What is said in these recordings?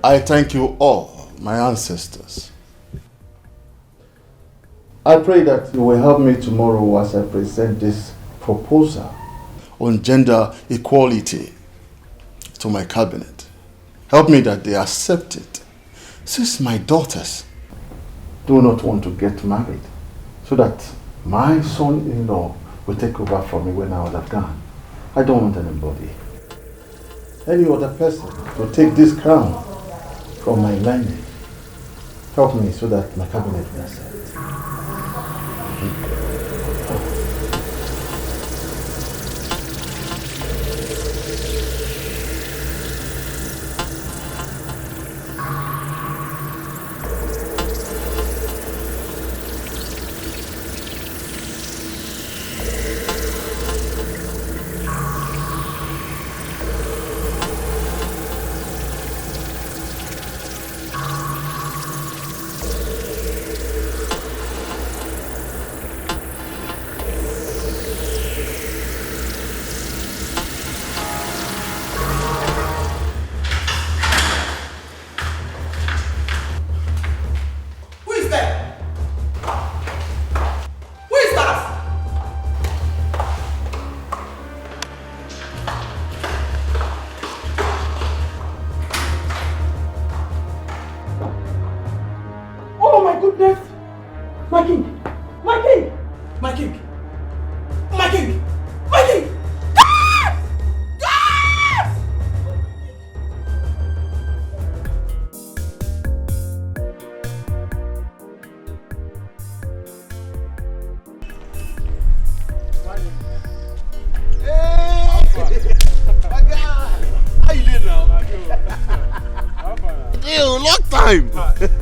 I thank you all, my ancestors. I pray that you will help me tomorrow as I present this proposal on gender equality to my cabinet. Help me that they accept it, since my daughters do not want to get married, so that my son-in-law will take over from me when I would have gone. I don't want anybody, any other person, to take this crown from my lineage. Help me so that my cabinet will accept.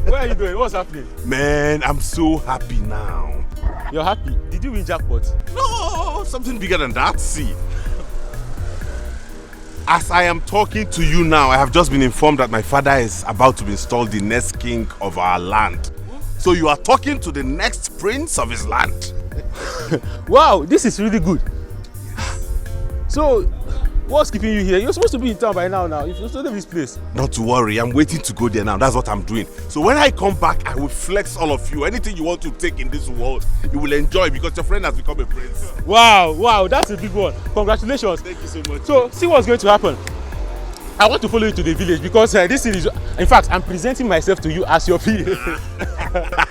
Where are you going? What's happening? Man, I'm so happy now. You're happy? Did you win jackpot? No, something bigger than that. See, as I am talking to you now, I have just been informed that my father is about to be installed the next king of our land. So you are talking to the next prince of his land. Wow, this is really good. So, what's keeping you here? You're supposed to be in town by now. If you're still in this place. Not to worry, I'm waiting to go there now. That's what I'm doing. So when I come back, I will flex all of you. Anything you want to take in this world, you will enjoy because your friend has become a prince. Wow, that's a big one. Congratulations. Thank you so much. So, see what's going to happen. I want to follow you to the village because this is, in fact, I'm presenting myself to you as your PA.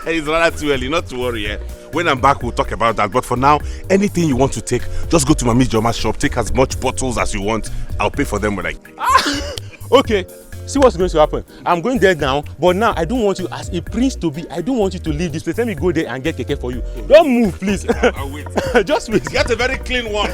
It's rather too early, not to worry. Eh? When I'm back, we'll talk about that. But for now, anything you want to take, just go to Mami Joma's shop, take as much bottles as you want. I'll pay for them when I... Okay, see what's going to happen. I'm going there now, but now I don't want you as a prince to be. I don't want you to leave this place. Let me go there and get keke for you. Don't move, please. I'll wait. Just wait. Get a very clean one.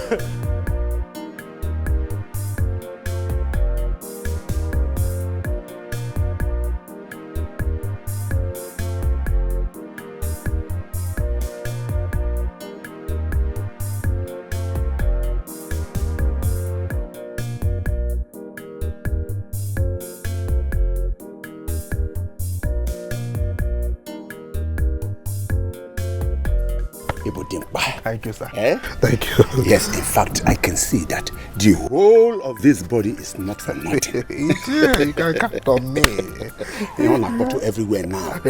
Thank you, sir. Eh? Thank you. Yes, in fact, I can see that the whole of this body is not for nothing. Yeah, you can count on me. You want to go to everywhere now.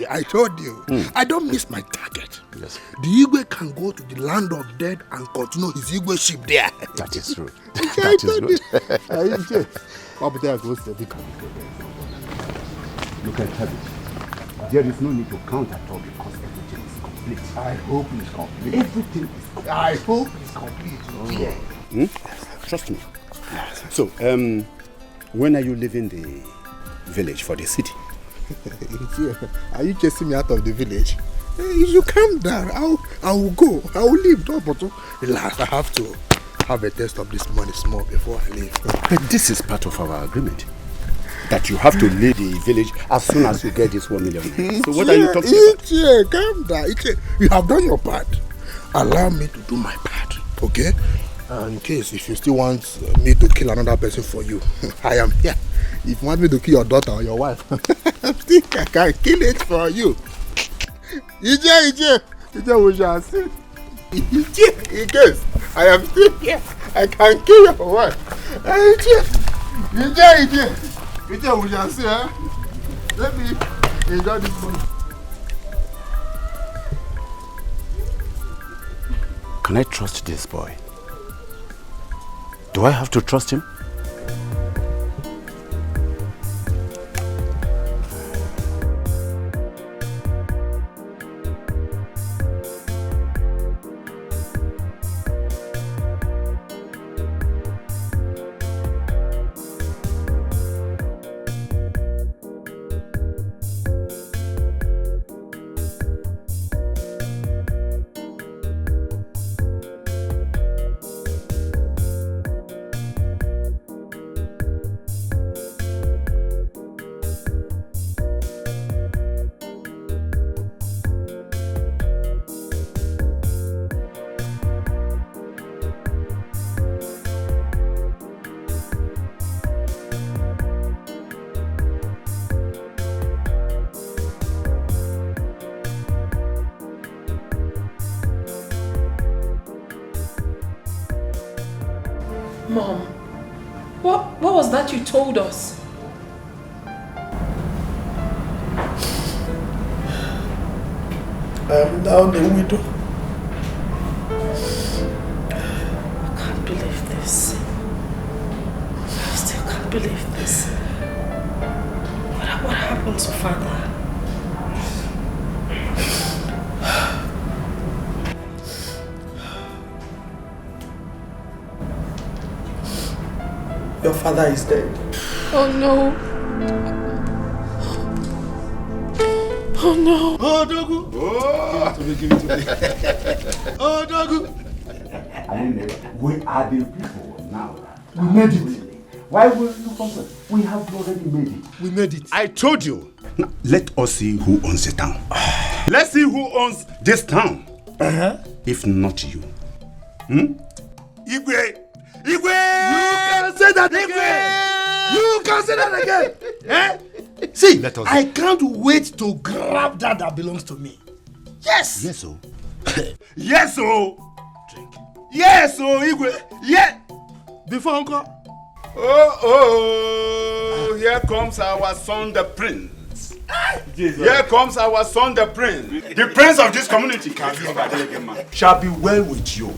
I told you, I don't miss my target. Yes. The Igwe can go to the land of dead and continue his Igwe ship there. That is true. That is good. Look at cabbage. There is no need to count at all because everything is complete. I hope it's complete. Everything is complete. I hope it's complete. Yeah. Trust me. So, when are you leaving the village for the city? Are you chasing me out of the village? If you calm down, I will go. I will leave. But relax, I have to have a taste of this money small before I leave. But this is part of our agreement. That you have to leave the village as soon as you get this 1 million. So what are you talking about? Calm down. You have done your part. Allow me to do my part, okay? In case if you still want me to kill another person for you, I am here. If you want me to kill your daughter or your wife, I think I can kill it for you. Ije, we shall see. In case I am still here, I can kill your wife. Ije. We shall see, eh? Let me enjoy this money. Can I trust this boy? Do I have to trust him? Mom, what was that you told us? I am now the widow. I can't believe this. I still can't believe this. What happened to Father? Your father is dead. Oh no. Oh no. Oh, Dogu. Oh. Give it to me. Oh, Dogu. We are the people now. We made it. Why will you concern? We have already made it. We made it. I told you. Now, let us see who owns the town. Let's see who owns this town. If not you. Igwe! You can say that again! You can say that again! Eh? See, I can't wait to grab that belongs to me. Yes! Yes, oh. Yes, oh! Drink. Yes, oh, Igwe! Yeah! Before Uncle. Oh, here comes our son, the prince. Here comes our son, the prince. The prince of this community shall be well with you.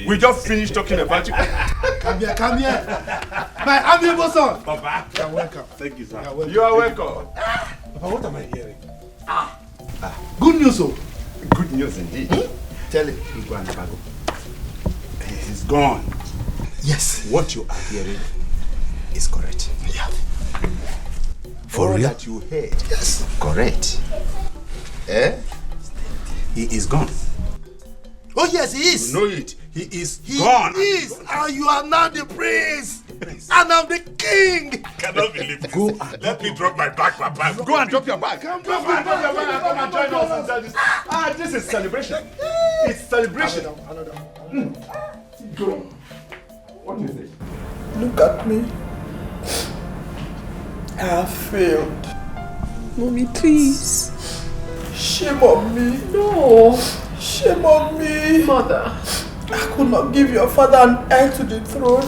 We just finished talking about you. Come here. My amiable son. Papa. You're welcome. Thank you, sir. You are welcome. Papa, what am I hearing? Good news, oh. Good news indeed. Tell it. He's gone. Yes. What you are hearing is correct. Yeah. For all real? that you heard. Yes. Correct. He is gone. Oh yes, he is. You know it. He is gone. He is. And you are now the prince. And I'm the king. Cannot believe this. Go and let me drop my bag, Papa. Go and drop your bag. Come drop your bag and come and join us and tell this. This is celebration. It's celebration. Another. What is it? Look at me. I have failed. Mommy, please. Shame on me. No. Shame on me. Mother. I could not give your father an heir to the throne.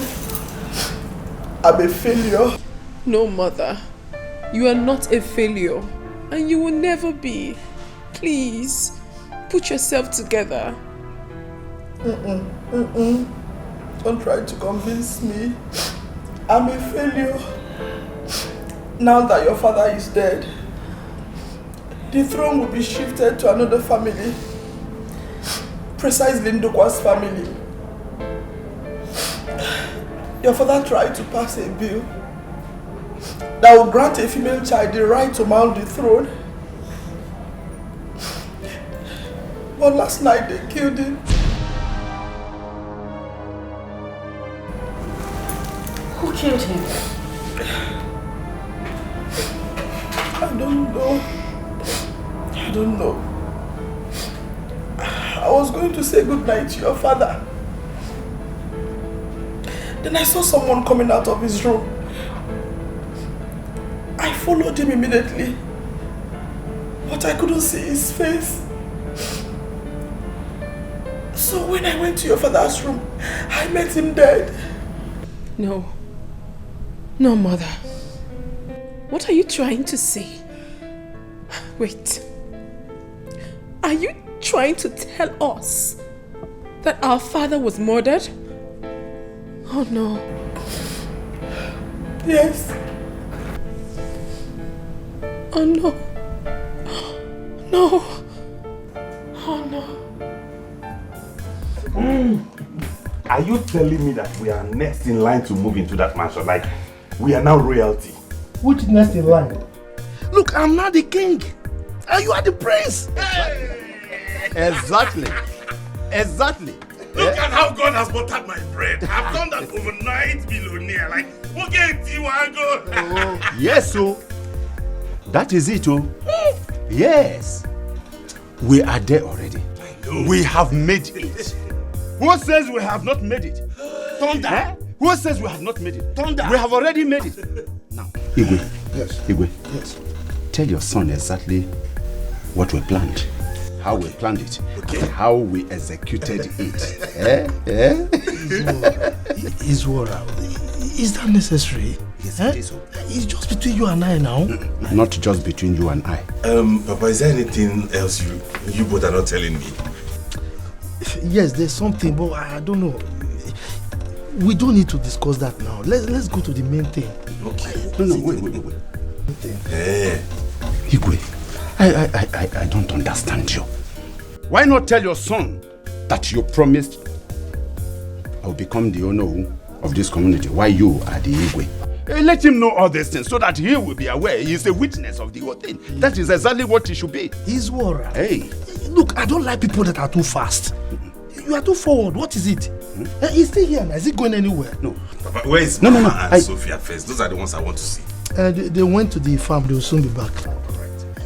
I'm a failure. No, Mother. You are not a failure. And you will never be. Please. Put yourself together. Don't try to convince me. I'm a failure. Now that your father is dead, the throne will be shifted to another family. Precisely Ndokwa's family. Your father tried to pass a bill that would grant a female child the right to mount the throne. But last night they killed him. Who killed him? I don't know. I was going to say goodnight to your father. Then I saw someone coming out of his room. I followed him immediately, but I couldn't see his face. So when I went to your father's room, I met him dead. No. No, Mother. What are you trying to say? Wait. Are you trying to tell us that our father was murdered? Oh no. Yes. Oh no. No. Oh no. Are you telling me that we are next in line to move into that mansion? Like, we are now royalty? Which next in line? Look, I'm not the king. And you are the prince. Exactly. Exactly. Look at how God has buttered my bread. I've done that overnight billionaire. Like, okay, Tiwago. Yes, so that is it, oh. Yes. We are there already. We have made it. Who says we have not made it? Thunder. Eh? Who says we have not made it? Thunder. We have already made it. Now, Igwe. Yes. Igwe. Yes. Tell your son exactly what we planned. How we planned it. Okay. How we executed it. Iswara, is that necessary? Yes, it is. It's just between you and I now. Not just between you and I. Papa, is there anything else you both are not telling me? Yes, there's something, but I don't know. We don't need to discuss that now. Let's go to the main thing. Okay. No, wait. Igwe, I don't understand you. Why not tell your son that you promised I will become the owner of this community while you are the Igwe? Let him know all these things so that he will be aware. He is a witness of the whole thing. That is exactly what he should be. Iswara. Hey. Look, I don't like people that are too fast. You are too forward. What is it? He's still here now. Is he going anywhere? No. Papa, where is Mama and Sophia first? Those are the ones I want to see. They went to the farm. They will soon be back.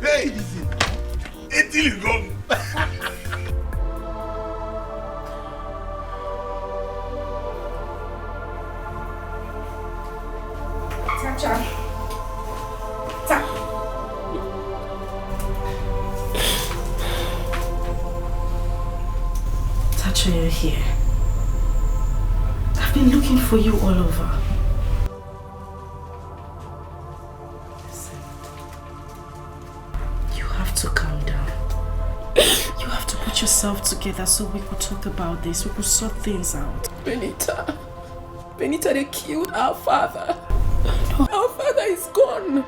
Hey! Until you go. Tacha, you're here. I've been looking for you all over. Listen. You have to calm down. You have to put yourself together so we could talk about this. We could sort things out. Benita, they killed our father. Our father is gone.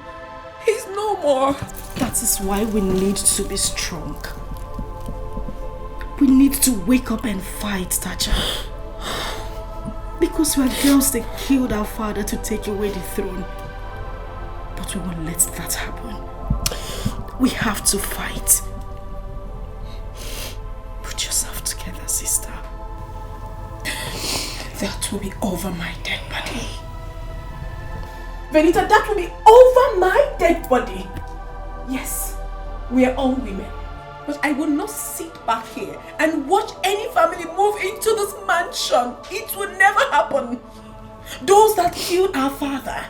He's no more. That is why we need to be strong. We need to wake up and fight, Tacha. Because we are girls that killed our father to take away the throne. But we won't let that happen. We have to fight. Put yourself together, sister. That will be over my dead body. Benita, that will be over my dead body. Yes, we are all women. But I will not sit back here and watch any family move into this mansion. It will never happen. Those that killed our father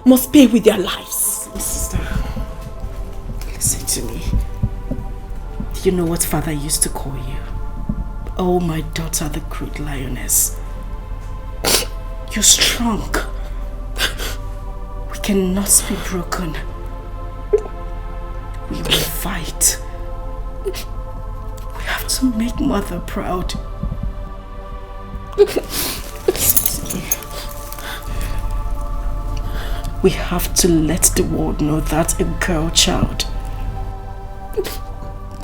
must pay with their lives. Sister, listen to me. Do you know what father used to call you? Oh, my daughter, the great lioness. You're strong. We cannot be broken. We will fight. We have to make mother proud. We have to let the world know that a girl child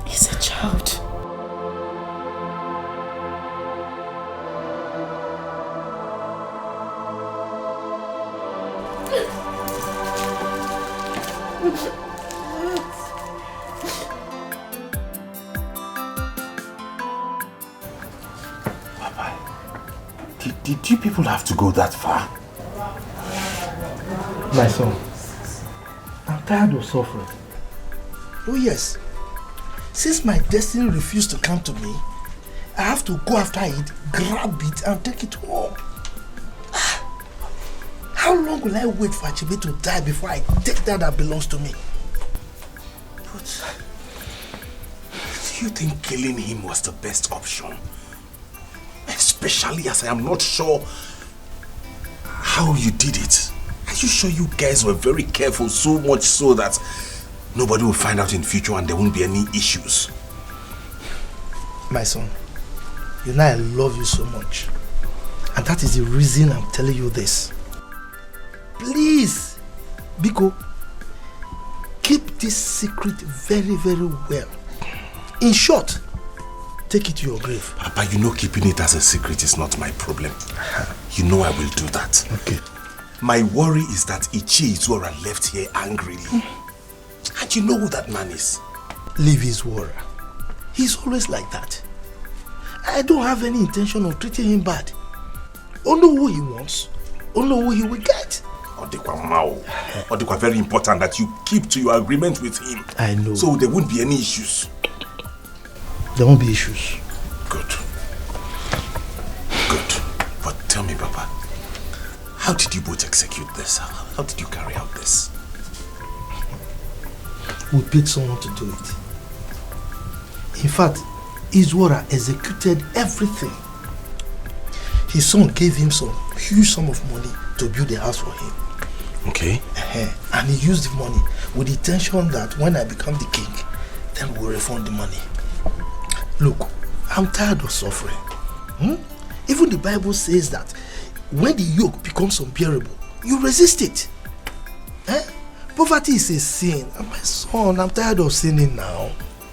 is a child. Did you people have to go that far? My son, I'm tired of suffering. Oh yes, since my destiny refused to come to me, I have to go after it, grab it and take it home. How long will I wait for Chidi to die before I take that belongs to me? But do you think killing him was the best option? Especially as I am not sure how you did it. Are you sure you guys were very careful, so much so that nobody will find out in future and there won't be any issues? My son, you know I love you so much. And that is the reason I'm telling you this. Please, Biko, keep this secret very, very well. In short, take it to your grave. Papa, you know keeping it as a secret is not my problem. You know I will do that. Okay. My worry is that Ichi Izora left here angrily. And you know who that man is. Leave Izora. He's always like that. I don't have any intention of treating him bad. Only who he wants, only who he will get. Odikwa Mao. Odikwa, very important that you keep to your agreement with him. I know. So there won't be any issues. There won't be issues. Good. Good. But tell me, Papa, how did you both execute this? How did you carry out this? We paid someone to do it. In fact, Izora executed everything. His son gave him some huge sum of money to build a house for him. Okay. And he used the money with the intention that when I become the king, then we'll refund the money. Look, I'm tired of suffering. Even the Bible says that when the yoke becomes unbearable, you resist it. Poverty is a sin. And my son, I'm tired of sinning now.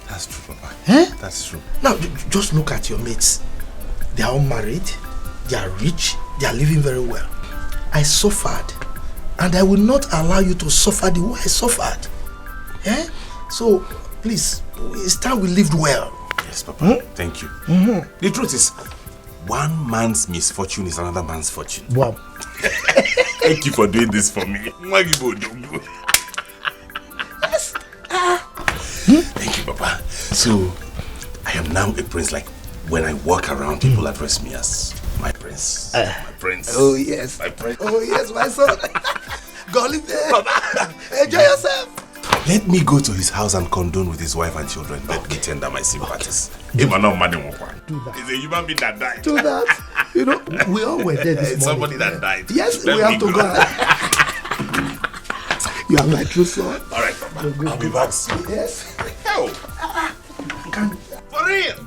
That's true, Papa. That's true. Now, just look at your mates. They are all married, they are rich, they are living very well. I suffered, and I will not allow you to suffer the way I suffered. So, please, it's time we lived well. Yes, Papa. Thank you. The truth is, one man's misfortune is another man's fortune. Wow. Thank you for doing this for me. Yes. Thank you, Papa. So, I am now a prince. Like, when I walk around, people address me as my prince. My prince. Oh, yes. My prince. Oh, yes, my son. Go live there. Papa. Enjoy yourself. Let me go to his house and condone with his wife and children. Let me tender my sympathies. Do that. He's a human being that died. Do that. You know, we all were there this morning. Somebody that died. Yes, we have to go. You are my true son. All right, Papa. I'll be back soon. Yes. For real.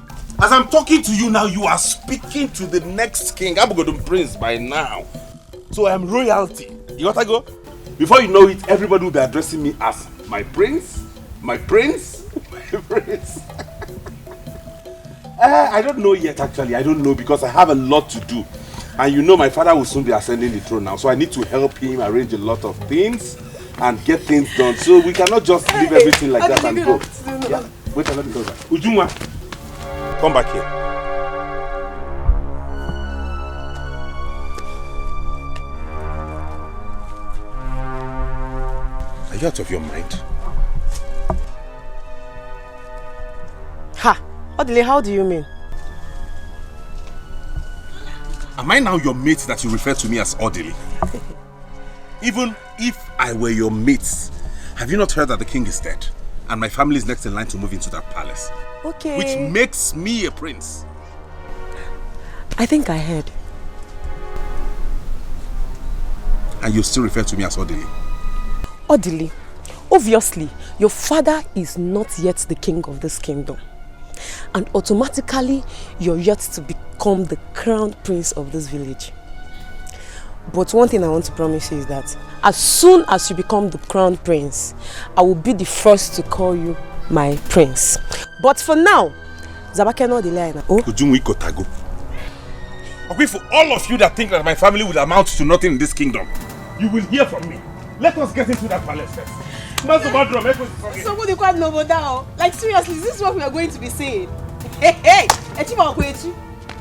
As I'm talking to you now, you are speaking to the next king. I'm going to prince by now. So I am royalty. You gotta go? Before you know it, everybody will be addressing me as my prince, my prince, my prince. I don't know yet, actually. I don't know because I have a lot to do. And you know my father will soon be ascending the throne now. So I need to help him arrange a lot of things and get things done. So we cannot just leave everything like that and go. Yeah. Wait, let me go back. Ujunwa, come back here. Are you out of your mind? Ha! Odile, how do you mean? Am I now your mate that you refer to me as Odile? Even if I were your mate, have you not heard that the king is dead? And my family is next in line to move into that palace. Okay. Which makes me a prince. I think I heard. And you still refer to me as Odile? Odile, obviously, your father is not yet the king of this kingdom. And automatically, you're yet to become the crown prince of this village. But one thing I want to promise you is that as soon as you become the crown prince, I will be the first to call you my prince. But for now, Zabakeno Odile. Okay, for all of you that think that my family will amount to nothing in this kingdom, you will hear from me. Let us get into that palace first. Somebody called Noboda. Like seriously, this is what we are going to be saying. Hey!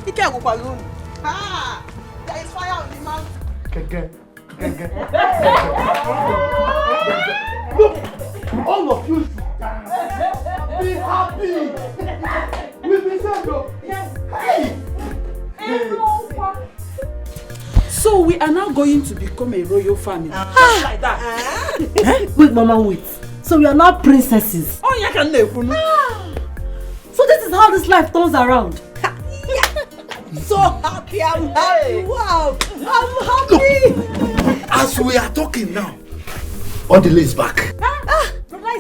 He can't go alone. Ah! There is fire on the mountain. Look, all of you be happy. We'll be settled. Yes. Hey! So we are now going to become a royal family. Just like that. Wait, Mama, wait. So we are now princesses. Oh, you can live. So this is how this life turns around. So happy, I'm happy. Wow, I'm happy. As we are talking now, Odile is back.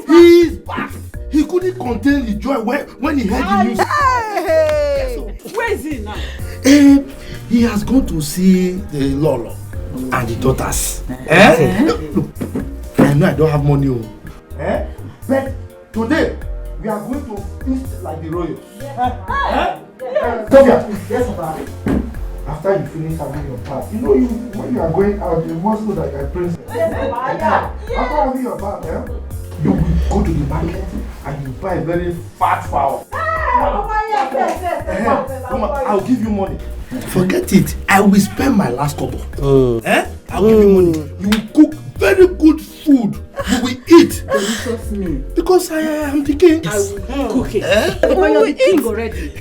He is back. He couldn't contain his joy when he heard the news. Hey. Where is he now? He has gone to see the Lolo and the daughters. Look, I know I don't have money. But today, we are going to feast like the royals. Sofia, yes, Papa. After you finish having your bath, you know when you are going out, you must look like a princess. After having your bath, you will go to the market and you buy a very fat fowl. I'll give you money. Forget it. I will spend my last kobo. I'll give you money. You will cook very good food. You will eat. Delicious meal. Because I am the king. I will cook it. But you are the king already.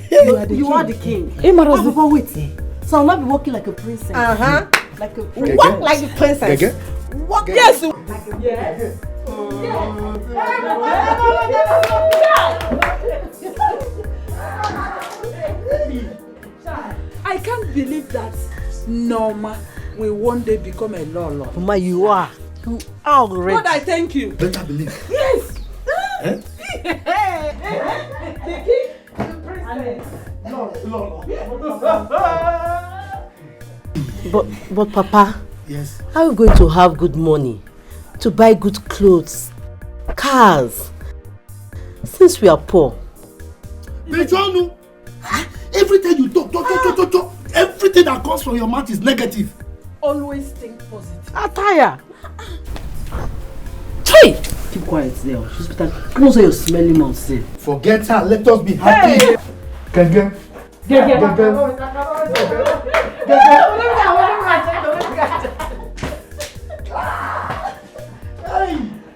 You are the king. Papa, wait. So I'll not be walking like a princess. Like a princess. Walk like a princess. Walk. Yes. Yes. I can't believe that Norma will one day become a Lolo. Mama, you are. You are already. God, I thank you. Better believe. Yes. The king, the princess. But Papa, yes. How are you going to have good money to buy good clothes, cars, since we are poor? Betrayals. Everything you talk, everything that comes from your mouth is negative. Always think positive. Attire. Hey! Keep quiet there. She's better. Close your smelly mouth, say. Forget her. Let us be happy. Gege. Hey,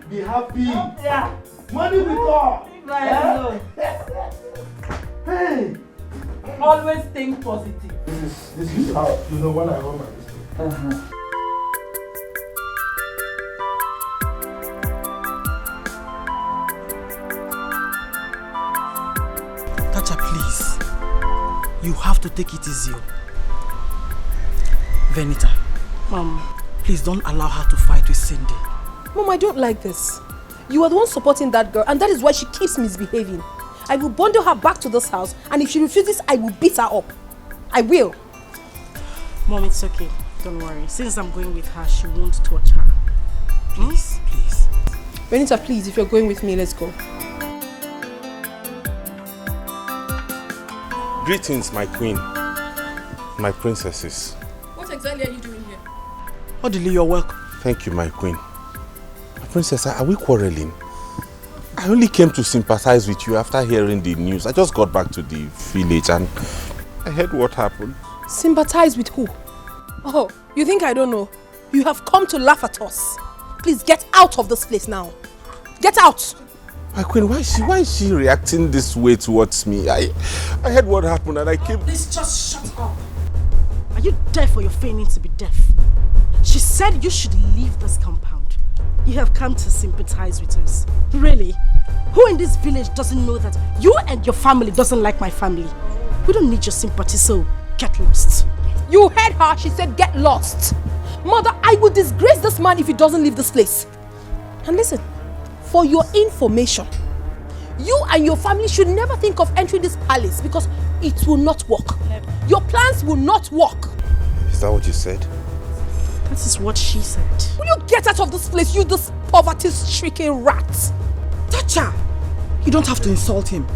be happy. Yeah. Money will come. Hey. Always think positive. This is how you know when I run my business. Tacha, please. You have to take it easy. Venita. Mom. Please don't allow her to fight with Cindy. Mom, I don't like this. You are the one supporting that girl, and that is why she keeps misbehaving. I will bundle her back to this house, and if she refuses, I will beat her up. I will. Mom, it's okay. Don't worry. Since I'm going with her, she won't touch her. Please, please. Benita, please, if you're going with me, let's go. Greetings, my queen. My princesses. What exactly are you doing here? Odile, you're welcome. Thank you, my queen. My princess, are we quarreling? I only came to sympathize with you after hearing the news. I just got back to the village and I heard what happened. Sympathize with who? Oh, you think I don't know? You have come to laugh at us. Please get out of this place now. Get out! My queen, why is she reacting this way towards me? I heard what happened and I came... Please just shut up. Are you deaf or you're feigning to be deaf? She said you should leave this compound. You have come to sympathize with us. Really? Who in this village doesn't know that you and your family doesn't like my family? We don't need your sympathy, so get lost. You heard her. She said get lost. Mother, I will disgrace this man if he doesn't leave this place. And listen, for your information, you and your family should never think of entering this palace because it will not work. Your plans will not work. Is that what you said? That is what she said. Will you get out of this place, you this poverty-stricken rat? Tacha! You don't have to insult him.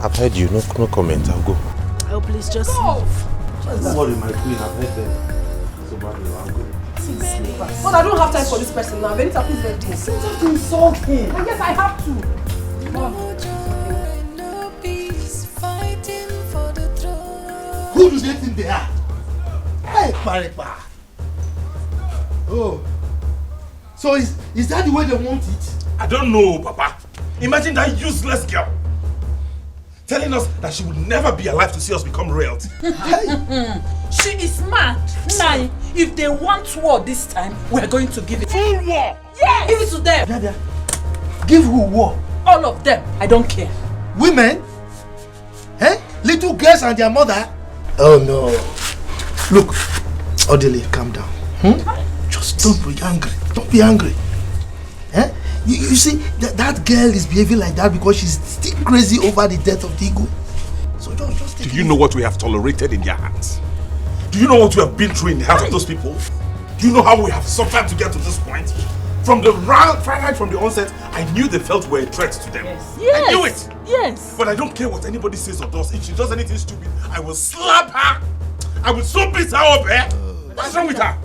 I've heard you. No comment. I'll go. Oh, please just go. Don't worry, my queen. I've heard them. So badly, I'll go. But I don't have time for this person now. Benita, please let me. You don't have to insult him. I guess I have to. Who do they think they are? Hey, Paripa. Oh. So is that the way they want it? I don't know, Papa. Imagine that useless girl telling us that she would never be alive to see us become royalty. She is mad. Now, if they want war this time, we're going to give it. Full war! Yes! Give it to them. Dada, give who war? All of them. I don't care. Women? Little girls and their mother? Oh no. Look, Odile, calm down. Just don't be angry. Don't be angry. Eh? You see, that girl is behaving like that because she's still crazy over the death of Digo. So just take Do you know what we have tolerated in their hands? Do you know what we have been through in the hands of those people? Do you know how we have suffered to get to this point? From the right from the onset, I knew they felt we were a threat to them. Yes. I knew it. Yes. But I don't care what anybody says or does. If she does anything stupid, I will slap her. I will so beat her up, eh? What's wrong with her?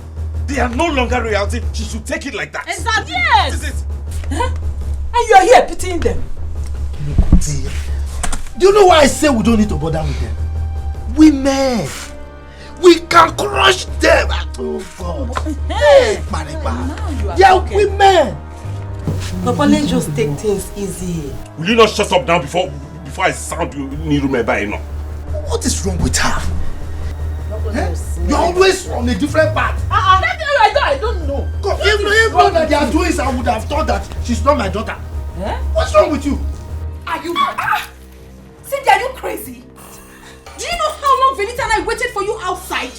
They are no longer reality. She should take it like that. Exactly. Yes. This is it. Huh? And you are here pitying them. Do you know why I say we don't need to bother with them? Women. We can crush them. Oh God. Hey, Mariba. They are women. Papa, let's just take things easy. Will you not shut up now before I sound you Nnebe enough? What is wrong with her? You're always on a different path. I don't know. If not that they are doing it, I would have thought that she's not my daughter. Eh? What's wrong with you? Are you Cindy, are you crazy? Do you know how long Venita and I waited for you outside?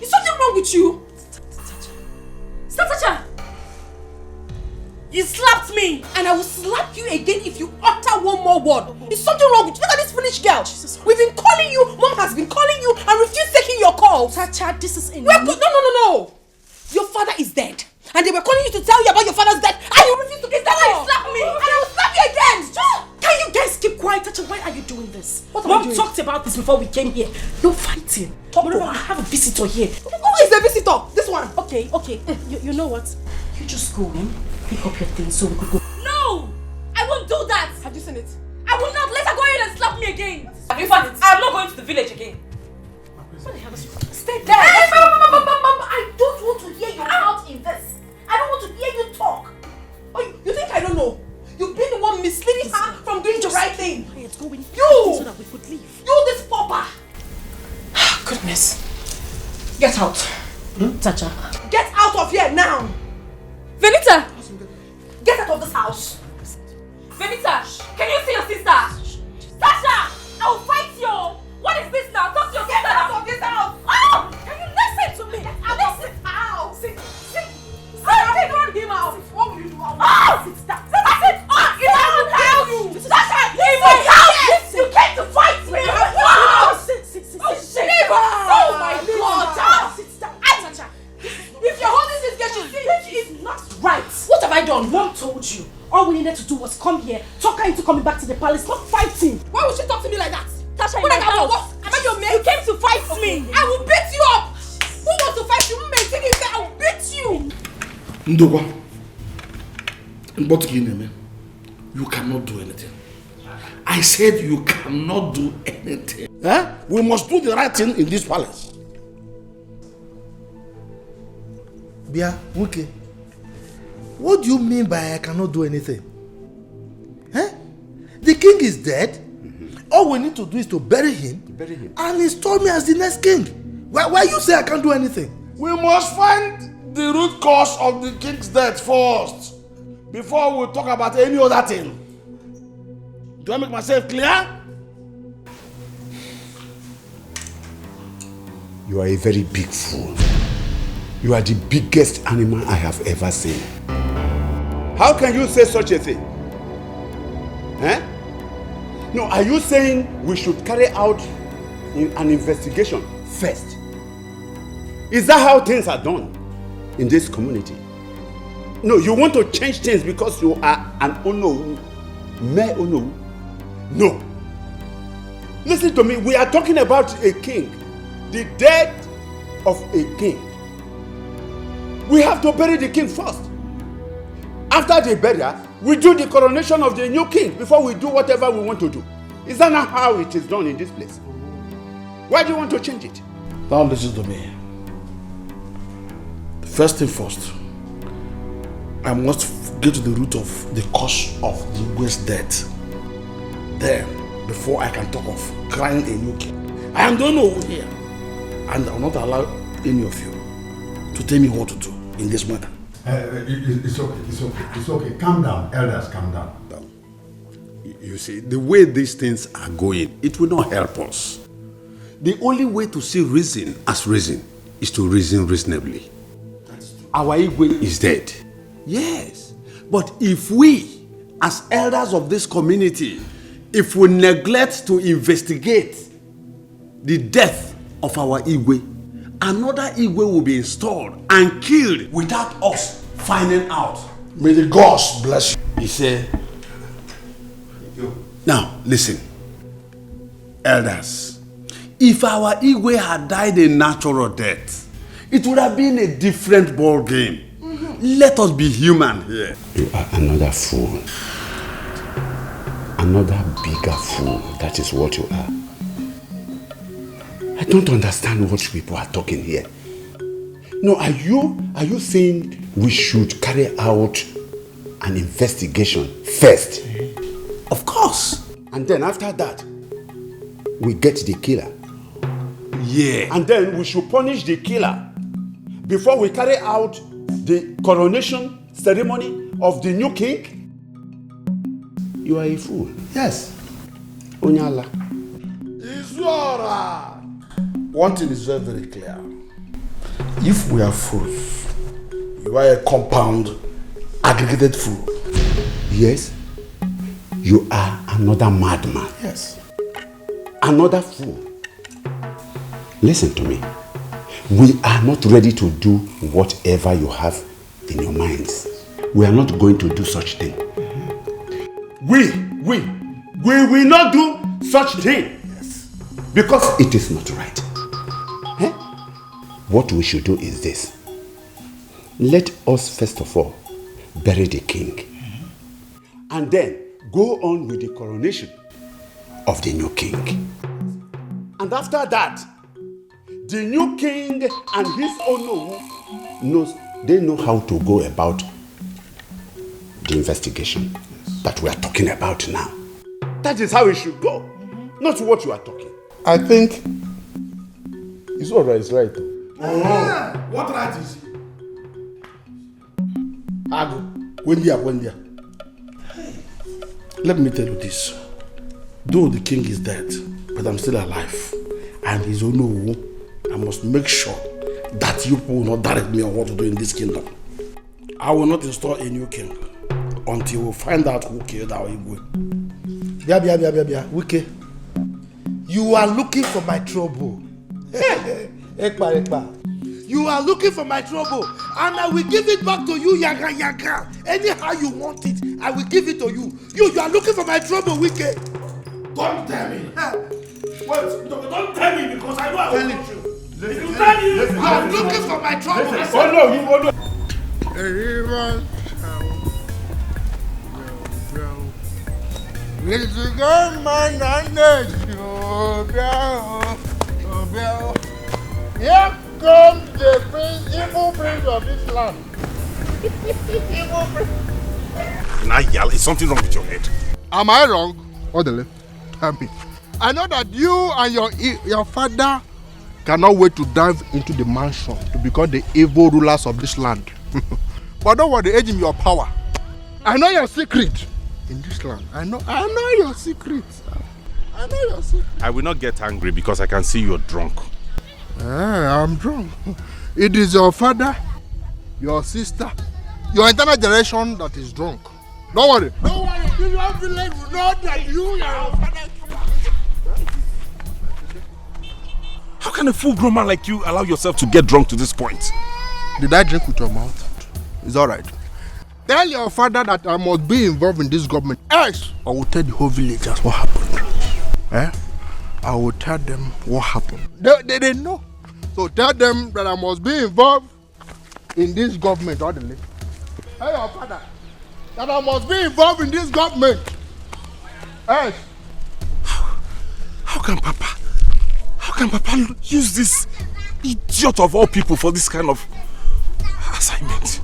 Is something wrong with you? Sacha! You slapped me, and I will slap you again if you utter one more word. Is something wrong with you? Look at this foolish girl. We've been calling you, Mom has been calling you, and refused taking your call. Sacha, this is enough. No. Your father is dead, and they were calling you to tell you about your father's death, and you refused to get that. You slapped me, and I will slap you again. Can you guys keep quiet? Sacha, why are you doing this? Mom talked about this before we came here. No fighting. I have a visitor here. Who is the visitor? This one. Okay. You know what? You just go in, pick up your things so we could go. No! I won't do that! Have you seen it? I will not let her go in and slap me again! Have you found it? I'm not going to the village again. What the hell is you? Stay there! Hey, Mama, I don't want to hear your mouth in this. I don't want to hear you talk. Oh, you think I don't know? You've been the one misleading her from doing the right thing. Let's go in. You! So that we could leave. You, this pauper! Goodness. Get out. Sacha. Get out of here now! Venita! Get out of this house! Venita! Can you see your sister? Sasha! I will fight you! What is this now? Talk to your sister! Get out of this house! Oh! Can you listen to me? Get out of this house! Sit! I run him out! What will you do? Sit down! Sit! If I will tell you! Sasha! In my house! You came to fight me! Sit! Oh my God! Sit down! Sasha! If you're holding this girl, she is not right. What have I done? Mom told you. All we needed to do was come here, talk her into coming back to the palace, not fighting. Why would she talk to me like that? Tasha, in my house. Am I your mate? You came to fight me. I will beat you up. Who wants to fight you? I will beat you. Ndogwa, you cannot do anything. I said you cannot do anything. We must do the right thing in this palace. Bia, okay. What do you mean by I cannot do anything? The king is dead. All we need to do is to bury him and install me as the next king. Why you say I can't do anything? We must find the root cause of the king's death first before we talk about any other thing. Do I make myself clear? You are a very big fool. You are the biggest animal I have ever seen. How can you say such a thing? No, are you saying we should carry out an investigation first? Is that how things are done in this community? No, you want to change things because you are an Ono, mere Ono? No. Listen to me, we are talking about a king, the death of a king. We have to bury the king first. After the burial, we do the coronation of the new king before we do whatever we want to do. Is that not how it is done in this place? Why do you want to change it? Now listen to me. First thing first, I must get to the root of the cause of the Igwe's death. Then, before I can talk of crying a new king. I am the only one here, and I will not allow any of you to tell me what to do in this matter. It's okay. Calm down, elders, calm down. You see, the way these things are going, it will not help us. The only way to see reason as reason is to reason reasonably. our Igwe is dead. Yes. But if we, as elders of this community, if we neglect to investigate the death of our Igwe, another Igwe will be installed and killed without us finding out. May the gods bless you. He said, now listen, elders, if our Igwe had died a natural death, it would have been a different ball game. Let us be human here. You are another fool. Another bigger fool. That is what you are. I don't understand what people are talking here. No, are you saying we should carry out an investigation first? Of course. And then after that, we get the killer. Yeah. And then we should punish the killer before we carry out the coronation ceremony of the new king. You are a fool. Yes. Onyala. Izora. One thing is very, very clear. If we are fools, you are a compound, aggregated fool. Yes. You are another madman. Yes. Another fool. Listen to me. We are not ready to do whatever you have in your minds. We are not going to do such thing. We will not do such thing. Yes. Because it is not right. Eh? What we should do is this. Let us first of all bury the king. And then go on with the coronation of the new king. And after that, the new king and his Ono they know how to go about the investigation that we are talking about now. That is how it should go, not what you are talking. I think Izora is right. What right is he? Agu, Wendia. Let me tell you this. Though the king is dead, but I'm still alive. And his Ono, I must make sure that you will not direct me on what to do in this kingdom. I will not install a new king until we find out who killed our Igwe. Bia, Wike. You are looking for my trouble. Ekpa. You are looking for my trouble, and I will give it back to you, yaga. Anyhow you want it, I will give it to you. You are looking for my trouble, Wike. Don't tell me. Wait, don't tell me because I know I will touch you. If you tell me, you are looking for my trouble. Oh no. It's a good man and here comes the evil prince of this land. Evil prince. Nigel, is something wrong with your head? Am I wrong? Odele, tell me. I know that you and your father cannot wait to dive into the mansion to become the evil rulers of this land. But don't worry, age in your power. I know your secret in this land. I know your secrets. I know your secret. I will not get angry because I can see you're drunk. I'm drunk. It is your father, your sister, your entire generation that is drunk. Don't worry. You don't feel like you know that you are your father. How can a full-grown man like you allow yourself to get drunk to this point? Did I drink with your mouth? It's alright. Tell your father that I must be involved in this government. Else, I will tell the whole villagers what happened. I will tell them what happened. They didn't know. So tell them that I must be involved in this government. Tell your father that I must be involved in this government. Else. How can Papa use this idiot of all people for this kind of assignment?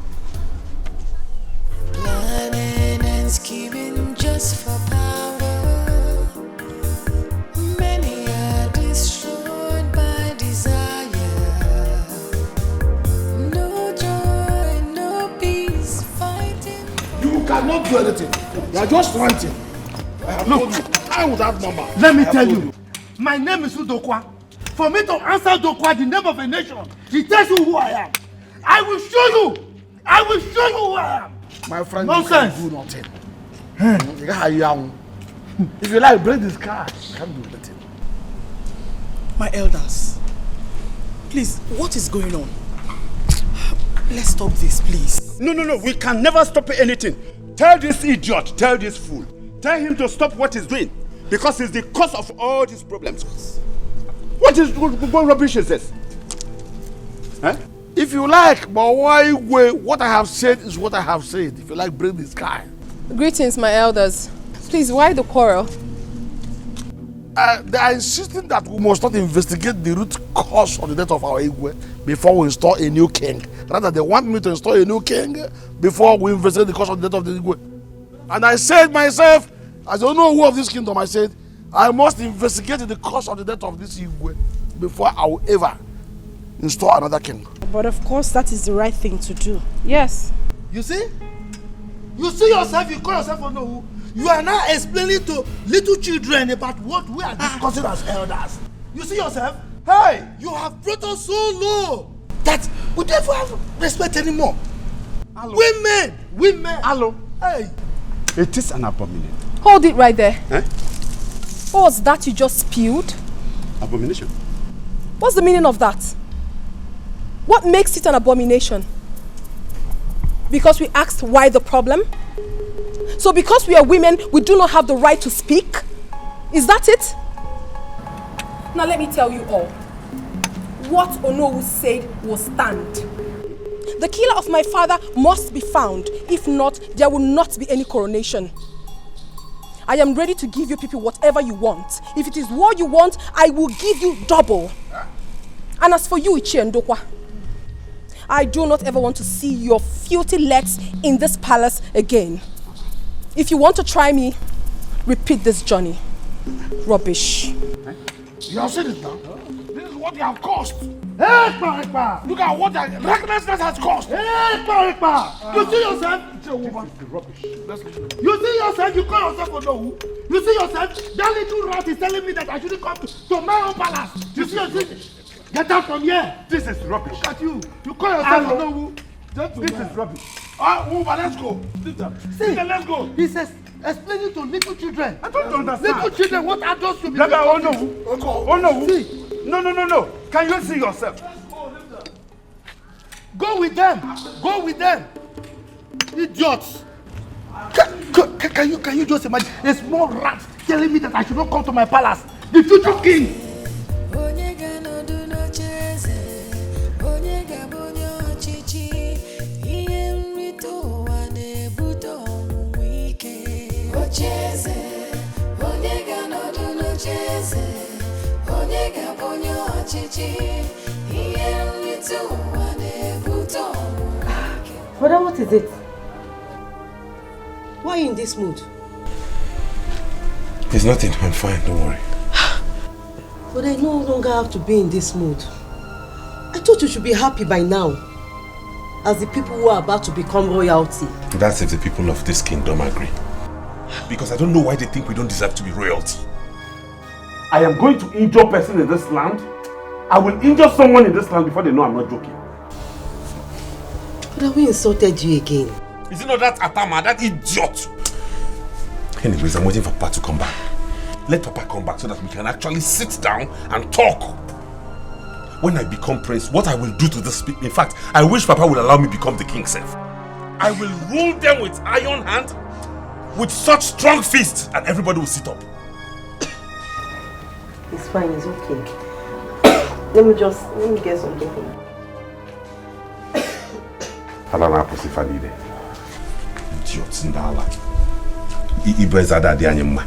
Planning and scheming just for power. Many are destroyed by desire. No joy, no peace, fighting. You cannot do anything. You are just ranting. I have told you. I would have number. Let me tell you. My name is Udokwa. For me to answer Dokwa, the name of a nation, he tells you who I am. I will show you I will show you who I am. My friend, Nonsense. you can't do nothing. If you like, bring this car. You can't do nothing. My elders, please, what is going on? Let's stop this, please. No, we can never stop anything. Tell this idiot, tell this fool, tell him to stop what he's doing, because he's the cause of all these problems. What rubbish is this? Huh? If you like, but why wait? What I have said is what I have said. If you like, bring this guy. Greetings, my elders. Please, why the quarrel? They are insisting that we must not investigate the root cause of the death of our Igwe before we install a new king. Rather, they want me to install a new king before we investigate the cause of the death of the Igwe. And I said myself, as I know who of this kingdom, I said, I must investigate the cause of the death of this Igwe before I will ever install another king. But of course, that is the right thing to do. Yes. You see? You see yourself, you call yourself Onowu. You are now explaining to little children about what we are discussing as elders. You see yourself? Hey, you have brought us so low that we don't have respect anymore. Hello. Women. Hello. Hey. It is an abomination. Hold it right there. Eh? What was that you just spewed? Abomination. What's the meaning of that? What makes it an abomination? Because we asked why the problem? So because we are women, we do not have the right to speak? Is that it? Now let me tell you all. What Onowu said will stand. The killer of my father must be found. If not, there will not be any coronation. I am ready to give you people whatever you want. If it is what you want, I will give you double. And as for you, Ichie Ndokwa, I do not ever want to see your filthy legs in this palace again. If you want to try me, repeat this journey. Rubbish. You have said it now. This is what they have cost. Hey, Ekpa! Look at what that recklessness has cost. Hey, Ekpa! You see yourself? It's a woman. Rubbish. You see yourself? You call yourself Onowu? You see yourself? That little rat is telling me that I shouldn't come to my own palace. You see yourself? Get out from here. This is rubbish. Look at you. You call yourself Onowu? This is rubbish. Woman, let's go. See, let's go. He says, explaining to little children. I don't understand. Little children, what adults should be doing. Oh no. See. No. Can you see yourself? Go with them. Go with them. Idiots. Can you just imagine a small rat telling me that I should not come to my palace? The future king. Brother, what is it? Why are you in this mood? There's nothing. I'm fine. Don't worry. But I no longer have to be in this mood. I thought you should be happy by now, as the people who are about to become royalty. That's if the people of this kingdom agree. Because I don't know why they think we don't deserve to be royalty. I am going to injure a person in this land. I will injure someone in this land before they know I'm not joking. But we insulted you again. Is it not that Atama, that idiot? Anyways, I'm waiting for Papa to come back. Let Papa come back so that we can actually sit down and talk. When I become prince, what I will do to this people. In fact, I wish Papa will allow me to become the king self. I will rule them with iron hand, with such strong fists, and everybody will sit up. It's fine, it's okay. Let me get something for you. Alana Posifanide. Idiots in the Allah. Ibezada de Anyama.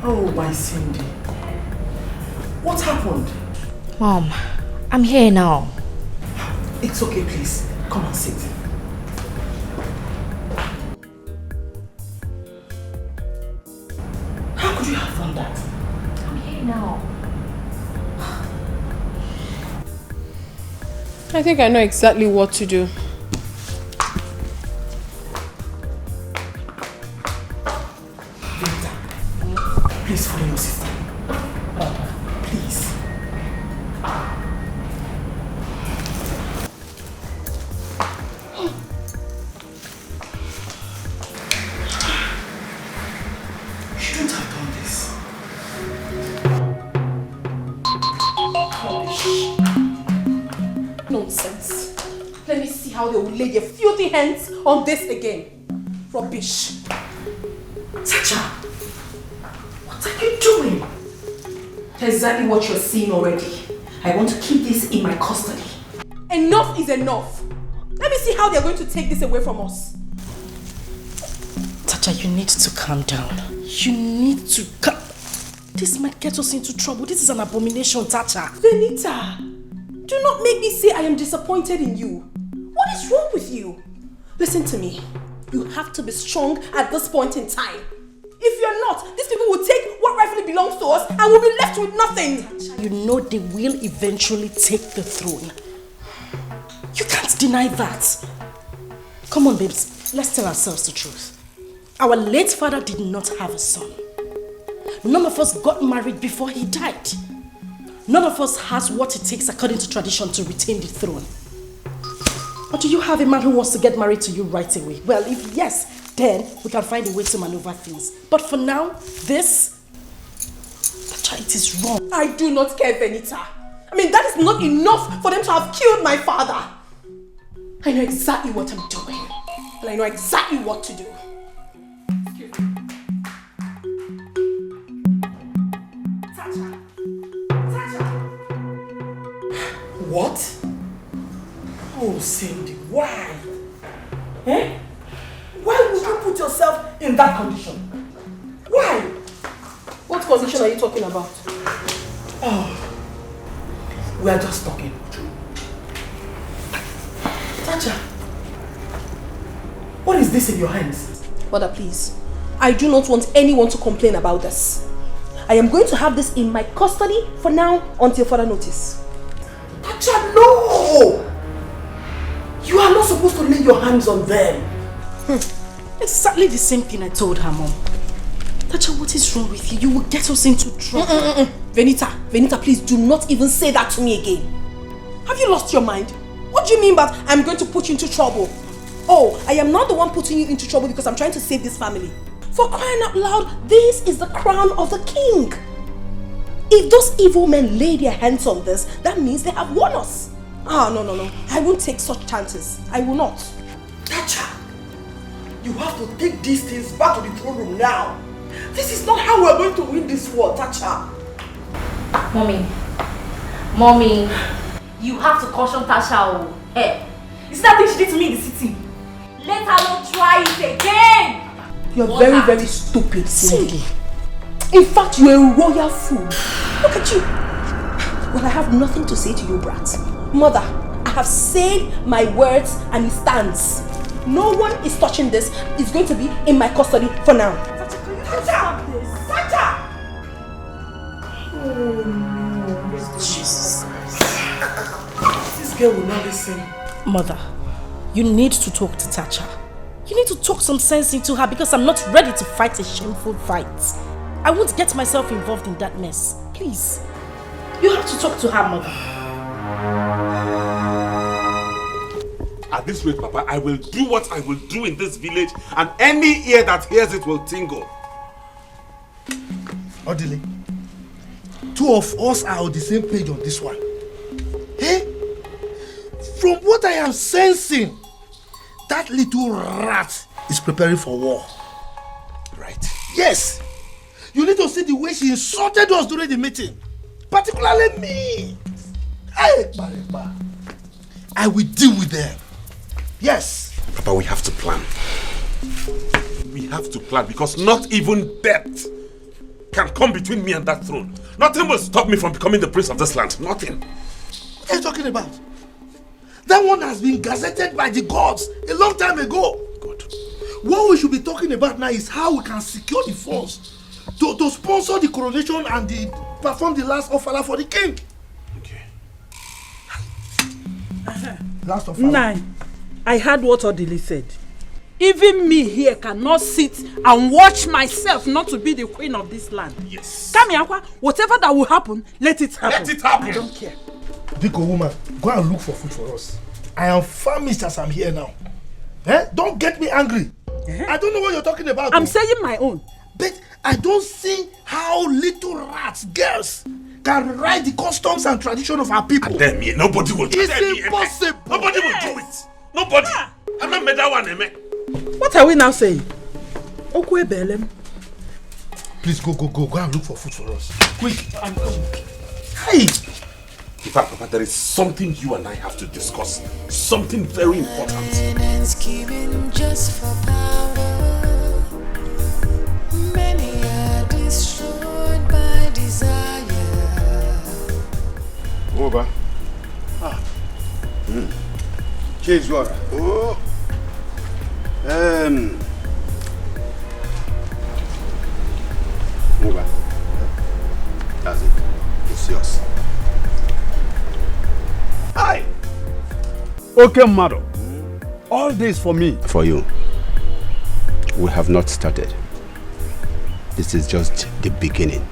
Oh, my Cindy. What happened? Mom, I'm here now. It's okay, please. Come and sit. How could you have done that? I'm here now. I think I know exactly what to do. Please follow your sister. Please. how they will lay their filthy hands on this again. Rubbish. Sacha, what are you doing? Exactly what you're seeing already. I want to keep this in my custody. Enough is enough. Let me see how they're going to take this away from us. Sacha, you need to calm down. You need to calm. This might get us into trouble. This is an abomination, Sacha. Venita, do not make me say I am disappointed in you. What is wrong with you? Listen to me. You have to be strong at this point in time. If you're not, these people will take what rightfully belongs to us and we'll be left with nothing. You know they will eventually take the throne. You can't deny that. Come on, babes. Let's tell ourselves the truth. Our late father did not have a son. None of us got married before he died. None of us has what it takes according to tradition to retain the throne. Or do you have a man who wants to get married to you right away? Well, if yes, then we can find a way to maneuver things. But for now, this, it is wrong. I do not care, Venita. I mean, that is not enough for them to have killed my father. I know exactly what I'm doing. And I know exactly what to do. What? Oh, Cindy, why? Eh? Why would you put yourself in that condition? Why? What condition are you talking about? Oh, we are just talking. Tacha, what is this in your hands? Mother, please. I do not want anyone to complain about this. I am going to have this in my custody for now until further notice. Tacha, no! You are not supposed to lay your hands on them. Exactly the same thing I told her, Mom. Tacha, what is wrong with you? You will get us into trouble. Venita, please do not even say that to me again. Have you lost your mind? What do you mean by I'm going to put you into trouble? Oh, I am not the one putting you into trouble because I'm trying to save this family. For crying out loud, this is the crown of the king. If those evil men lay their hands on this, that means they have won us. Ah, no. I won't take such chances. I will not. Tacha, you have to take these things back to the throne room now. This is not how we're going to win this war, Tacha. Mommy, you have to caution Tasha. Hey, is that thing she did to me in the city? Let her not try it again. You're very stupid, Cindy. In fact, you're a royal fool. Look at you. Well, I have nothing to say to you, brat. Mother, I have said my words and it stands. No one is touching this. It's going to be in my custody for now. Tacha! Tacha! Oh no, Jesus. This girl will not listen. Mother, you need to talk to Tacha. You need to talk some sense into her because I'm not ready to fight a shameful fight. I won't get myself involved in that mess. Please. You have to talk to her, Mother. At this rate, Papa, I will do what I will do in this village and any ear that hears it will tingle. Odile, two of us are on the same page on this one. Eh? From what I am sensing, that little rat is preparing for war. Right. Yes. You need to see the way she insulted us during the meeting. Particularly me. Hey, Bareba. I will deal with them. Yes. Papa, we have to plan. We have to plan because not even death can come between me and that throne. Nothing will stop me from becoming the prince of this land. Nothing. What are you talking about? That one has been gazetted by the gods a long time ago. Good. What we should be talking about now is how we can secure the funds to sponsor the coronation and perform the last ofala for the king. Okay. Last ofala. Nine. I heard what Odile said. Even me here cannot sit and watch myself not to be the queen of this land. Yes. Come here, whatever that will happen, let it happen. Let it happen. I don't care. Biko woman, go and look for food for us. I am famished as I'm here now. Eh? Don't get me angry. I don't know what you're talking about. I'm saying my own. But I don't see how little rats, girls, can ride the customs and tradition of our people. And then me, nobody will do it. It's impossible. Nobody will do it. Nobody. I'm not made that one, Eme. What are we now saying? Okwe Belem. Please go and look for food for us. Quick. Hey! In fact, Papa, there is something you and I have to discuss. Something very important. And scheming just for power. Many are destroyed by desire. Over. Cheers, water. Oh. Over. That's it. It's yours. Hi. Okay, Mado. All this for me. For you. We have not started. This is just the beginning.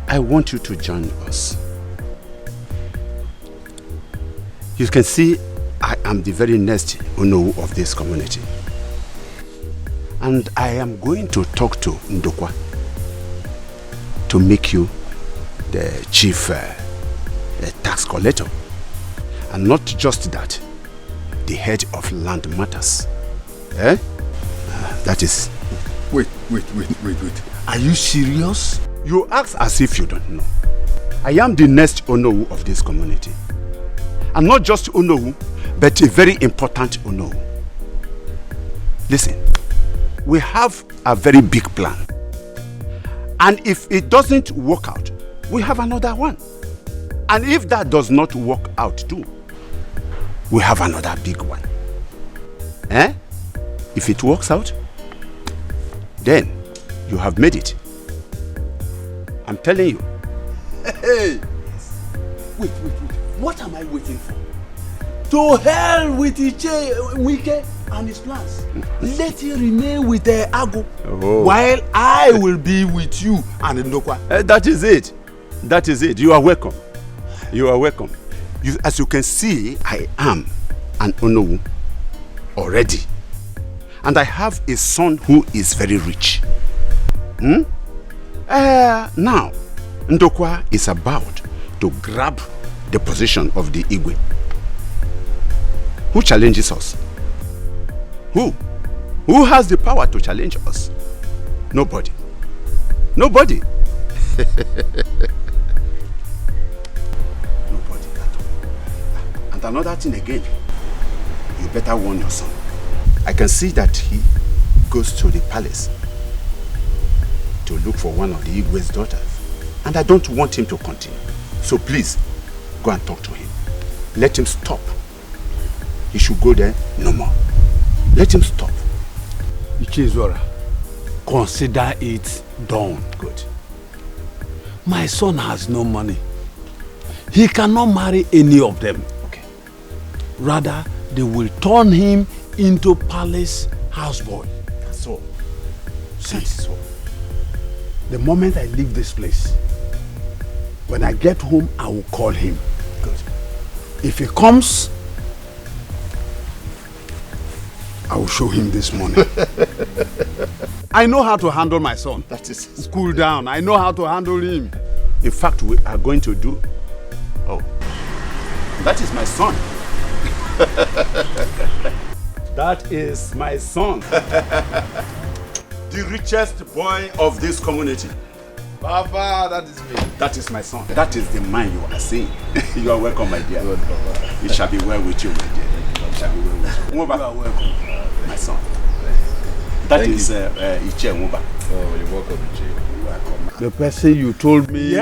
I want you to join us. You can see I am the very next Onowu of this community. And I am going to talk to Ndokwa to make you the chief tax collector. And not just that, the head of land matters. Eh? That is... Wait. Are you serious? You ask as if you don't know. I am the next Onowu of this community. And not just Onowu, but a very important Onowu. Listen, we have a very big plan. And if it doesn't work out, we have another one. And if that does not work out too, we have another big one. Eh? If it works out, then you have made it. I'm telling you. Hey! Wait. What am I waiting for? To hell with Wike and his plans. Let him remain with Ago, while I will be with you and Ndokwa. That is it. That is it. You are welcome. You are welcome. As you can see, I am an Onowu already. And I have a son who is very rich. Now, Ndokwa is about to grab the position of the Igwe. Who challenges us? Who? Who has the power to challenge us? Nobody. Nobody. Nobody at all. And another thing again, you better warn your son. I can see that he goes to the palace to look for one of the Igwe's daughters. And I don't want him to continue. So please, go and talk to him. Let him stop. He should go there no more. Let him stop. Ichizora, consider it done. Good. My son has no money. He cannot marry any of them. Okay. Rather, they will turn him into palace houseboy. That's all. See, the moment I leave this place, when I get home, I will call him. Good. If he comes, I will show him this morning. I know how to handle my son. That is... Cool down. I know how to handle him. In fact, we are going to do... Oh. That is my son. That is my son. The richest boy of this community. Papa, that is me. That is my son. That is the man you are seeing. You are welcome, my dear. Good, Papa. It shall be well with you, my dear. It shall be well with you. Moba. You are welcome, my son. That is Iche Moba. Oh, you're welcome, Iche. You are welcome. The person you told me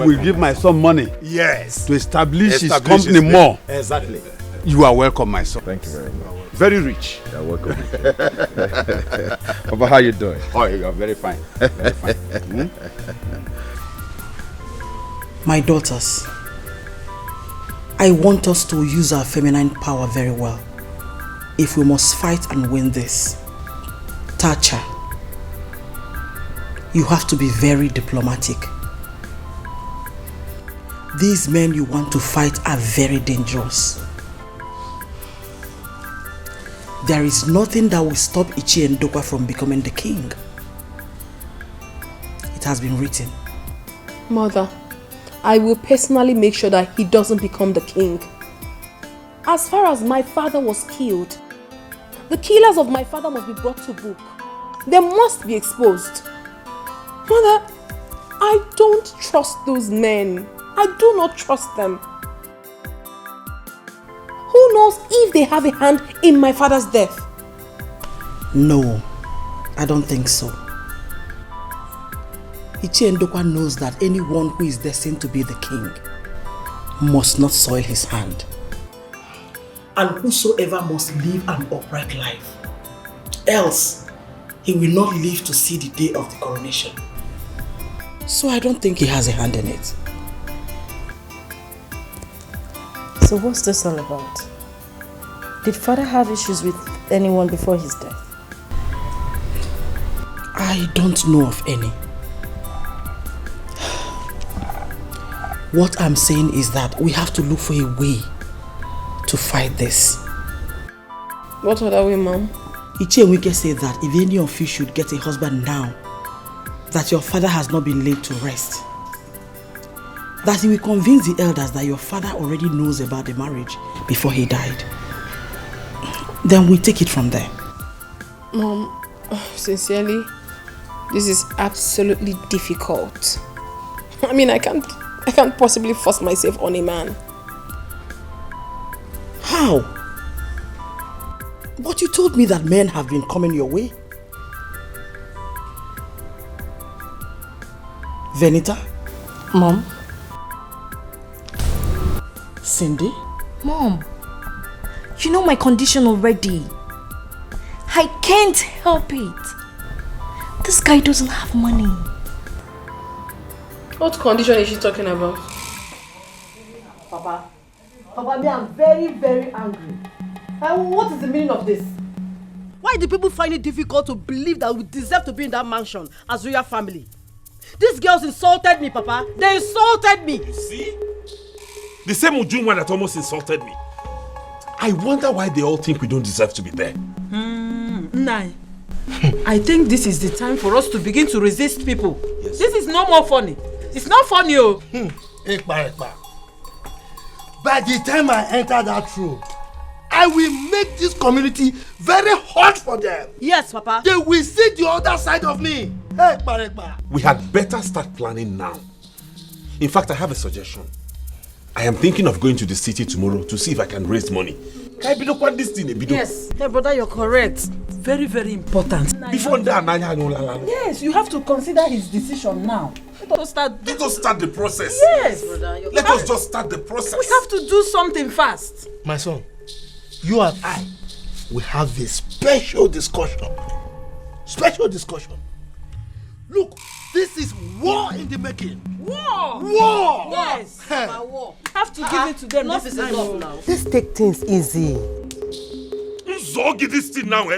will give my son money. Yes. To establish his company more. Exactly. You are welcome, my son. Thank you very much. Very rich. You're welcome. Papa, how you doing? Oh, you are very fine. Very fine. My daughters, I want us to use our feminine power very well. If we must fight and win this, Tacha, you have to be very diplomatic. These men you want to fight are very dangerous. There is nothing that will stop Ichi and Ndokwa from becoming the king. It has been written. Mother, I will personally make sure that he doesn't become the king. As far as my father was killed, the killers of my father must be brought to book. They must be exposed. Mother, I don't trust those men. I do not trust them. Who knows if they have a hand in my father's death? No, I don't think so. Ichie Ndokwa knows that anyone who is destined to be the king must not soil his hand. And whosoever must live an upright life. Else, he will not live to see the day of the coronation. So I don't think he has a hand in it. So what's this all about? Did father have issues with anyone before his death? I don't know of any. What I'm saying is that we have to look for a way to fight this. What other way, Mom? Ichie Wike said that if any of you should get a husband now, that your father has not been laid to rest, that he will convince the elders that your father already knows about the marriage before he died. Then we take it from there. Mom, sincerely, this is absolutely difficult. I mean, I can't possibly force myself on a man. How? But you told me that men have been coming your way. Venita? Mom? Cindy? Mom, you know my condition already. I can't help it. This guy doesn't have money. What condition is she talking about? Papa, me, I'm very, very angry. And what is the meaning of this? Why do people find it difficult to believe that we deserve to be in that mansion as royal family? These girls insulted me, Papa. They insulted me. You see? The same Ujuma that almost insulted me. I wonder why they all think we don't deserve to be there. Nai. I think this is the time for us to begin to resist people. Yes. This is no more funny. It's not funny, oh. By the time I enter that room, I will make this community very hot for them. Yes, Papa. They will see the other side of me. We had better start planning now. In fact, I have a suggestion. I am thinking of going to the city tomorrow to see if I can raise money. Yes, hey brother, you're correct. Very, very important. Before that, yes, you have to consider his decision now. Let us start the process. Yes, brother. Let us just start the process. We have to do something fast. My son, you and I will have a special discussion. Special discussion. Look, this is war in the making. War! War! Yes, war. You have to give it to them. Enough is enough now. Let's take things easy. Zogi this thing now.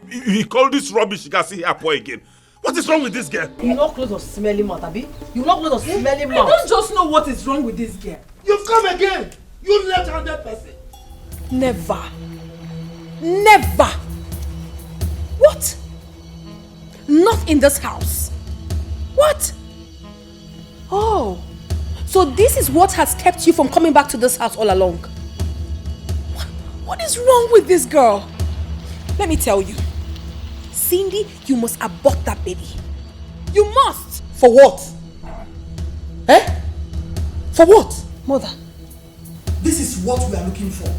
He called this rubbish. You can see here boy again. What is wrong with this girl? You not close or smelly mouth, Abi? You not close or smelly mouth? I don't just know what is wrong with this girl. You've come again. You left-handed person. Never. Never. What? Not in this house. What? Oh, so this is what has kept you from coming back to this house all along. What is wrong with this girl? Let me tell you. Cindy, you must abort that baby. You must. For what? Eh? For what? Mother. This is what we are looking for.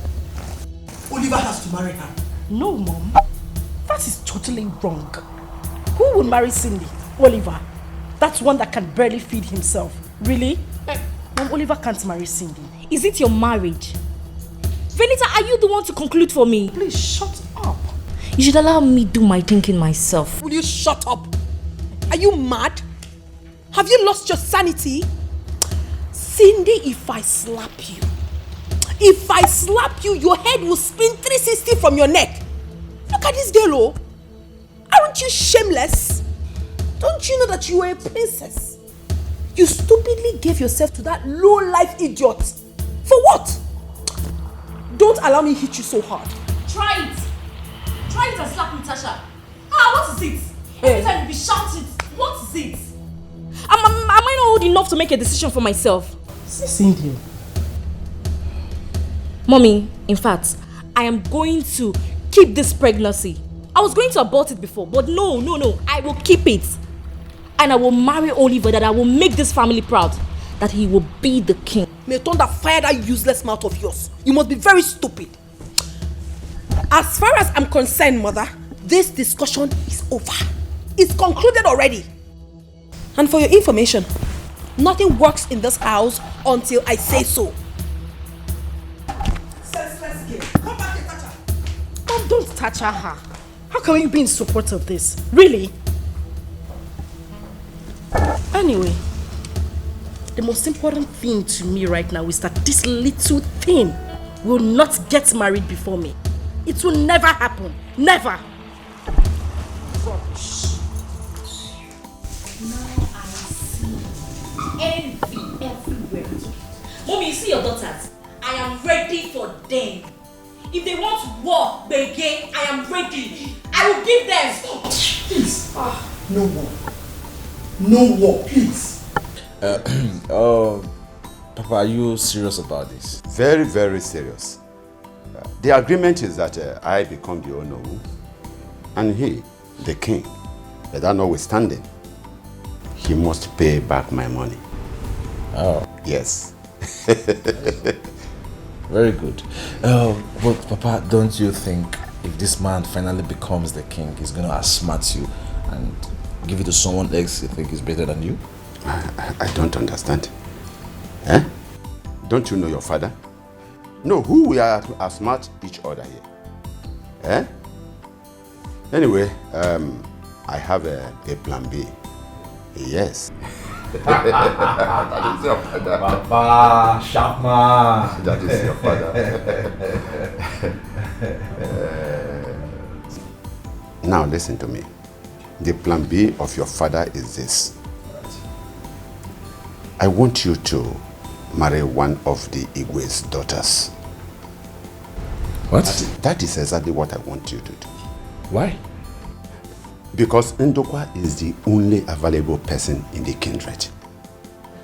Oliver has to marry her. No, Mom. That is totally wrong. Who would marry Cindy? Oliver. That's one that can barely feed himself. Really? Mom, Oliver can't marry Cindy. Is it your marriage? Venita, are you the one to conclude for me? Please shut up. You should allow me do my thinking myself. Will you shut up? Are you mad? Have you lost your sanity? Cindy, if I slap you, your head will spin 360 from your neck. Look at this girl, oh. Aren't you shameless? Don't you know that you are a princess? You stupidly gave yourself to that low-life idiot. For what? Don't allow me to hit you so hard. Try it. Try it and slap Natasha. What is it? Every time you be shouting, what is it? Am I not old enough to make a decision for myself? Cindy, Mommy, in fact, I am going to keep this pregnancy. I was going to abort it before, but no, I will keep it. And I will marry Oliver, that I will make this family proud. That he will be the king. May thunder fire that useless mouth of yours. You must be very stupid. As far as I'm concerned, mother, this discussion is over. It's concluded already. And for your information, nothing works in this house until I say so. Senseless girl. Come back and touch her. Mom, don't touch her. How can we be in support of this? Really? Anyway, the most important thing to me right now is that this little thing will not get married before me. It will never happen. Never. Rubbish. Now I see envy everywhere. Mommy, you see your daughters? I am ready for them. If they want war, begin, I am ready. I will give them. Please. No war. No war, please. Papa, are you serious about this? Very, very serious. The agreement is that I become the owner and he, the king. But that notwithstanding, he must pay back my money. Oh. Yes. Very good. But Papa, don't you think if this man finally becomes the king, he's going to outsmart you and give it to someone else you think is better than you? I don't understand. Eh? Don't you know your father? No, who we are to outsmart each other here? Eh? Anyway, I have a plan B. Yes. That is your father. Papa, sharp man. That is your father. Now listen to me. The plan B of your father is this. I want you to marry one of the Igwe's daughters. What? That is exactly what I want you to do. Why? Because Ndokwa is the only available person in the kindred.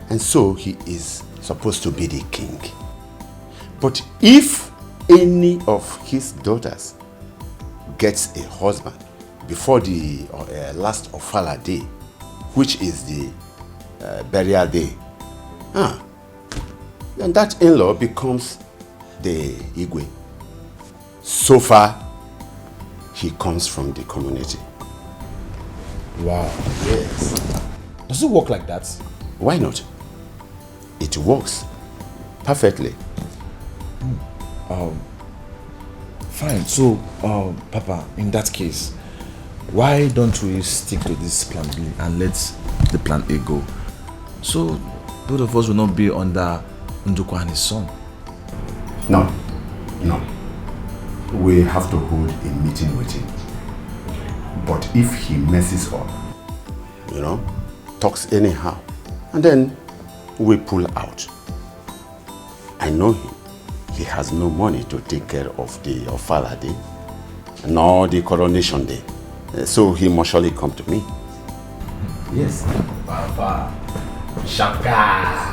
And so he is supposed to be the king. But if any of his daughters gets a husband before the last Ofala day, which is the burial day, then that in-law becomes the Igwe. So far, he comes from the community. Wow. Yes. Does it work like that? Why not? It works perfectly. Fine. So, Papa, in that case, why don't we stick to this plan B and let the plan A go? So, both of us will not be under Ndukwa and his son. No. We have to hold a meeting with him. But if he messes up, talks anyhow, and then we pull out. I know him. He has no money to take care of the Ofala day, nor the coronation day. So he must surely come to me. Yes. Papa. Shaka.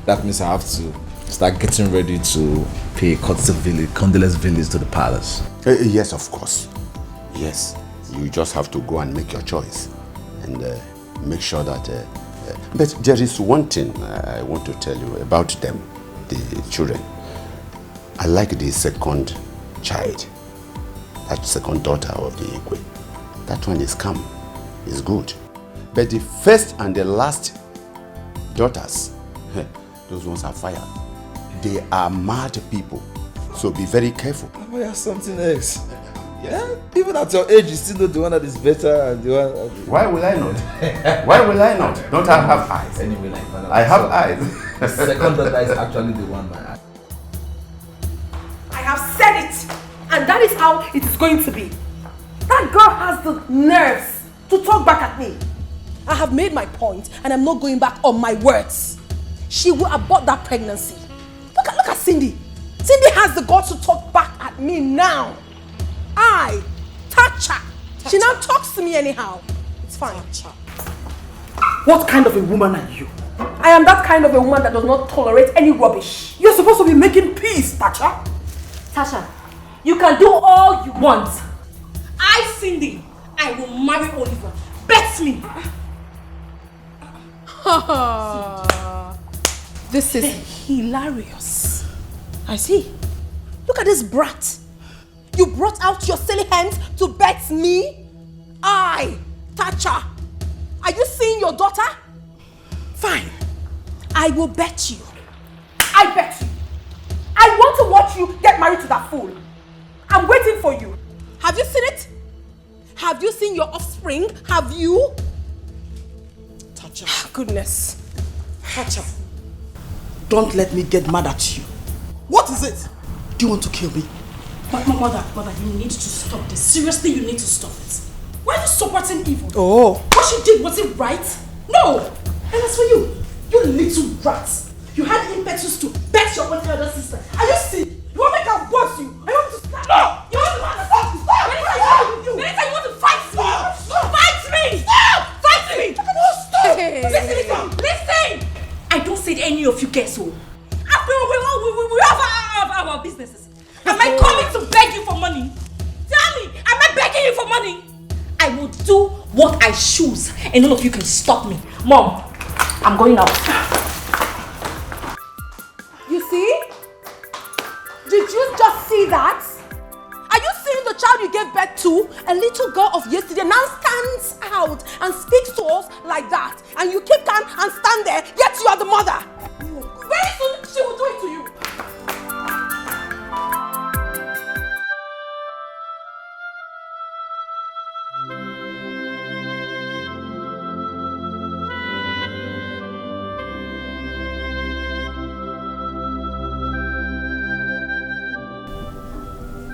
That means I have to start getting ready to pay condolence village to the palace. Yes, of course. Yes. You just have to go and make your choice. And make sure that... but there is one thing I want to tell you about them, the children. I like the second child. That second daughter of the Igwe. That one is calm. Is good. But the first and the last daughters, those ones are fire. They are mad people. So be very careful. Papa, you have something else. Yeah? Even at your age, you still know the one that is better and the one... Why will I not? Why will I not? Don't I have eyes? Anyway, I have eyes. The second daughter is actually the one by eye. I have said it, and that is how it is going to be. That girl has the nerves to talk back at me. I have made my point, and I'm not going back on my words. She will abort that pregnancy. Look at Cindy. Cindy has the guts to talk back at me now. I touch her. She now talks to me anyhow. It's fine. What kind of a woman are you? I am that kind of a woman that does not tolerate any rubbish. You're supposed to be making peace, Tasha. Tasha, you can do all you want. I, Cindy, I will marry Oliver. Bet me. This is hilarious. I see. Look at this brat. You brought out your silly hands to bet me? Tasha. Are you seeing your daughter? Fine. I will bet you. I bet you. I want to watch you get married to that fool. I'm waiting for you. Have you seen it? Have you seen your offspring? Have you? Tasha. Goodness. Tasha. Don't let me get mad at you. What is it? Do you want to kill me? Mother, you need to stop this. Seriously, you need to stop it. Why are you supporting evil? Oh. What she did, was it right? No! And as for you, you little rat. You had impetus to bet your own elder sister. Are you sick? You want to make her worse you? I want to stop. No! You want to stop! Stop! Benita, you want to fight me? Stop! Fight me! Stop! Fight me! Stop! Listen! I don't say any of you guys so. We have our businesses. Am I coming to beg you for money? Tell me, am I begging you for money? I will do what I choose and none of you can stop me. Mom, I'm going out. You see? Did you just see that? Are you seeing the child you gave birth to? A little girl of yesterday now stands out and speaks to us like that. And you keep calm and stand there, yet you are the mother. Very soon she will do it to you.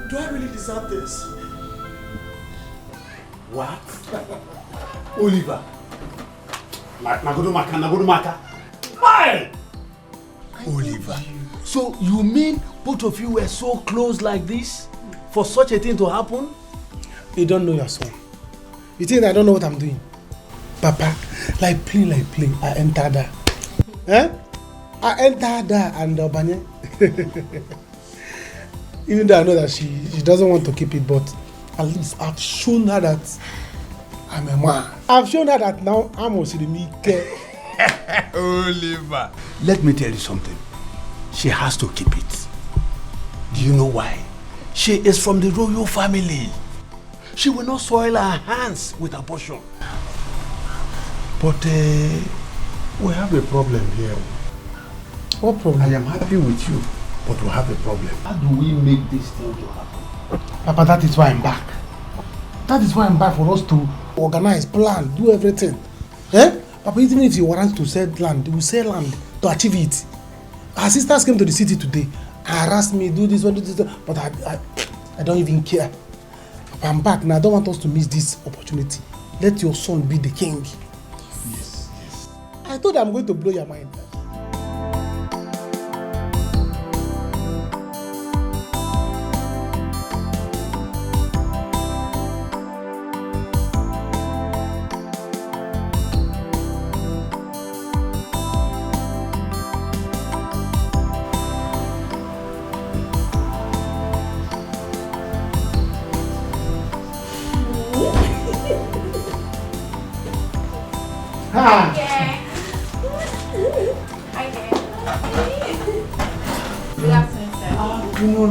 Do I really deserve this? What? Oliver. Nagodumaka. Why? Oliver. So you mean both of you were so close like this for such a thing to happen? You don't know your son. You think I don't know what I'm doing? Papa, like play, I entered there. I entered there and Obanye. Even though I know that she doesn't want to keep it, but at least I've shown her that I'm a man. I've shown her that now I'm Osidimike. Oliver. Let me tell you something. She has to keep it. Do you know why? She is from the royal family. She will not soil her hands with abortion. But we have a problem here. What problem? I am happy with you, but we have a problem. How do we make this thing to happen? Papa, that is why I'm back. That is why I'm back, for us to organize, plan, do everything. Papa, even if you want to sell land, we sell land to achieve it. Our sisters came to the city today and harassed me, do this, but I don't even care. Papa, I'm back now. I don't want us to miss this opportunity. Let your son be the king. Yes. I thought I'm going to blow your mind.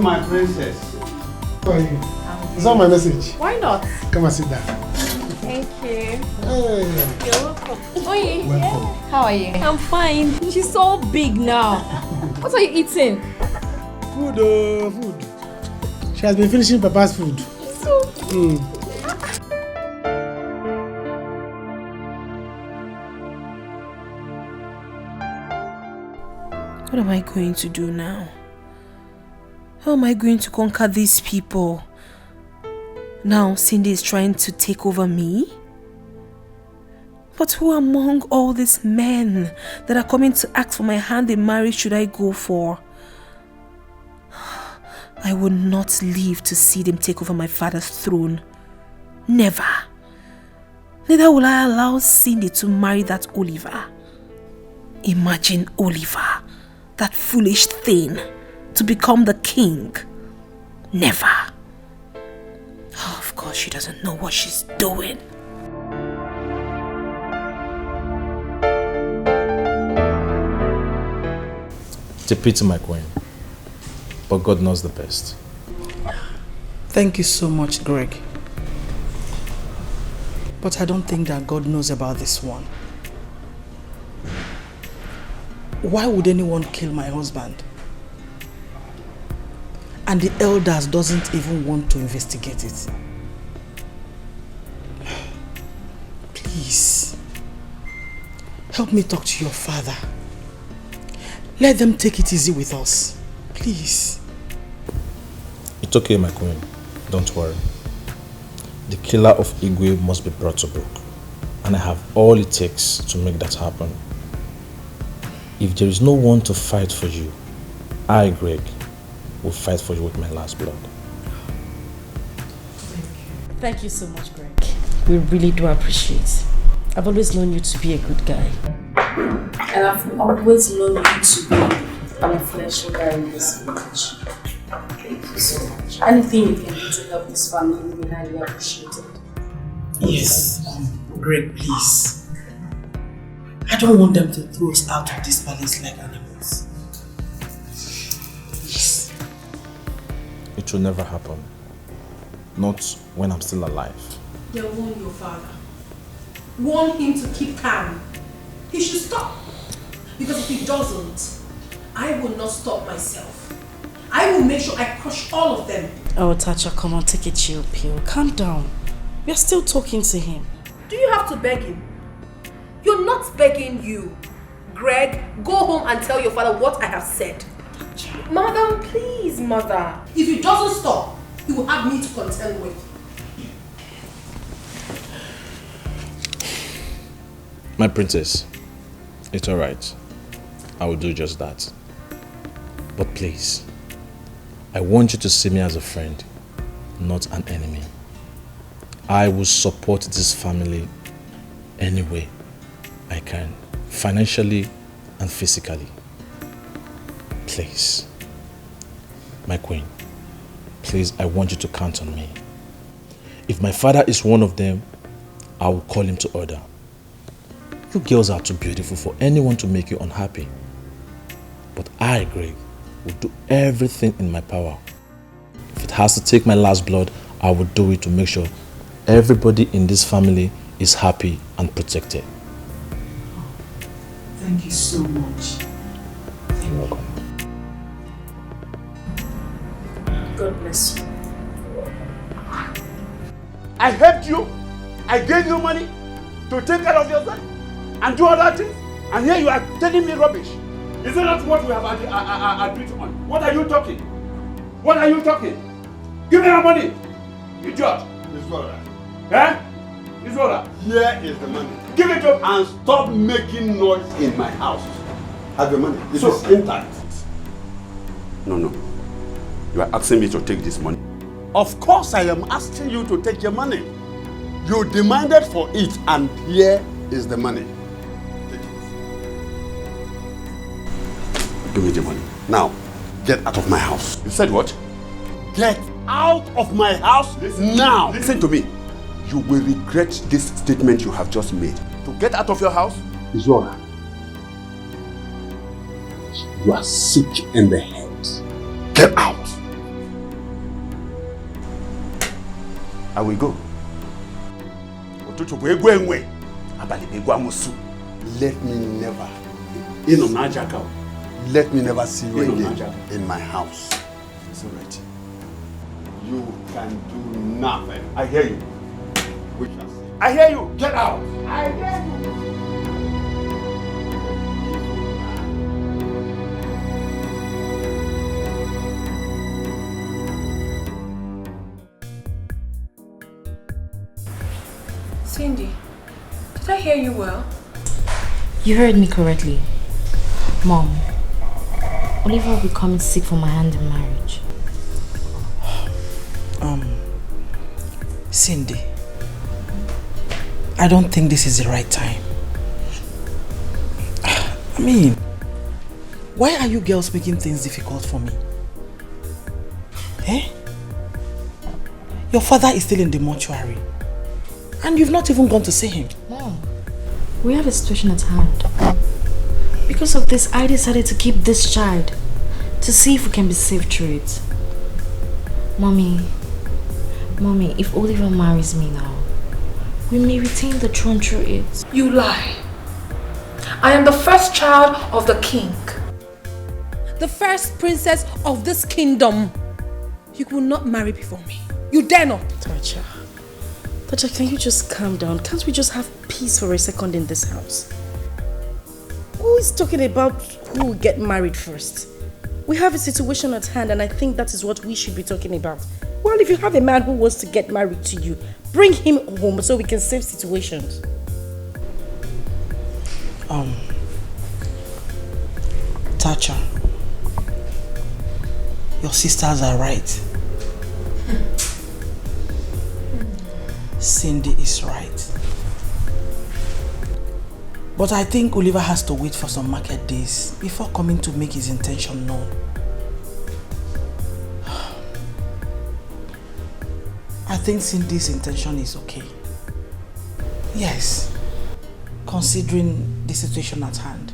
My princess. How are you? Is that my message? Why not? Come and sit down. Thank you. Hey. You're welcome. Oye. Welcome. How are you? I'm fine. She's so big now. What are you eating? Food, food. She has been finishing Papa's food. So. What am I going to do now? How am I going to conquer these people? Now Cindy is trying to take over me? But who among all these men that are coming to ask for my hand in marriage should I go for? I will not live to see them take over my father's throne. Never. Neither will I allow Cindy to marry that Oliver. Imagine Oliver, that foolish thing, to become the king. Never. Oh, of course she doesn't know what she's doing. It's a pity, my queen. But God knows the best. Thank you so much, Greg. But I don't think that God knows about this one. Why would anyone kill my husband? And the elders doesn't even want to investigate it. Please, help me talk to your father. Let them take it easy with us. Please. It's okay, my queen. Don't worry. The killer of Igwe must be brought to book. And I have all it takes to make that happen. If there is no one to fight for you, I, Greg, will fight for you with my last blood. Thank you so much, Greg. We really do appreciate. I've always known you to be a good guy. And I've always known you to be an influential guy in this village. Thank you so much. Anything you can do to help this family will be highly appreciated. Yes, Greg, please. I don't want them to throw us out of this palace like animals. Please. It will never happen. Not when I'm still alive. Then warn your father. Warn him to keep calm. He should stop. Because if he doesn't, I will not stop myself. I will make sure I crush all of them. Oh, Tacha, come on, take a chill pill. Calm down. We're still talking to him. Do you have to beg him? You're not begging you. Greg, go home and tell your father what I have said. Madam, please, mother. If he doesn't stop, he will have me to contend with. My princess, it's alright. I will do just that. But please, I want you to see me as a friend, not an enemy. I will support this family any way I can, financially and physically. Please, my queen, please, I want you to count on me. If my father is one of them, I will call him to order. You girls are too beautiful for anyone to make you unhappy. But I, Greg, will do everything in my power. If it has to take my last blood, I will do it to make sure everybody in this family is happy and protected. Thank you so much. You're welcome. God bless you. I helped you. I gave you money to take care of yourself and do other things. And here you are telling me rubbish. Is that not what we have agreed on? What are you talking? What are you talking? Give me your money. Idiot. Miss Laura. Eh? Miss Laura. Here is the money. Give it up and stop making noise in my house. Have your money. This is intact. No. You are asking me to take this money. Of course I am asking you to take your money. You demanded for it and here is the money. Take it. Give me the money. Now, get out of my house. You said what? Get out of my house now. Listen to me. You will regret this statement you have just made. To get out of your house? Zora, you are sick in the head. Get out. I will go. Let me never. Let me never see you again in my house. It's all right. You can do nothing. I hear you. We shall see. I hear you. Get out. I hear you. Cindy, did I hear you well? You heard me correctly. Mom, Oliver will be coming sick for my hand in marriage. Cindy, I don't think this is the right time. I mean, why are you girls making things difficult for me? Eh? Your father is still in the mortuary. And you've not even gone to see him. Mom, we have a situation at hand. Because of this, I decided to keep this child to see if we can be saved through it. Mommy, if Oliver marries me now, we may retain the throne through it. You lie. I am the first child of the king. The first princess of this kingdom. You will not marry before me. You dare not. Tacha, can you just calm down? Can't we just have peace for a second in this house? Who is talking about who will get married first? We have a situation at hand and I think that is what we should be talking about. Well, if you have a man who wants to get married to you, bring him home so we can save situations. Tacha, your sisters are right. Cindy is right. But I think Oliver has to wait for some market days before coming to make his intention known. I think Cindy's intention is okay. Yes, considering the situation at hand.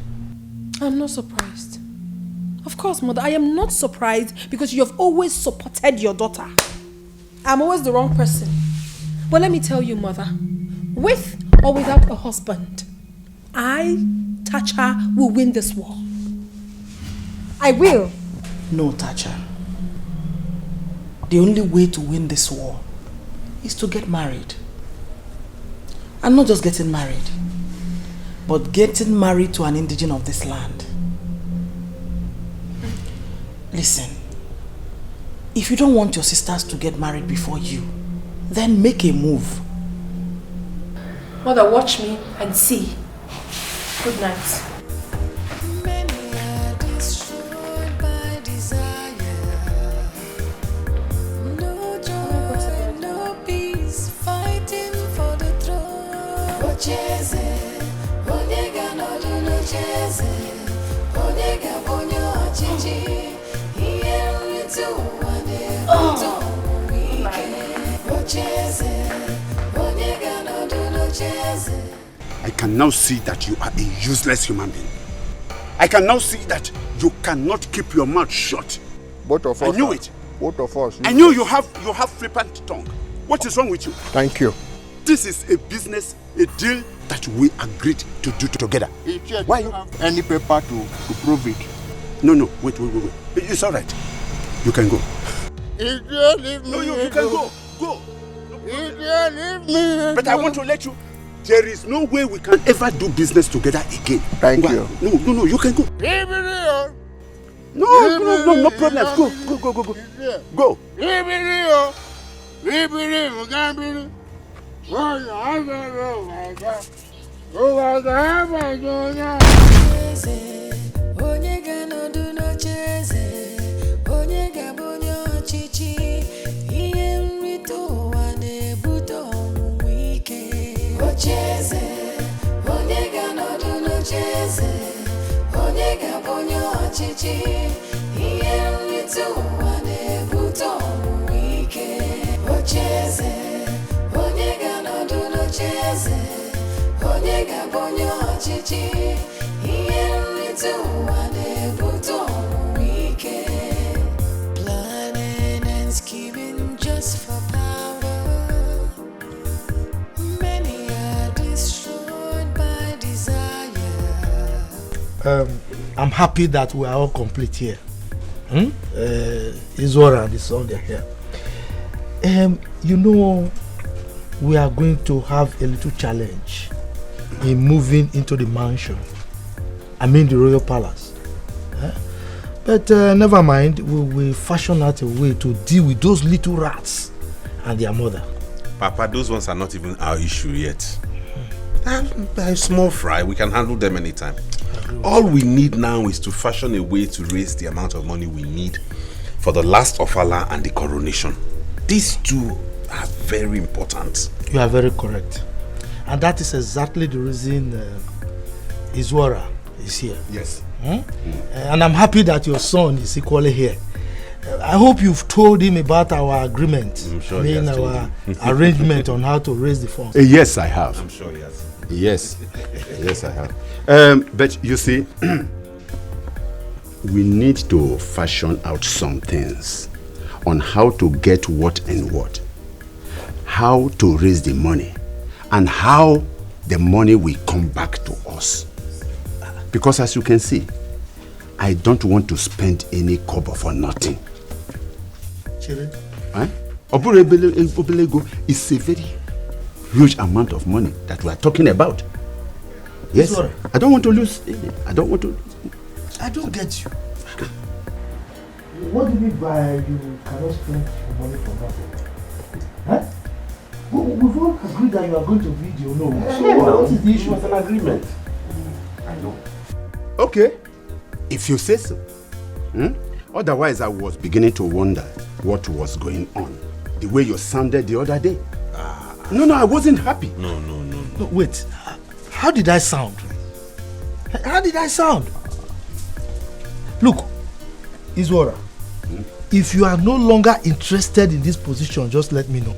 I'm not surprised. Of course, mother, I am not surprised because you have always supported your daughter. I'm always the wrong person. But let me tell you, mother, with or without a husband, I, Tacha, will win this war. I will. No, Tacha. The only way to win this war is to get married. And not just getting married, but getting married to an indigene of this land. Listen, if you don't want your sisters to get married before you, then make a move. Mother, watch me and see. Good night. I can now see that you are a useless human being. I can now see that you cannot keep your mouth shut. Both of us. I knew it. Both of us. I knew you have flippant tongue. What is wrong with you? Thank you. This is a business, a deal that we agreed to do together. Why you have any paper to prove it? No. Wait. It's all right. You can go. If you leave me, no, you can go. Go. If you leave me, but I want to let you. There is no way we can ever do business together again. Thank you. No, you can go. No problem. Go. Planning and scheming just for power. Many are destroyed by desire. I'm happy that we are all complete here. Izora and the son, they're here. You know, we are going to have a little challenge in moving into the mansion. I mean the royal palace. But never mind, we will fashion out a way to deal with those little rats and their mother. Papa, those ones are not even our issue yet. They're small fry, we can handle them anytime. All we need now is to fashion a way to raise the amount of money we need for the last ofala and the coronation. These two are very important. You are very correct. And that is exactly the reason Izwara is here. Yes. And I'm happy that your son is equally here. I hope you've told him about our agreement. I'm sure he has told our him. arrangement on how to raise the funds. Yes, I have. I'm sure he has. Yes. Yes, I have. But you see, we need to fashion out some things on how to get what and what, how to raise the money, and how the money will come back to us. Because as you can see, I don't want to spend any kobo for nothing. Chidi? Obelego is a very huge amount of money that we are talking about. Yes, Sorry. I don't want to lose any. I don't want to. I don't get you. What do you mean by you cannot spend money for nothing? Huh? We've all agreed that you are going to video, no? So what is the issue? It was an agreement. I know. Okay, if you say so. Otherwise, I was beginning to wonder what was going on. The way you sounded the other day. No, I wasn't happy. No. No, wait. How did I sound? How did I sound? Look, Izwara, if you are no longer interested in this position, just let me know.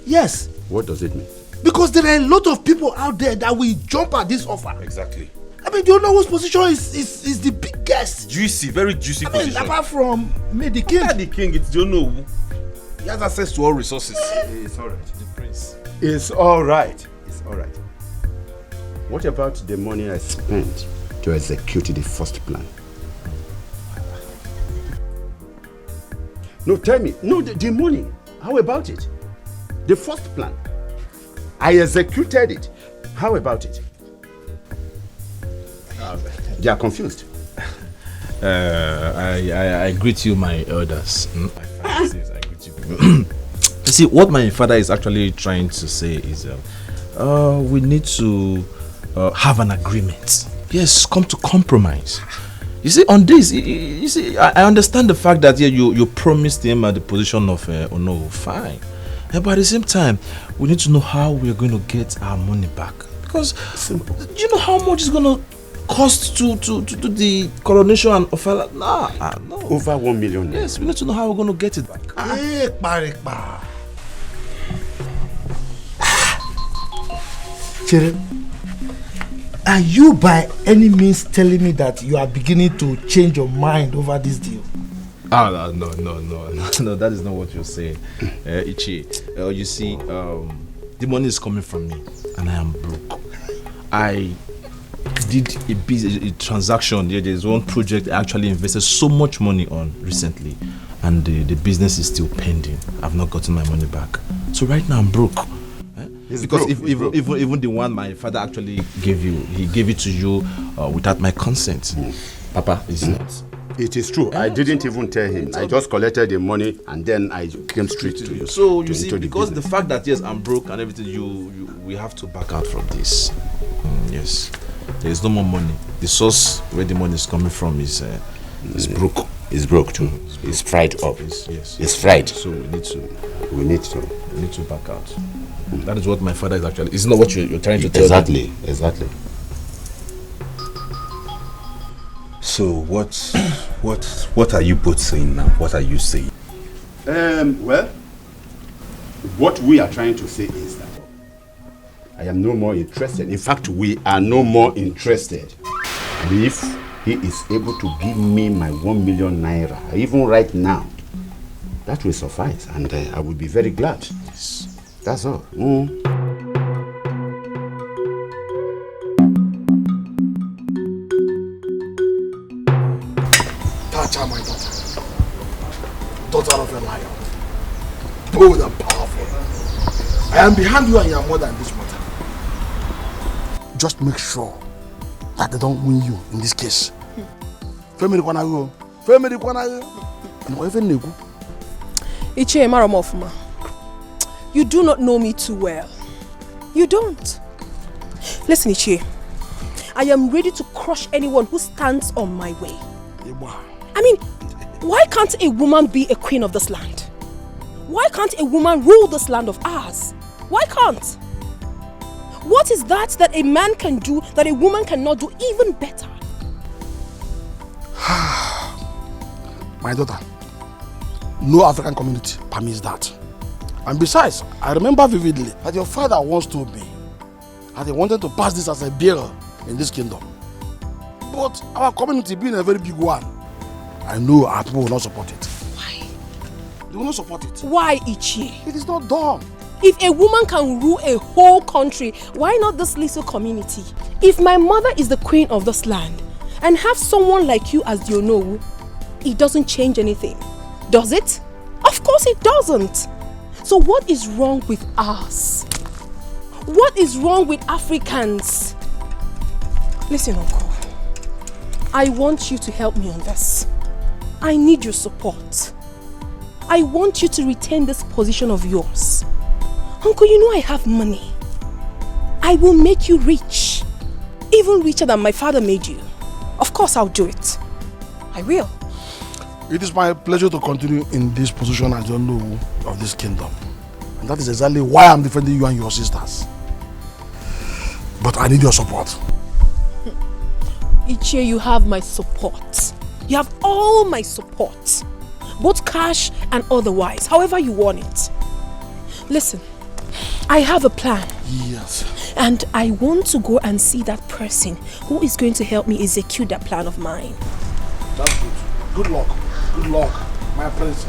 Yes. What does it mean? Because there are a lot of people out there that will jump at this offer. Exactly. I mean, do you know whose position is the biggest? Juicy, very juicy position. Apart from me, the king. The king, it's you know. He has access to all resources. It's all right. The prince. It's all right. It's all right. What about the money I spent to execute the first plan? No, tell me. No, the money. How about it? The first plan. I executed it. How about it? They are confused. I greet you, my elders. I greet you. You see, what my father is actually trying to say is we need to have an agreement. Yes, come to compromise. You see, on this, you see, I understand the fact that you promised him at the position of Ono, fine. But at the same time, we need to know how we are going to get our money back. Because, simple. Do you know how much it's going to cost to do the coronation and offer? No. Over 1 million. Yes, we need to know how we're going to get it back. Chidi, are you by any means telling me that you are beginning to change your mind over this deal? No, that is not what you're saying. Ichi, you see, the money is coming from me and I am broke. I did a transaction. There's one project I actually invested so much money on recently, and the business is still pending. I've not gotten my money back. So right now I'm broke. Because even the one my father actually gave you, he gave it to you without my consent. Papa, it's not. It is true. I didn't even tell him. I just collected the money and then I came straight to you. So you see, because the fact that yes, I'm broke and everything, we have to back out from this. Yes, there is no more money. The source where the money is coming from is broke. It's broke too. It's fried up. Yes. It's fried. So we need to back out. That is what my father is actually. It's not what you're trying to tell me. Exactly. So what are you both saying now? What are you saying? Well, what we are trying to say is that I am no more interested. In fact, we are no more interested. If he is able to give me my 1 million naira, even right now, that will suffice, and I will be very glad. Yes. That's all. Tacha, my daughter. Daughter of a lion. Bold and powerful. I am behind you and your mother in this matter. Just make sure that they don't win you in this case. Family Kwanago. Ichie Maramofuma, you do not know me too well. You don't. Listen, Ichie, I am ready to crush anyone who stands on my way. I mean, why can't a woman be a queen of this land? Why can't a woman rule this land of ours? Why can't? What is that a man can do that a woman cannot do even better? My daughter, no African community permits that. And besides, I remember vividly that your father once told me that he wanted to pass this as a bill in this kingdom. But our community being a very big one, I know our people will not support it. Why? They will not support it. Why, Ichie? It is not dumb. If a woman can rule a whole country, why not this little community? If my mother is the queen of this land and have someone like you as the Onowu, it doesn't change anything, does it? Of course it doesn't. So what is wrong with us? What is wrong with Africans? Listen, Uncle. I want you to help me on this. I need your support. I want you to retain this position of yours. Uncle, you know I have money. I will make you rich. Even richer than my father made you. Of course I'll do it. I will. It is my pleasure to continue in this position as the Onowu of this kingdom. And that is exactly why I'm defending you and your sisters. But I need your support. Ichie, you have my support. You have all my support. Both cash and otherwise, however you want it. Listen, I have a plan. Yes. And I want to go and see that person who is going to help me execute that plan of mine. That's good. Good luck. Good luck, my princess.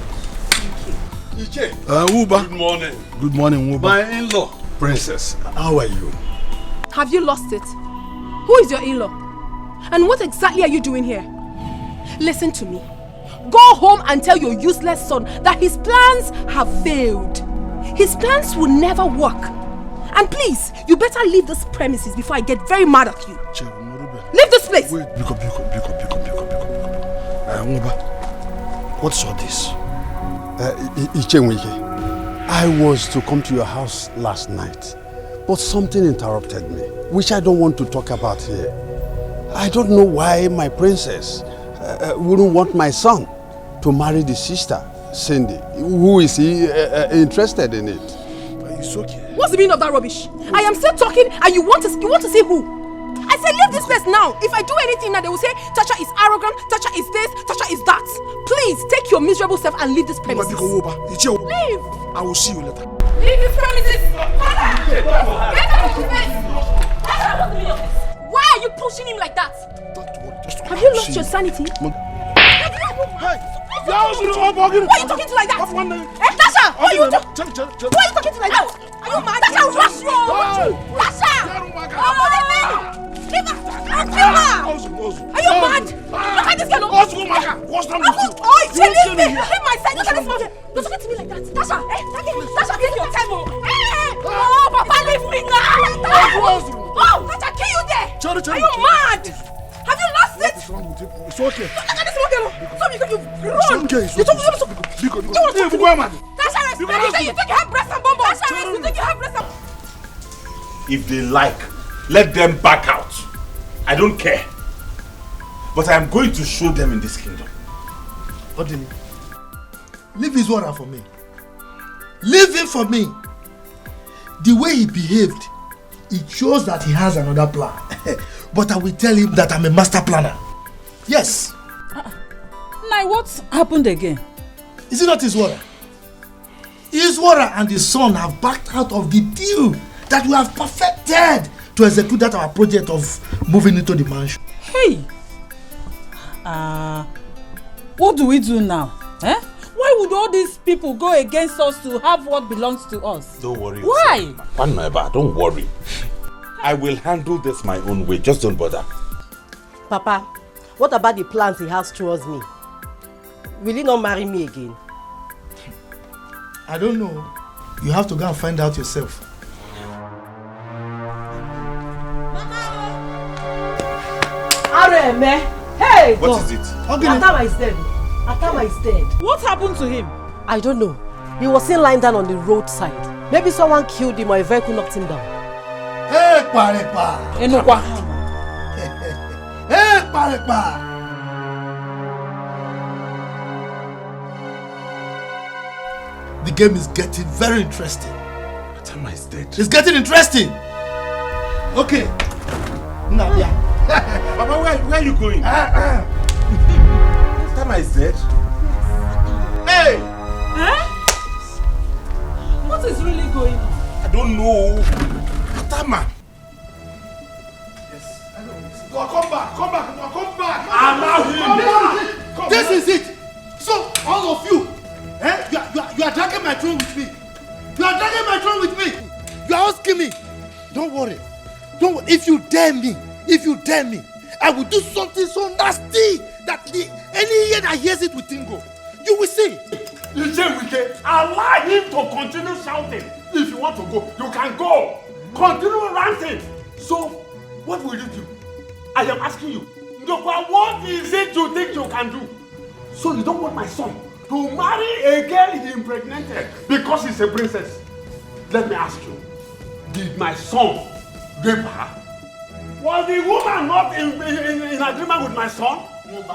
Thank you. Ichie. Uba. Good morning. Good morning, Uba. My in-law. Princess, how are you? Have you lost it? Who is your in-law? And what exactly are you doing here? Listen to me. Go home and tell your useless son that his plans have failed. His plans will never work. And please, you better leave this premises before I get very mad at you. Leave this place! Wait, Biko. What's all this? Chinenye, I was to come to your house last night, but something interrupted me, which I don't want to talk about here. I don't know why my princess wouldn't want my son to marry the sister, Cindy. Who is he interested in it? It's okay. What's the meaning of that rubbish? I am still talking and you want to see who? I said leave this place now. If I do anything now, they will say Tasha is arrogant, Tasha is this, Tasha is that. Please take your miserable self and leave this premises. Leave! I will see you later. Leave this premises! Get out of the place! Why are you pushing him like that? Have you lost your sanity? Hey! Why are you talking to like that? Tasha! Why are you talking to like that? Are you mad? Tasha, what's wrong? Tasha! Leave her! I'll kill her! Are you mad? Look at this girl! What's wrong with you? Oh, leave me! Leave my side! Look at this mountain! Don't talk to me like that! Tasha! Tasha, take your time! Oh, Papa, leave me now! Oh, Tasha, kill you there! Are you mad? Have you lost it? It's okay. Look at this girl! Stop, you've grown! It's okay. Tasha, respect! You think you have breast and bum? Tasha, you think you have breast and... If they like, let them back out. I don't care. But I am going to show them in this kingdom. Odili, leave his water for me. Leave him for me. The way he behaved, it shows that he has another plan. But I will tell him that I'm a master planner. Yes. Now what happened again? Is it not his water? His water and his son have backed out of the deal that we have perfected to execute that our project of moving into the mansion. Hey! What do we do now? Eh? Why would all these people go against us to have what belongs to us? Don't worry. Why? Nnebe, don't worry. I will handle this my own way. Just don't bother. Papa, what about the plans he has towards me? Will he not marry me again? I don't know. You have to go and find out yourself. Hey! What is it? Atama is dead. Atama is dead. What happened to him? I don't know. He was seen lying down on the roadside. Maybe someone killed him or a vehicle knocked him down. Hey, Parepa! Enokwa. Hey, Parepa! The game is getting very interesting. Atama is dead. It's getting interesting. Okay. Nnebe. Papa, where are you going? Tama is dead. Hey! What is really going on? I don't know. Tama. Come back. Allow him. This is it. So, all of you, you are dragging my throne with me. You are asking me. Don't worry. If you dare me, I will do something so nasty that any ear that hears it will tingle. You will see. Allow him to continue shouting. If you want to go, you can go. Continue ranting. So, what will you do? I am asking you. What is it you think you can do? So you don't want my son to marry a girl he impregnated because he's a princess? Let me ask you. Did my son rape her? Was the woman not in agreement with my son? Calm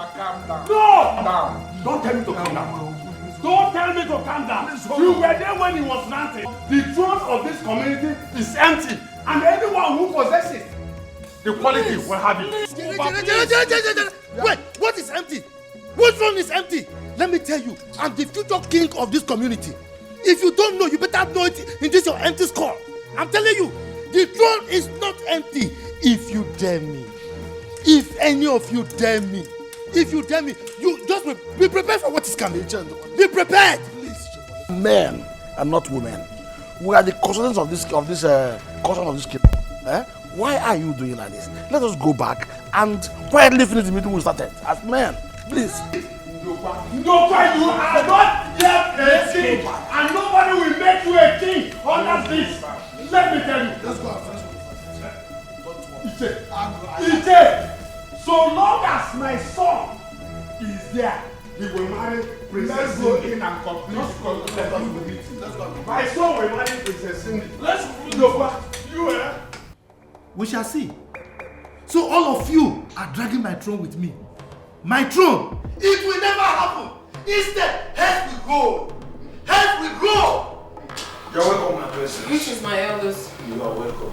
down. No! Calm down. Don't tell me to calm down. Don't tell me to calm down. You were there when he was ranting. The throne of this community is empty, and anyone who possesses the quality will have it. Wait, what is empty? Which throne is empty? Let me tell you, I'm the future king of this community. If you don't know, you better know it in this your empty skull. I'm telling you, the throne is not empty. If you dare me, if any of you dare me, you just be prepared for what is coming. Be prepared. Men are not women. We are the custodians of this custom of this kingdom. Why are you doing like this? Let us go back and quietly finish the meeting we started as men. Please. Nobody, you are not yet a king, and nobody will make you a king under this. Let me tell you. Let's go. Ite, so long as my son is there, he will marry Princess. Let's go in and complete the meeting. My son will marry Princess Cindy. Let's go. You We shall see. So all of you are dragging my throne with me. My throne, it will never happen. Instead, heads will go. You're welcome, my princess. Which is my eldest? You are welcome.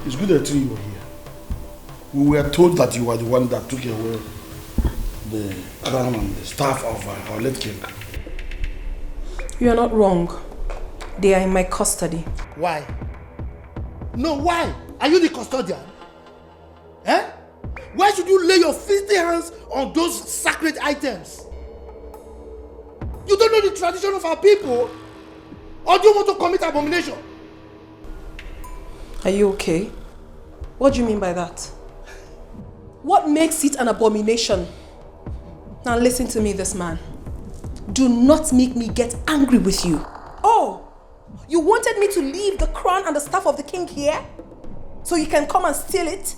It's good that you were here. We were told that you were the one that took away the crown and the staff of our late king. You are not wrong. They are in my custody. Why? No, why? Are you the custodian? Why should you lay your filthy hands on those sacred items? You don't know the tradition of our people? Or do you want to commit abomination? Are you okay? What do you mean by that? What makes it an abomination? Now listen to me, this man. Do not make me get angry with you. Oh, you wanted me to leave the crown and the staff of the king here? So you can come and steal it?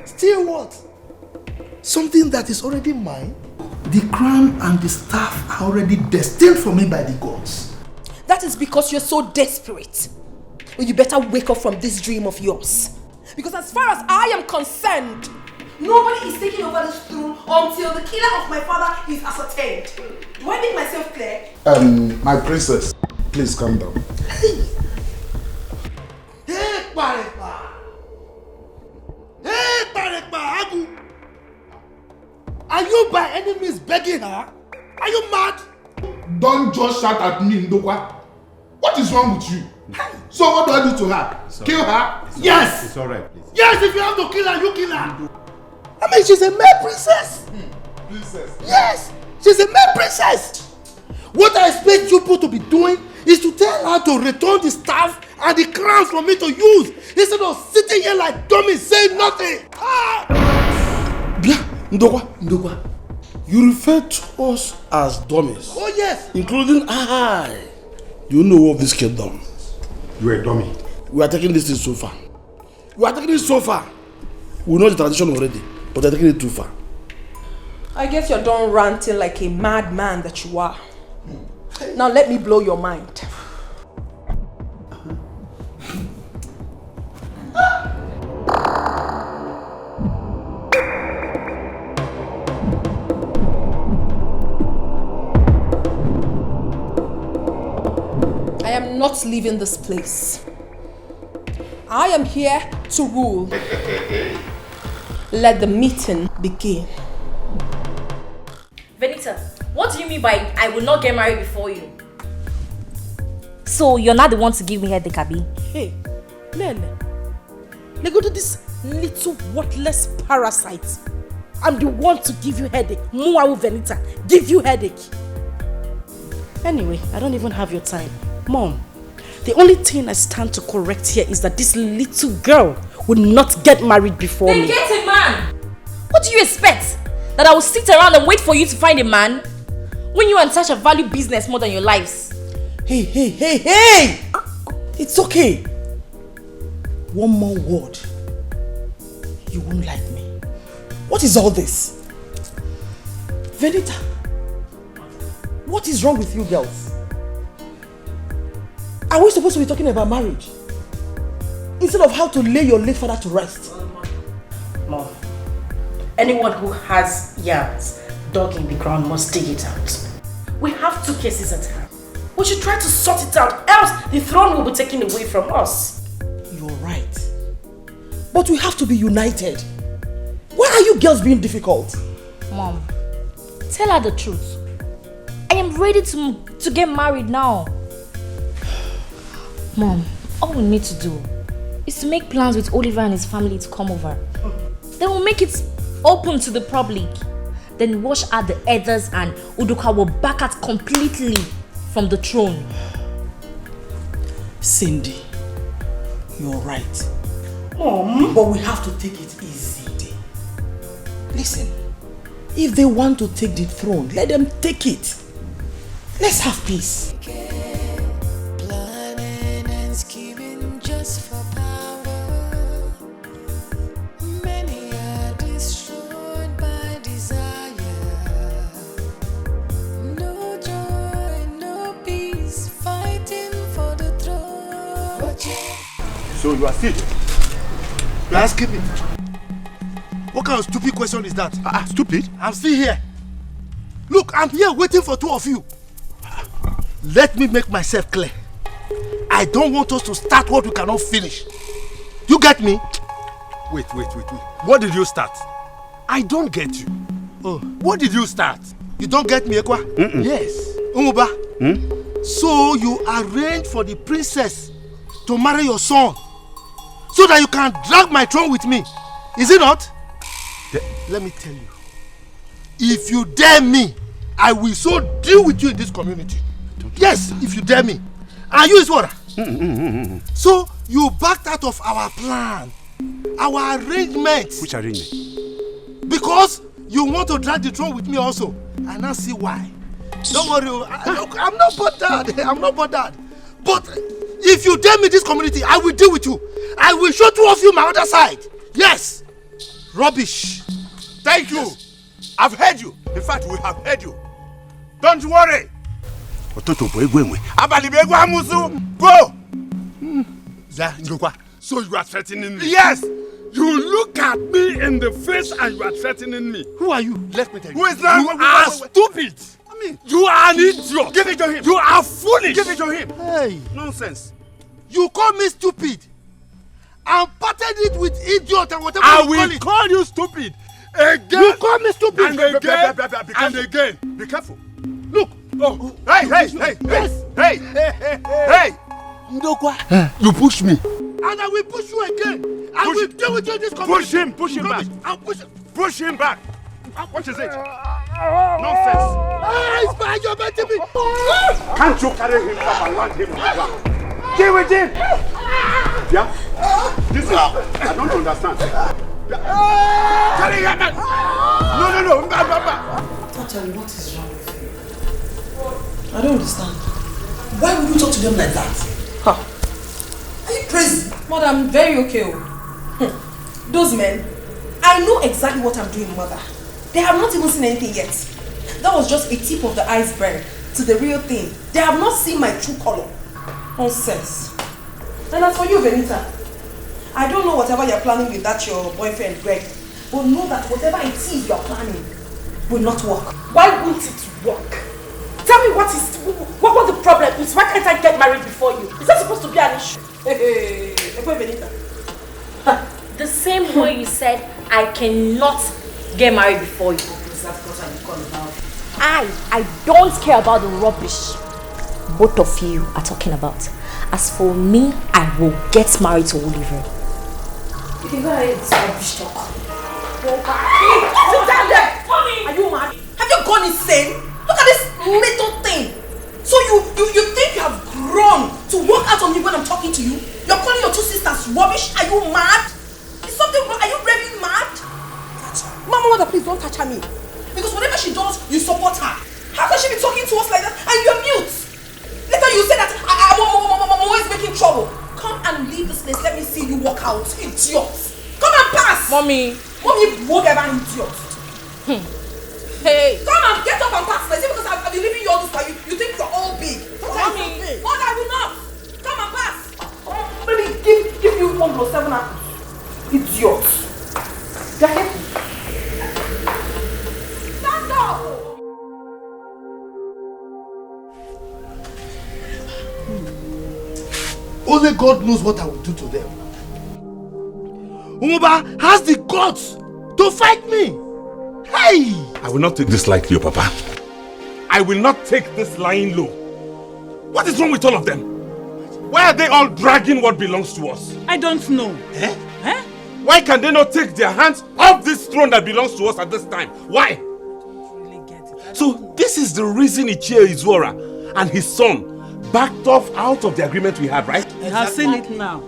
Steal what? Something that is already mine? The crown and the staff are already destined for me by the gods. That is because you're so desperate. Well, you better wake up from this dream of yours. Because as far as I am concerned, nobody is taking over this throne until the killer of my father is ascertained. Do I make myself clear? My princess, please calm down. Hey, Parekpa! Agu! Are you by any means begging her? Are you mad? Don't just shout at me, Ndokwa. What is wrong with you? So what do I do to her? Kill her? Yes! It's alright, please. Yes, if you have to kill her, you kill her. I mean, she's a male princess. Princess? Yes, she's a male princess. What I expect you people to be doing is to tell her to return the staff and the crown for me to use instead of sitting here like dummies saying nothing. Ndokwa, you refer to us as dummies. Oh yes. Including I. You know of this kingdom. You are a dummy. We are taking this thing so far. We know the tradition already, but they're taking it too far. I guess you're done ranting like a madman that you are. Now let me blow your mind. I am am not leaving this place. I am here to rule. Let the meeting begin. Venita, what do you mean by I will not get married before you? So you're not the one to give me headache, Abi? Hey, Nene. Let go to this little worthless parasite. I'm the one to give you headache. Muawu Venita, give you headache. Anyway, I don't even have your time. Mom, the only thing I stand to correct here is that this little girl will not get married before me. Then get a man! What do you expect? That I will sit around and wait for you to find a man? When you and Tasha value business more than your lives? Hey! It's okay. One more word. You won't like me. What is all this? Venita, what is wrong with you girls? Are we supposed to be talking about marriage? Instead of how to lay your late father to rest? Mom, anyone who has yards dug in the ground must dig it out. We have 2 cases at hand. We should try to sort it out, else the throne will be taken away from us. You're right. But we have to be united. Why are you girls being difficult? Mom, tell her the truth. I am ready to get married now. Mom, all we need to do is to make plans with Oliver and his family to come over. Then we'll make it open to the public. Then wash out the others and Udoka will back out completely from the throne. Cindy, you're right. Mom, but we have to take it easy. Listen, if they want to take the throne, let them take it. Let's have peace. Planning and scheming just for power. Many are destroyed by desire. No joy, no peace, fighting for the throne. So you are still You are skipping. What kind of stupid question is that? Stupid? I'm still here. Look, I'm here waiting for 2 of you. Let me make myself clear. I don't want us to start what we cannot finish. You get me? Wait. What did you start? I don't get you. Oh. What did you start? You don't get me, Ekwa? Yes. Umuba. So you arranged for the princess to marry your son so that you can drag my throne with me. Is it not? Let me tell you. If you dare me, I will so deal with you in this community. Yes, if you dare me. And you is what? So you backed out of our plan, our arrangement. Which arrangement? Because you want to drag the throne with me also. I now see why. Don't worry. Look, I'm not bothered. I'm not bothered. But if you dare me in this community, I will deal with you. I will show 2 of you my other side. Yes. Rubbish. Thank you. I've heard you. In fact, we have heard you. Don't worry. Go. So you are threatening me? Yes. You look at me in the face and you are threatening me. Who are you? Let me tell you. Who is that? You are stupid. You are an idiot. Give it to him. You are foolish. Give it to him. Hey. Nonsense. You call me stupid and parted it with idiot and whatever I you call it. will call you stupid again. You call me stupid and again and again. Be careful. Look. Oh. Hey. Ndokwa. You push me. And I will push you again. I will deal with you in this community. Push him back. I'll push him. Push him back. What is it? Nonsense. It's bad, you're beating me. Can't you carry him up and land him on the ground? Deal with him. Yeah? This is, I don't understand. Carry him back. No. Totally, what is wrong with you? I don't understand. Why would you talk to them like that? Huh? Are you crazy? Mother, I'm very okay. Those men, I know exactly what I'm doing, Mother. They have not even seen anything yet. That was just a tip of the iceberg to the real thing. They have not seen my true color. Nonsense. And as for you, Venita, I don't know whatever you're planning with that your boyfriend, Greg, but know that whatever it is you're planning will not work. Why won't it work? Tell me what the problem is. Why can't I get married before you? Is that supposed to be an issue? The same way you said I cannot get married before you. I don't care about the rubbish both of you are talking about. As for me, I will get married to Oliver. You can go ahead and rubbish talk. Sit down there! Are you mad? Have you gone insane? Look at this little thing. So you think you have grown to walk out on me when I'm talking to you? You're calling your two sisters rubbish? Are you mad? Is something wrong? Are you really mad? Mama, mother, please don't touch her me. Because whatever she does, you support her. How can she be talking to us like that and you're mute? Later you say that I'm always making trouble. Come and leave this place. Let me see you walk out. Idiot. Come and pass. Mommy, whatever idiot. Hey. Come and get up and pass. Is it because I've been leaving you all this while you think you're all big? Mommy. Mother, I will not. Come and pass. Let me give you 1 + 7 apples. Idiot. Dike. Stand up. Only God knows what I will do to them. Umuba has the guts to fight me. Hey! I will not take this lightly, Papa. I will not take this lying low. What is wrong with all of them? Why are they all dragging what belongs to us? I don't know. Why can they not take their hands off this throne that belongs to us at this time? Why? So this is the reason Ichie Izuora and his son backed off out of the agreement we had, right? I have seen it now.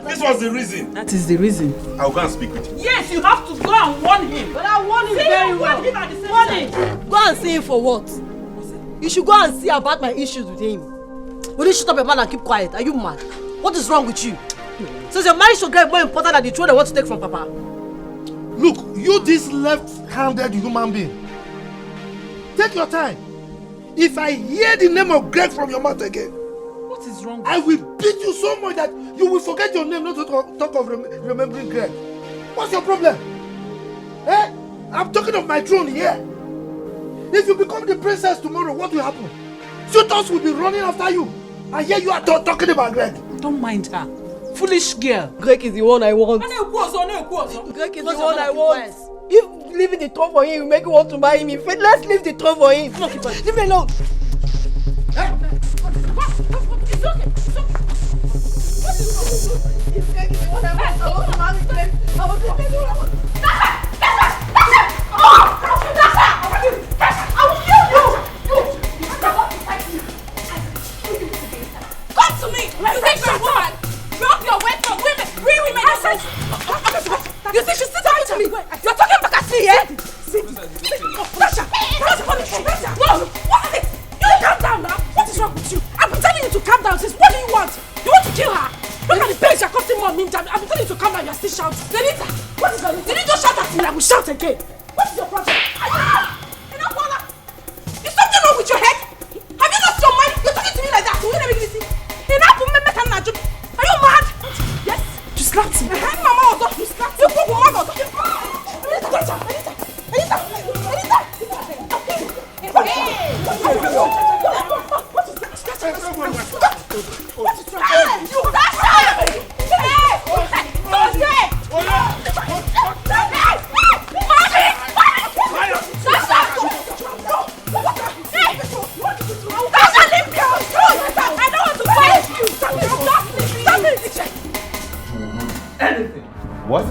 This was the reason. That is the reason. I'll go and speak with him. Yes, you have to go and warn him. But I warn him very well. Warn him. Go and see him for what? You should go and see about my issues with him. Will you shut up your mouth and keep quiet? Are you mad? What is wrong with you? Since your marriage to Greg is more important than the throne they want to take from Papa. Look, you this left-handed human being. Take your time. If I hear the name of Greg from your mouth again, what is wrong with I will beat you so much that you will forget your name, not to talk of remembering Greg. What's your problem? Eh? I'm talking of my throne here. If you become the princess tomorrow, what will happen? Suitors will be running after you. And here you are talking about Greg. Don't mind her. Foolish girl. Greg is the one I want. Greg is the one I want. If leaving the throne for him will make you want to marry me, let's leave the throne for him. Leave me alone. It's okay. What is wrong? If Greg is the one I want to marry Greg, I will do it. I will kill you. Come to me. You think you're a woman? Drop your weight from women. Real women. You think she's still talking to me? You're talking back at me, eh? Rasha! No! What is it? You calm down now. What is wrong with you? I've been telling you to calm down since. What do you want? You want to kill her? Look at the pain you're costing more me. I've been telling you to calm down. You're still shouting. Denita, what is going on? Did you just shout at me? I will shout again. What is your problem? Enough, Wala. Is something wrong with your head? Have you lost your mind? You're talking to me like that. Are you mad? Yes. You slapped me. Mama also. You slapped me. You go mad also. What?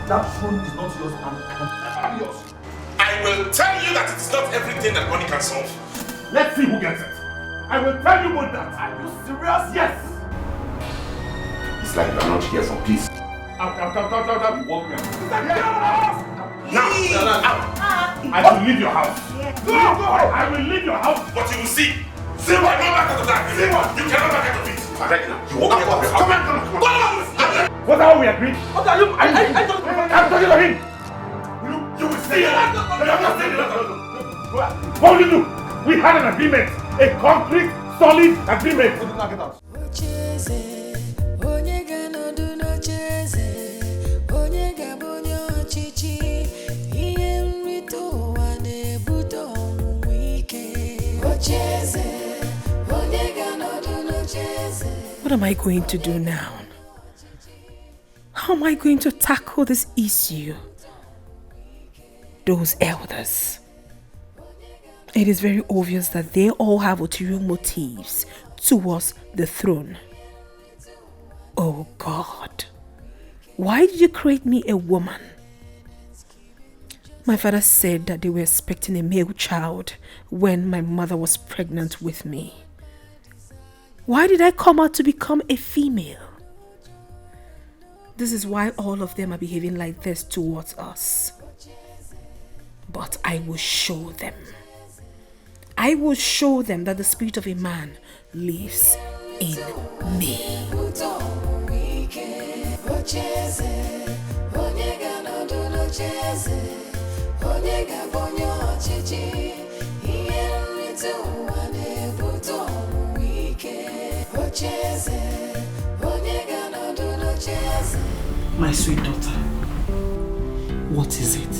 That phone is not yours and never yours. I will tell you that it's not everything that money can solve. Let's see who gets it. I will tell you both that. Are you serious? Yes. It's like you are not here for peace. Out. You walk me out. Now, out. I will leave your house. Go. I will leave your house. But you will see. See what? You cannot back out of that. See what? You cannot back out of it. Right now. You walk out of your house. Come on. What are we agreed? I'm talking to him. You will see. What will you do? We had an agreement. A concrete, solid agreement. Get out. Cheze What am I going to do now? How am I going to tackle this issue? Those elders. It is very obvious that they all have ulterior motives towards the throne. Oh God, why did you create me a woman? My father said that they were expecting a male child when my mother was pregnant with me. Why did I come out to become a female? This is why all of them are behaving like this towards us. But I will show them. I will show them that the spirit of a man lives in me. My sweet daughter, what is it?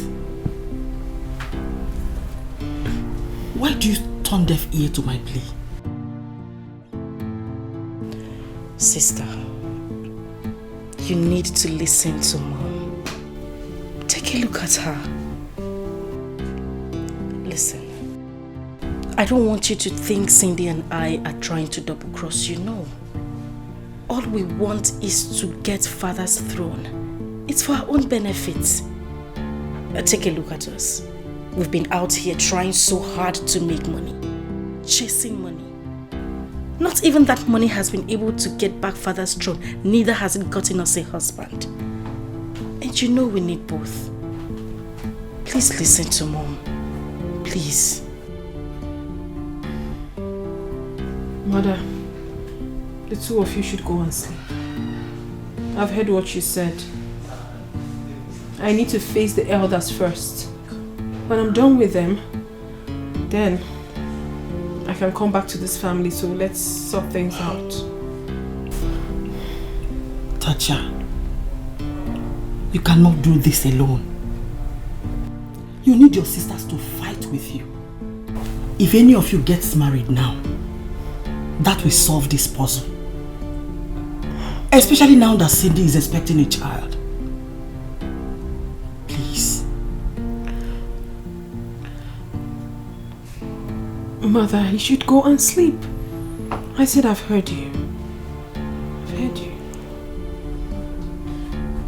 Why do you turn deaf ear to my plea? Sister, you need to listen to Mom. Take a look at her. Listen, I don't want you to think Cindy and I are trying to double cross you, no. All we want is to get Father's throne. It's for our own benefit. Take a look at us. We've been out here trying so hard to make money. Chasing money. Not even that money has been able to get back Father's throne. Neither has it gotten us a husband. And you know we need both. Please listen to Mom. Please. Mother, the two of you should go and sleep. I've heard what you said. I need to face the elders first. When I'm done with them, then I can come back to this family, so let's sort things out. Tacha, you cannot do this alone. You need your sisters to fight with you. If any of you gets married now, that will solve this puzzle. Especially now that Cindy is expecting a child. Please. Mother, you should go and sleep. I said I've heard you. I've heard you.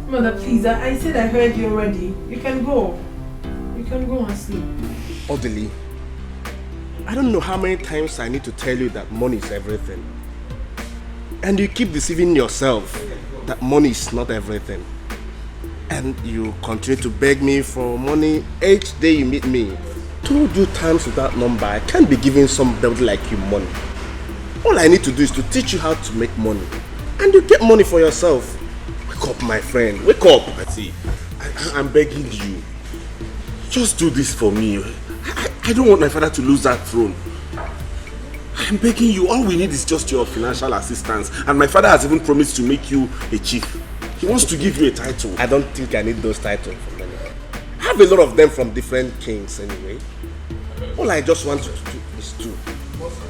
Mother, please, I said I heard you already. You can go. You can go and sleep. Orderly, I don't know how many times I need to tell you that money is everything. And you keep deceiving yourself that money is not everything. And you continue to beg me for money each day you meet me. Told you times without number, I can't be giving somebody like you money. All I need to do is to teach you how to make money. And you get money for yourself. Wake up, my friend. Wake up. See, I'm begging you. Just do this for me. I don't want my father to lose that throne. I'm begging you. All we need is just your financial assistance. And my father has even promised to make you a chief. He wants to give you a title. I don't think I need those titles from anyone. I have a lot of them from different kings anyway. All I just want you to do is to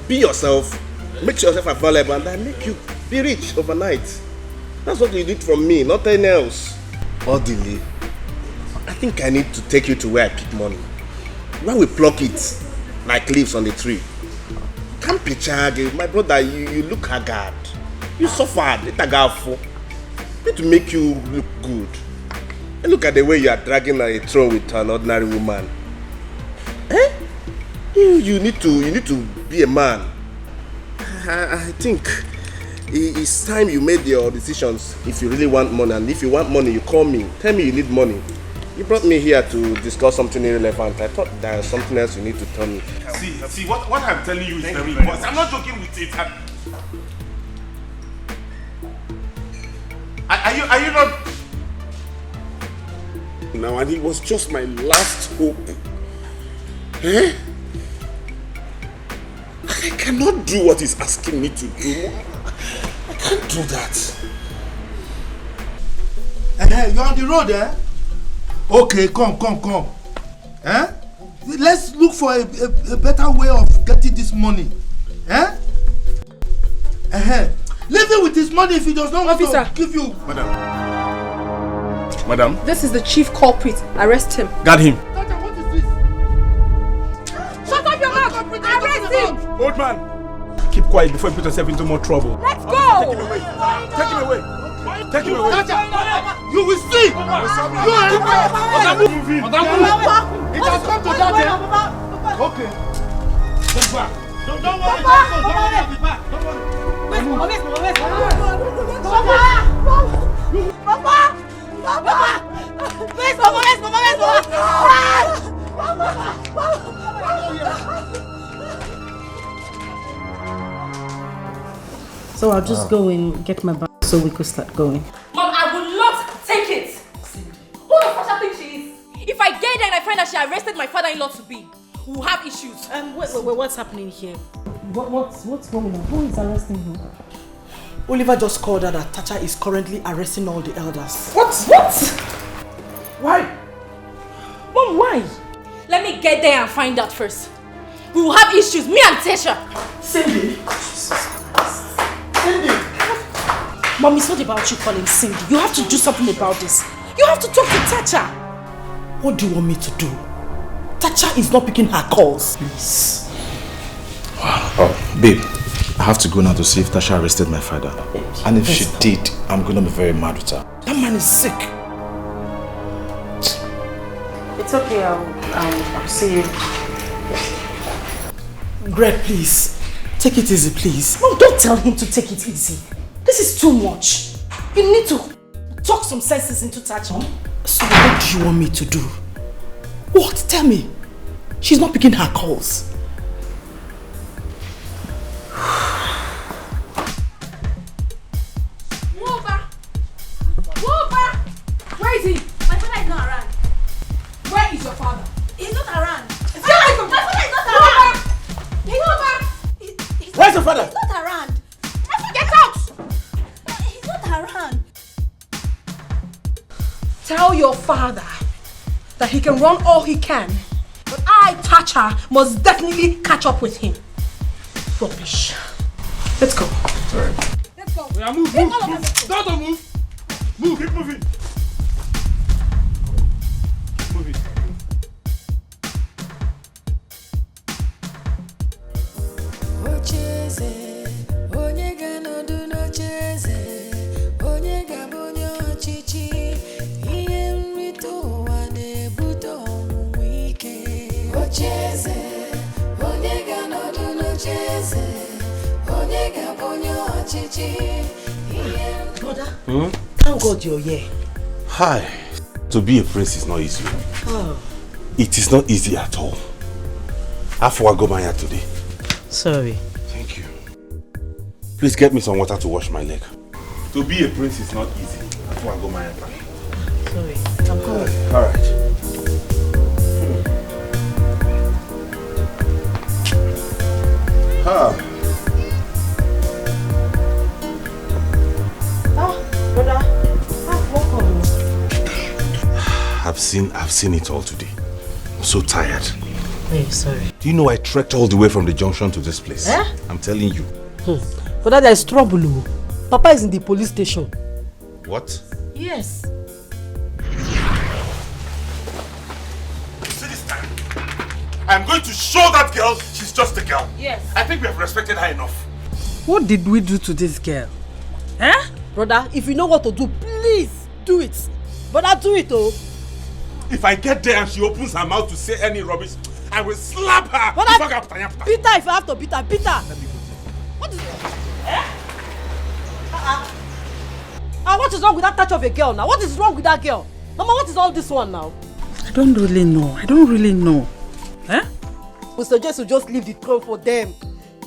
be yourself, make yourself available, and I make you be rich overnight. That's what you need from me, nothing else. Orderly, I think I need to take you to where I pick money. When we pluck it, like leaves on the tree. Can't picture, my brother, you look haggard. You suffered, need to make you look good. And look at the way you are dragging a throne with an ordinary woman. Eh? You need to be a man. I think it's time you made your decisions if you really want money. And if you want money, you call me. Tell me you need money. You brought me here to discuss something irrelevant. I thought there was something else you need to tell me. See, what I'm telling you is very important. I'm not joking with it. Are you not? Now, and it was just my last hope. Eh? I cannot do what he's asking me to do. I can't do that. You're on the road, eh? Okay, come. Eh? Let's look for a better way of getting this money. Eh? Leave him with his money if he does not want to give you. Madam. This is the chief culprit. Arrest him. Got him. Tata, what is this? Shut up your mouth! Arrest him! Old man. Keep quiet before you put yourself into more trouble. Let's go! Take him away. Take him away. Take him away. Tata, you will see. You are moving. It has come to that. Okay. Let's back. Don't worry. Don't worry. Don't worry. Papa! Where's Mama? So I'll just go and get my bag so we could start going. Mom, I will not take it. Who the fuck I think she is? If I get there and I find that she arrested my father-in-law to be, we'll have issues. Wait, what's happening here? What's going on? Who is arresting who? Oliver just called her that Tacha is currently arresting all the elders. What? Why? Mom, why? Let me get there and find out first. We will have issues, me and Tasha. Cindy? Mom, it's not about you calling Cindy. You have to do something about this. You have to talk to Tacha. What do you want me to do? Tacha is not picking her calls. Please. Oh, babe, I have to go now to see if Tasha arrested my father. And if she did, I'm gonna be very mad with her. That man is sick. It's okay, I'll see you. Greg, please. Take it easy, please. Mom, don't tell him to take it easy. This is too much. You need to talk some senses into Tacha. So what do you want me to do? What? Tell me. She's not picking her calls. Woba! Where is he? My father is not around. Where is your father? He's not around. My father is not around. Where's your father? He's not around. Get out! He's not around. Tell your father that he can run all he can, but I, Tacha, must definitely catch up with him. Rubbish. Let's go. Sorry. Let's go. Yeah, move. Don't move. Move, keep moving. Keep moving. Brother, thank God you're here. Hi. To be a prince is not easy. Oh. It is not easy at all. After I go my hair today. Sorry. Thank you. Please get me some water to wash my leg. To be a prince is not easy. After I go my hair back. Sorry. I'm coming. All right. Brother, welcome. I've seen it all today. I'm so tired. Hey, sorry. Do you know I trekked all the way from the junction to this place? Eh? I'm telling you. Brother, there is trouble. Papa is in the police station. What? Yes. See this time? I'm going to show that girl she's just a girl. Yes. I think we have respected her enough. What did we do to this girl? Eh? Brother, if you know what to do, please do it. Brother, do it, oh. If I get there and she opens her mouth to say any rubbish, I will slap her. Brother, beat her if you have to beat her. Beat her. What is it? Eh? What is wrong with that touch of a girl now? What is wrong with that girl? Mama, what is all this one now? I don't really know. Eh? We suggest you just leave the throne for them,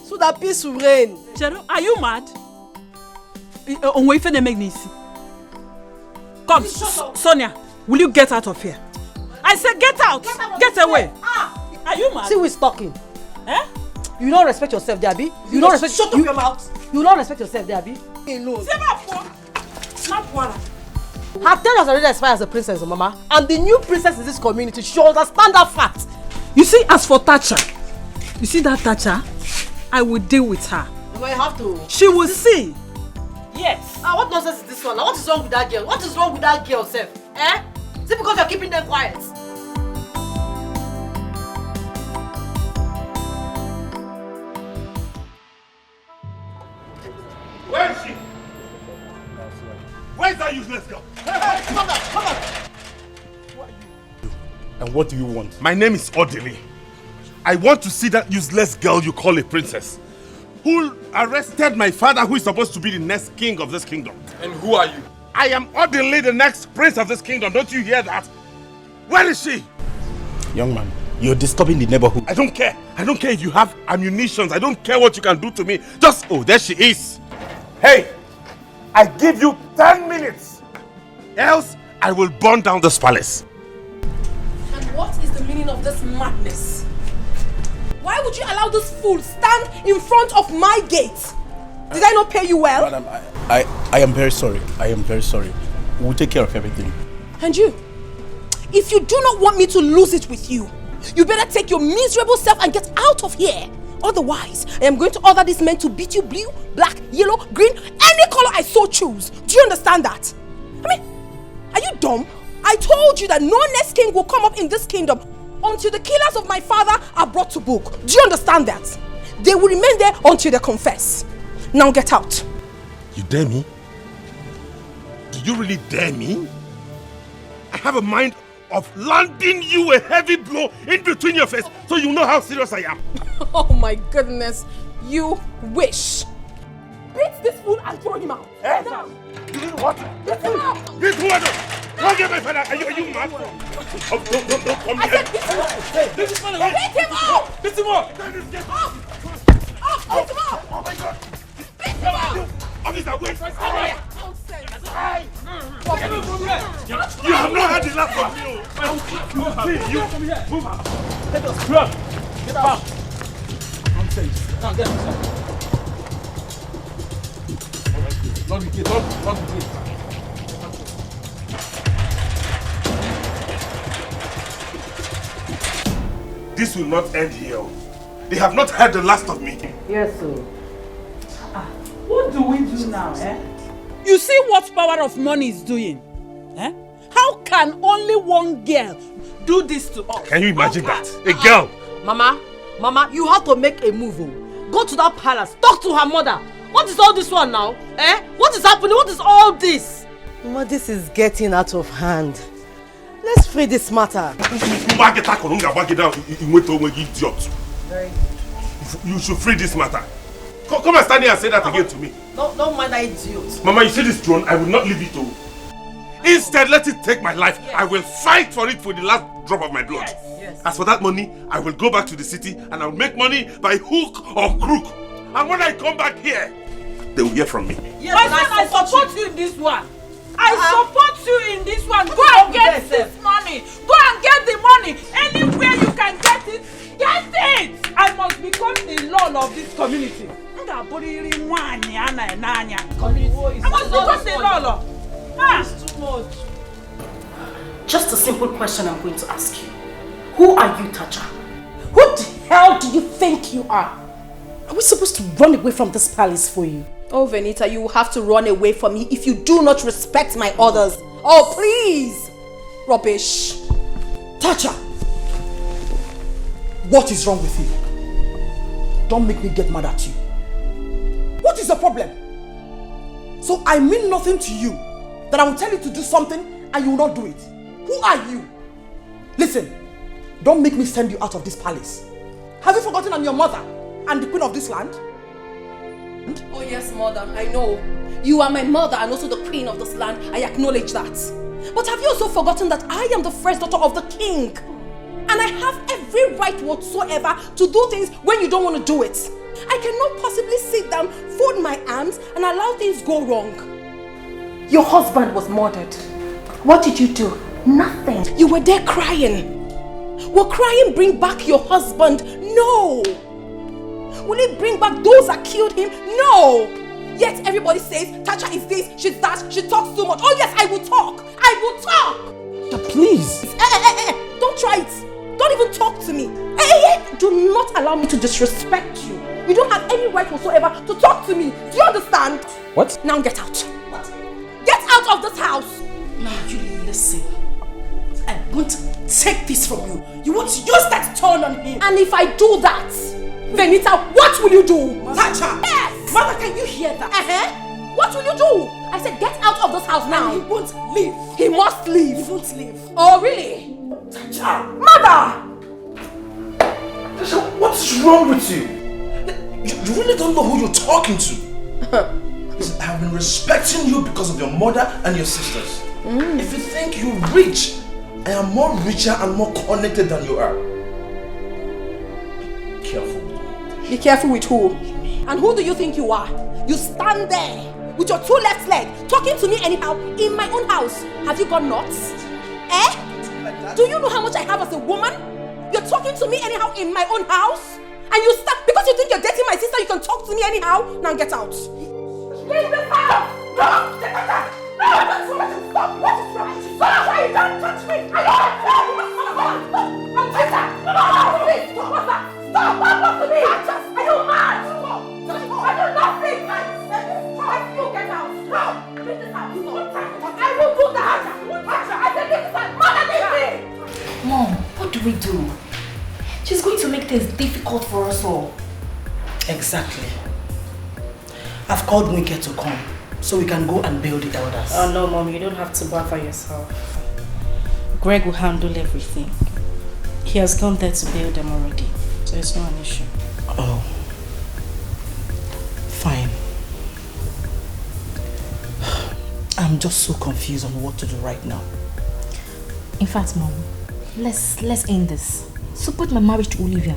so that peace will reign. Jero, are you mad? Come, Sonia, will you get out of here? I said get out! Get away! Are you mad? See who is talking. Eh? You don't respect yourself, Debbie. You don't respect. Shut up your mouth. You don't respect yourself, Debbie. Alone. Her tenure has already expired as a princess, Mama, and the new princess in this community should understand that fact. You see, as for Tacha, you see that Tacha? I will deal with her. But you have to. She will see Yes. What nonsense is this one? What is wrong with that girl? What is wrong with that girl, Seth? Eh? Is it because you're keeping them quiet? Where is she? Where's that useless girl? Hey, come on, come on. And what do you want? My name is Odili. I want to see that useless girl you call a princess, who arrested my father, who is supposed to be the next king of this kingdom. And who are you? I am Odili, the next prince of this kingdom. Don't you hear that? Where is she? Young man, you're disturbing the neighborhood. I don't care. I don't care if you have ammunitions. I don't care what you can do to me. Just, oh, there she is. Hey, I give you 10 minutes. Else, I will burn down this palace. And what is the meaning of this madness? Why would you allow this fool stand in front of my gate? Did I not pay you well? Madam, I am very sorry. I am very sorry. We'll take care of everything. And you? If you do not want me to lose it with you, you better take your miserable self and get out of here. Otherwise, I am going to order these men to beat you blue, black, yellow, green, any color I so choose. Do you understand that? I mean, are you dumb? I told you that no next king will come up in this kingdom until the killers of my father are brought to book. Do you understand that? They will remain there until they confess. Now get out. You dare me? Do you really dare me? I have a mind of landing you a heavy blow in between your face so you know how serious I am. Oh my goodness. You wish. Beat this fool and throw him out. Hey. You mean what? Beat him out. Beat who? Don't get my father. Are you mad? Oh, don't come here. I said beat him out. Beat him out. Beat him out. Beat him out. Beat him out. Oh my God. Beat him out. Officer, wait. Nonsense. You have not had the last of me. You move out. Let us run. Get out. Nonsense. Now get inside. Not with it. This will not end here. They have not had the last of me. Yes, sir. What do we do now, eh? You see what power of money is doing? Eh? How can only one girl do this to us? Can you imagine that? A girl. Mama, you have to make a move. Go to that palace. Talk to her mother. What is all this one now? Eh? What is happening? What is all this? Mama, this is getting out of hand. Let's free this matter. You should free this matter. Come and stand here and say that again to me. Don't mind that idiot. Mama, you see this throne? I will not leave it to. Instead, let it take my life. Yes. I will fight for it for the last drop of my blood. Yes. As for that money, I will go back to the city and I will make money by hook or crook. And when I come back here, they will hear from me. Yes, I support you in this one. I support you in this one. Go and get this money. Go and get the money. Anywhere you can get it, get it. I must become the law of this community. I must become the law. It's too much. Just a simple question I'm going to ask you. Who are you, Tacha? Who the hell do you think you are? Are we supposed to run away from this palace for you? Oh, Venita, you will have to run away from me if you do not respect my orders. Oh, please! Rubbish. Tacha! What is wrong with you? Don't make me get mad at you. What is the problem? So I mean nothing to you that I will tell you to do something and you will not do it. Who are you? Listen, don't make me send you out of this palace. Have you forgotten I'm your mother and the queen of this land? Oh yes, mother, I know. You are my mother and also the queen of this land. I acknowledge that. But have you also forgotten that I am the first daughter of the king? And I have every right whatsoever to do things when you don't want to do it. I cannot possibly sit down, fold my arms and allow things go wrong. Your husband was murdered. What did you do? Nothing. You were there crying. Will crying bring back your husband? No. Will it bring back those that killed him? No. Yet everybody says, Tacha is this, she's that, she talks too much. Oh yes, I will talk. I will talk. Please. Don't try it. Don't even talk to me. Hey, do not allow me to disrespect you. You don't have any right whatsoever to talk to me. Do you understand? What? Now get out. What? Get out of this house. Now you listen. I won't take this from you. You won't use that tone on him. And if I do that, Venita, what will you do? Tacha! Yes! Mother, can you hear that? What will you do? I said get out of this house now. And he won't leave. He must leave. He won't leave. Oh, really? Tacha! Mother! What's wrong with you? You really don't know who you're talking to. Listen, I have been respecting you because of your mother and your sisters. If you think you're rich, I am more richer and more connected than you are. Be careful. Be careful with who? And who do you think you are? You stand there with your two left legs talking to me anyhow in my own house. Have you got nuts? Do you know how much I have as a woman? You're talking to me anyhow in my own house? And you stop because you think you're dating my sister, you can talk to me anyhow? Now get out. Leave this house! No! Get out! No! Stop! What is wrong? Stop! You don't touch me! I don't I'm better! Please! What's that? Stop! What to me? Are you mad? I do nothing! I you get out! Stop! Leave this house! I will do that! I said leave this house! Mother, leave me! Mom, what do we do? She's going to make things difficult for us all. Exactly. I've called Wike to come so we can go and bail the elders. Oh no, Mom, you don't have to bother yourself. Greg will handle everything. He has gone there to bail them already, so it's not an issue. Oh. Fine. I'm just so confused on what to do right now. In fact, Mom, let's end this. Support my marriage to Olivia.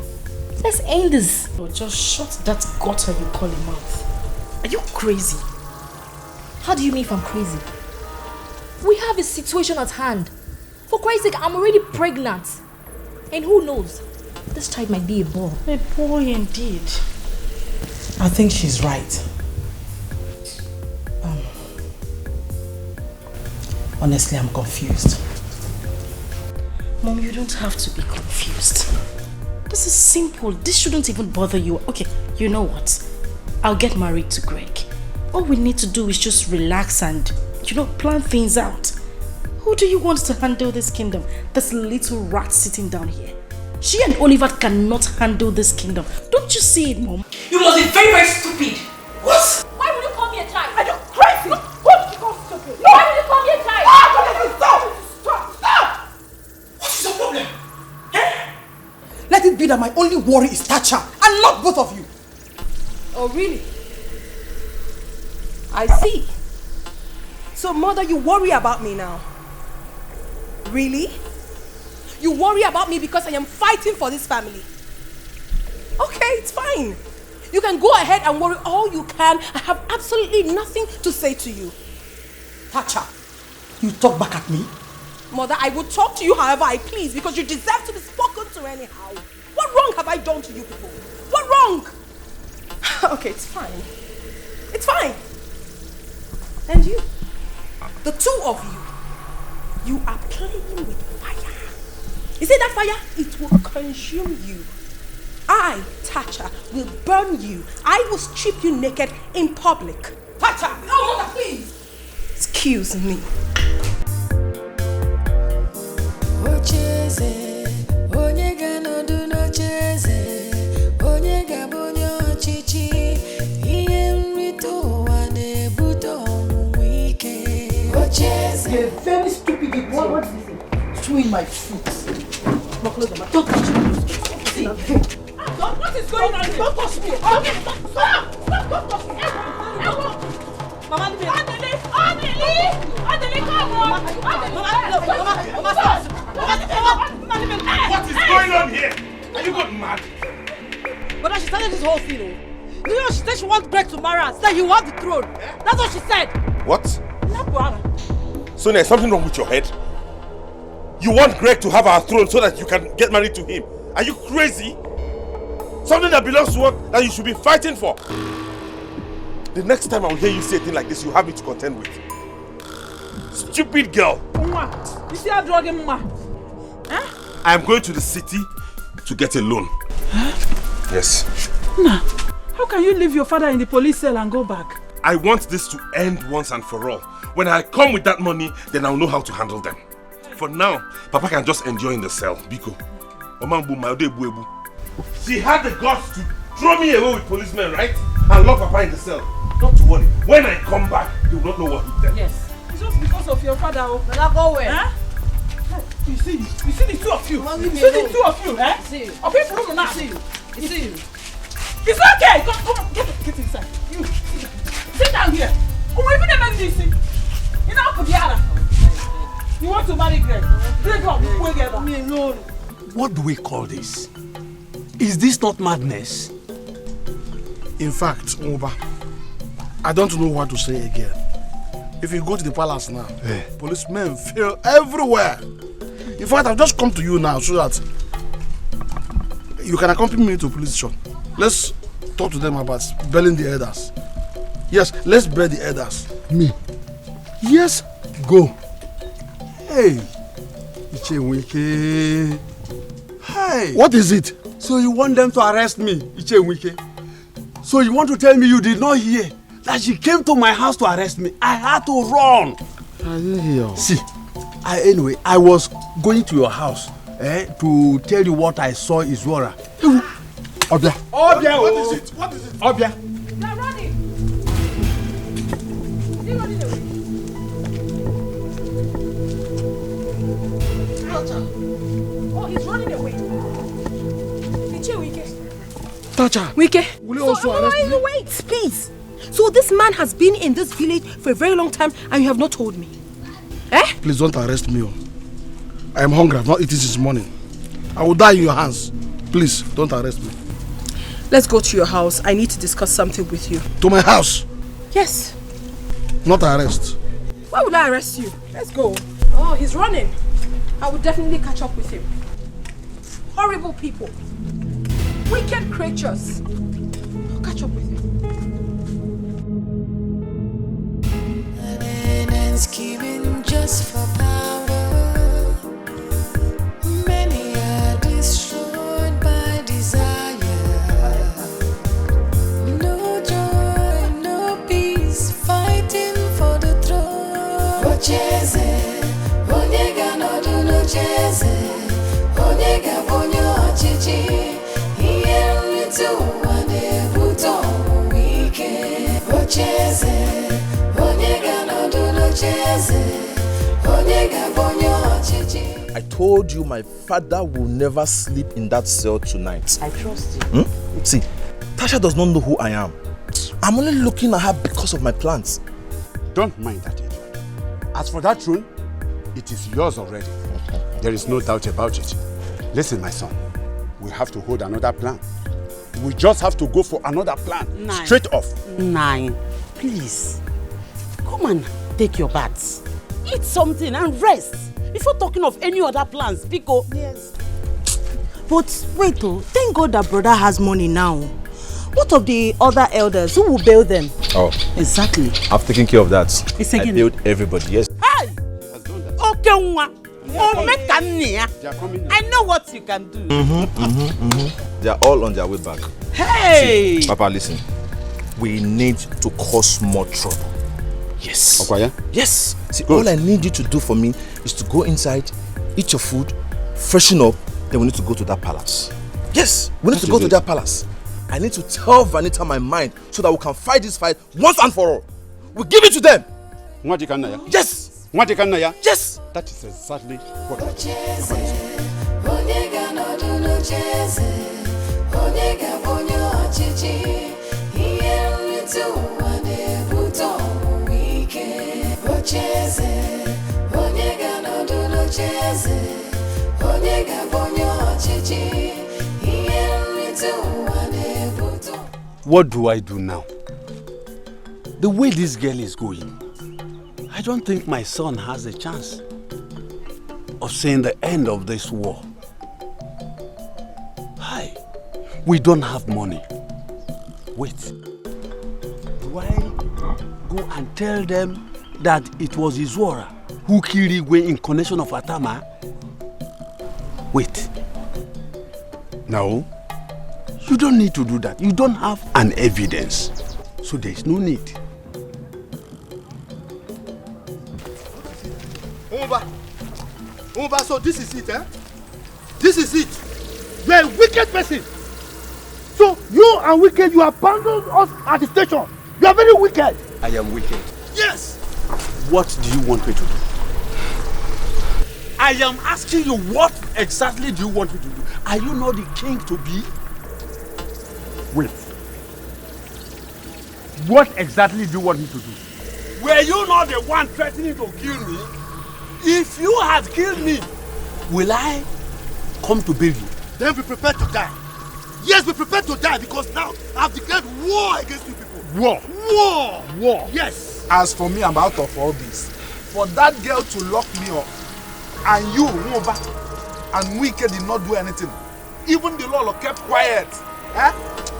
Let's end this. Oh, just shut that gutter you call a mouth. Are you crazy? How do you mean if I'm crazy? We have a situation at hand. For Christ's sake, I'm already pregnant. And who knows? This child might be a boy. A boy indeed. I think she's right. Honestly, I'm confused. Mom, you don't have to be confused. This is simple. This shouldn't even bother you. Okay, you know what? I'll get married to Greg. All we need to do is just relax and, plan things out. Who do you want to handle this kingdom? This little rat sitting down here. She and Oliver cannot handle this kingdom. Don't you see it, Mom? You must be very, very stupid. What? Why would you call me a child? Are you crazy? What? You call stupid? Why would you call me a child? Stop! What is your problem? Let it be that my only worry is Tacha and not both of you. Oh, really? I see. So, Mother, you worry about me now? Really? You worry about me because I am fighting for this family? Okay, it's fine. You can go ahead and worry all you can. I have absolutely nothing to say to you. Tacha, you talk back at me? Mother, I will talk to you however I please because you deserve to be spoken to anyhow. What wrong have I done to you people? What wrong? Okay, it's fine. It's fine. And you, the two of you are playing with fire. You see that fire? It will consume you. I, Tacha, will burn you. I will strip you naked in public. Tacha! Oh, Mother, please! Excuse me. You're very stupid. What is this? Chewing my foot. Don't touch me. What is going on here? Don't touch me. Stop! Don't touch me. Mama, Adele, come on. What is going on here? Are you got mad? But she started this whole thing. You know, she said she wants Greg to marry her. Said you want the throne. That's what she said. What? Sonia, is something wrong with your head? You want Greg to have our throne so that you can get married to him? Are you crazy? Something that belongs to us that you should be fighting for. The next time I will hear you say a thing like this, you have me to contend with. Stupid girl. You see her drugging Mama? I am going to the city to get a loan. Huh? Yes. Nah, how can you leave your father in the police cell and go back? I want this to end once and for all. When I come with that money, then I'll know how to handle them. For now, Papa can just enjoy in the cell. Biko. She had the guts to throw me away with policemen, right? And lock Papa in the cell. Not to worry. When I come back, you will not know what hit them. Yes. It's just because of your father. Now go where? Huh? You see the two of you. You see the two of you, eh? See you. Okay, from now. See you. It's okay. Come, get inside. You sit down here. Oh, even the man this. You know, Kudiara. You want to marry Greg? Greg, go together. Me alone. What do we call this? Is this not madness? In fact, Oba, I don't know what to say again. If you go to the palace now, policemen fail everywhere. In fact, I've just come to you now so that you can accompany me to police station. Let's talk to them about belling the elders. Yes, let's bell the elders. Me? Yes. Go. Hey. Ichewike. Hey. What is it? So you want them to arrest me, Ichewike? So you want to tell me you did not hear that she came to my house to arrest me? I had to run. I didn't hear. See, anyway, I was going to your house to tell you what I saw is Wara. Obia. Obia. What is it? What is it? Obia. They're running. They're running away. Oh, he's running away. Tacha. Wike. Will you also arrest me? Wait, please. So this man has been in this village for a very long time and you have not told me. Eh? Please don't arrest me. I am hungry. I've not eaten since morning. I will die in your hands. Please, don't arrest me. Let's go to your house. I need to discuss something with you. To my house? Yes. Not arrest. Why would I arrest you? Let's go. Oh, he's running. I will definitely catch up with him. Horrible people. Wicked creatures. I'll catch up with him. Scheming just for power. Many are destroyed by desire. No joy, no peace, fighting for the throne. Ocheze, onyega no do no cheze, onyega bonyo chichi. Here to one buto wike. Ocheze, onyega no do no cheze, onyega bonyo chichi. I told you my father will never sleep in that cell tonight. I trust you. See, Tasha does not know who I am. I'm only looking at her because of my plans. Don't mind that, Edward. As for that throne, it is yours already. There is no doubt about it. Listen, my son, we have to hold another plan. We just have to go for another plan. Nine. Straight off. 9. Please. Come and take your baths. Eat something and rest. Before talking of any other plans, Biko. Yes. But wait, thank God that brother has money now. What of the other elders? Who will bail them? Oh. Exactly. I've taken care of that. It's I again. bailed everybody, yes. Hey! Okay, I know what you can do. They are all on their way back. Hey! See, Papa, listen. We need to cause more trouble. Yes. Okay, yes. See, all I need you to do for me is to go inside, eat your food, freshen up, then we need to go to that palace. Yes, we need to go to that palace. I need to tell Vanita my mind so that we can fight this fight once and for all. We give it to them. Yes. Yes. That is exactly what Onyega no do no cheze, onyega bonyo chichi. Here to one buto wike. Ocheze, onyega no do no cheze, onyega bonyo chichi. Here to one buto. What do I do now? The way this girl is going, I don't think my son has a chance of seeing the end of this war. Hi, we don't have money. Wait, do I go and tell them that it was Izwara who killed Igwe in connection of Atama? Wait. No, you don't need to do that. You don't have an evidence, so there is no need. Umba, so this is it, eh? This is it. You are a wicked person. So you and wicked, you abandoned us at the station. You are very wicked. I am wicked. Yes. What do you want me to do? I am asking you, what exactly do you want me to do? Are you not the king to be? Wait. What exactly do you want me to do? Were you not the one threatening to kill me? If you had killed me, will I come to bail you? Then be prepared to die. Yes, be prepared to die because now I have declared war against you people. War? War! War? Yes. As for me, I'm out of all this. For that girl to lock me up, and you, Nwoba, and Wike did not do anything. Even the Lolo kept quiet. Eh?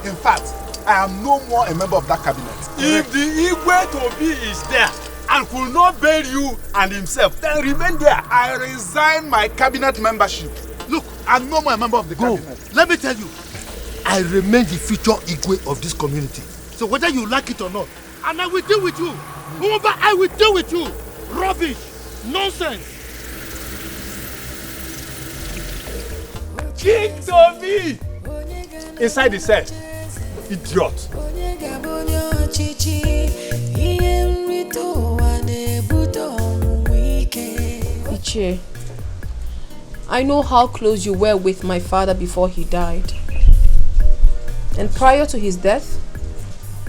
In fact, I am no more a member of that cabinet. If the Igwe Tobi is there and could not bail you and himself, then remain there. I resign my cabinet membership. Look, I'm no more a member of the cabinet. Let me tell you, I remain the future Igwe of this community. So whether you like it or not, and I will deal with you. Nwoba, I will deal with you. Rubbish. Nonsense. King Tobi! Inside the cell. Idiot. Ichie, I know how close you were with my father before he died. And prior to his death,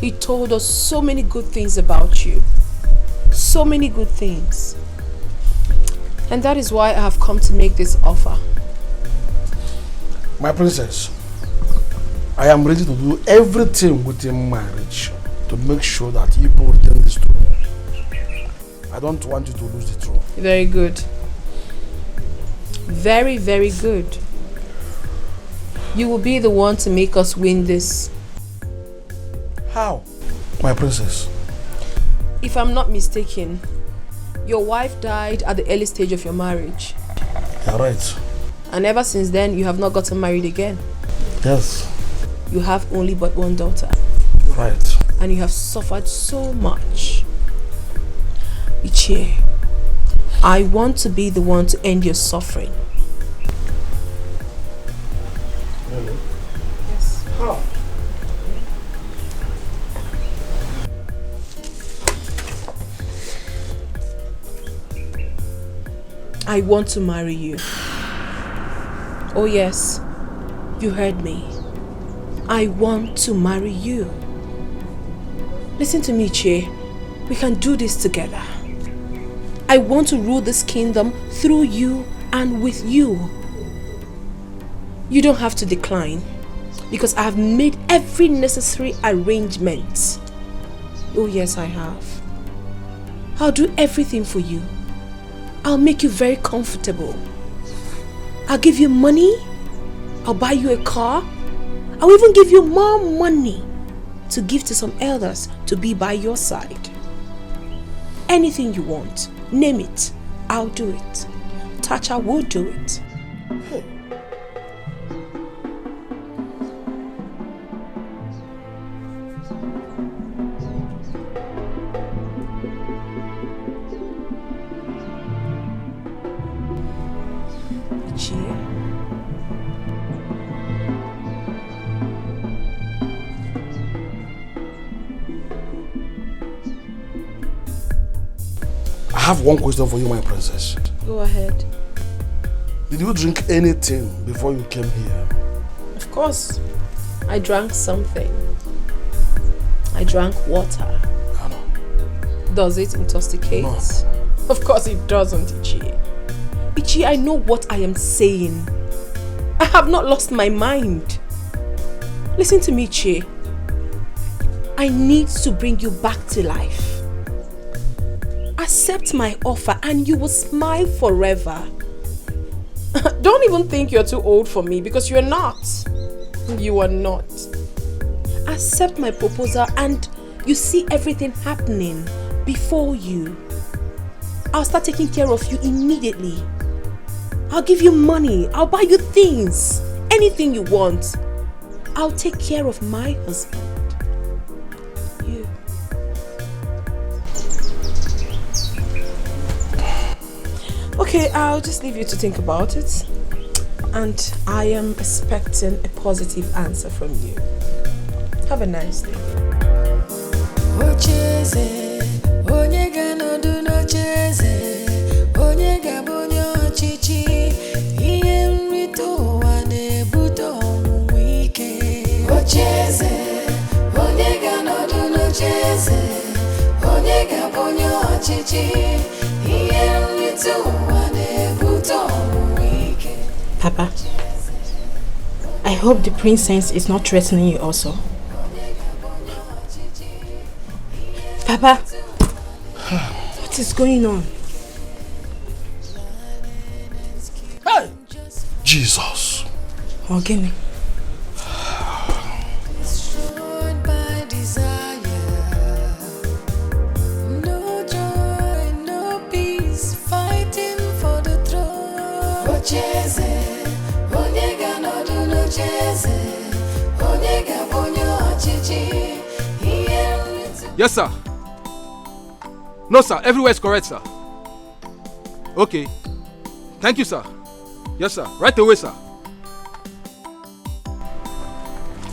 he told us so many good things about you. So many good things. And that is why I have come to make this offer. My princess, I am ready to do everything within marriage to make sure that you retain this throne. I don't want you to lose the throne. Very good. Very, very good. You will be the one to make us win this. How? My princess. If I'm not mistaken, your wife died at the early stage of your marriage. You're right. And ever since then, you have not gotten married again. Yes. You have only but one daughter. Right. And you have suffered so much. Ichie, I want to be the one to end your suffering. Really? Yes. How? I want to marry you. Oh yes, you heard me. I want to marry you. Listen to me, Che. We can do this together. I want to rule this kingdom through you and with you. You don't have to decline because I have made every necessary arrangement. Oh yes, I have. I'll do everything for you. I'll make you very comfortable. I'll give you money. I'll buy you a car. I'll even give you more money to give to some elders to be by your side. Anything you want, name it, I'll do it. Tacha will do it. I have one question for you, my princess. Go ahead. Did you drink anything before you came here? Of course. I drank something. I drank water. I know. Does it intoxicate? No. Of course it doesn't, Ichie. Ichie, I know what I am saying. I have not lost my mind. Listen to me, Ichie. I need to bring you back to life. Accept my offer and you will smile forever. Don't even think you're too old for me because you're not. You are not. Accept my proposal and you see everything happening before you. I'll start taking care of you immediately. I'll give you money. I'll buy you things. Anything you want. I'll take care of my husband. You. Okay, I'll just leave you to think about it. And I am expecting a positive answer from you. Have a nice day. Papa, I hope the princess is not threatening you also. Papa, what is going on? Hey! Jesus. Ogini. Yes, sir. No, sir. Everywhere is correct, sir. Okay. Thank you, sir. Yes, sir. Right away, sir.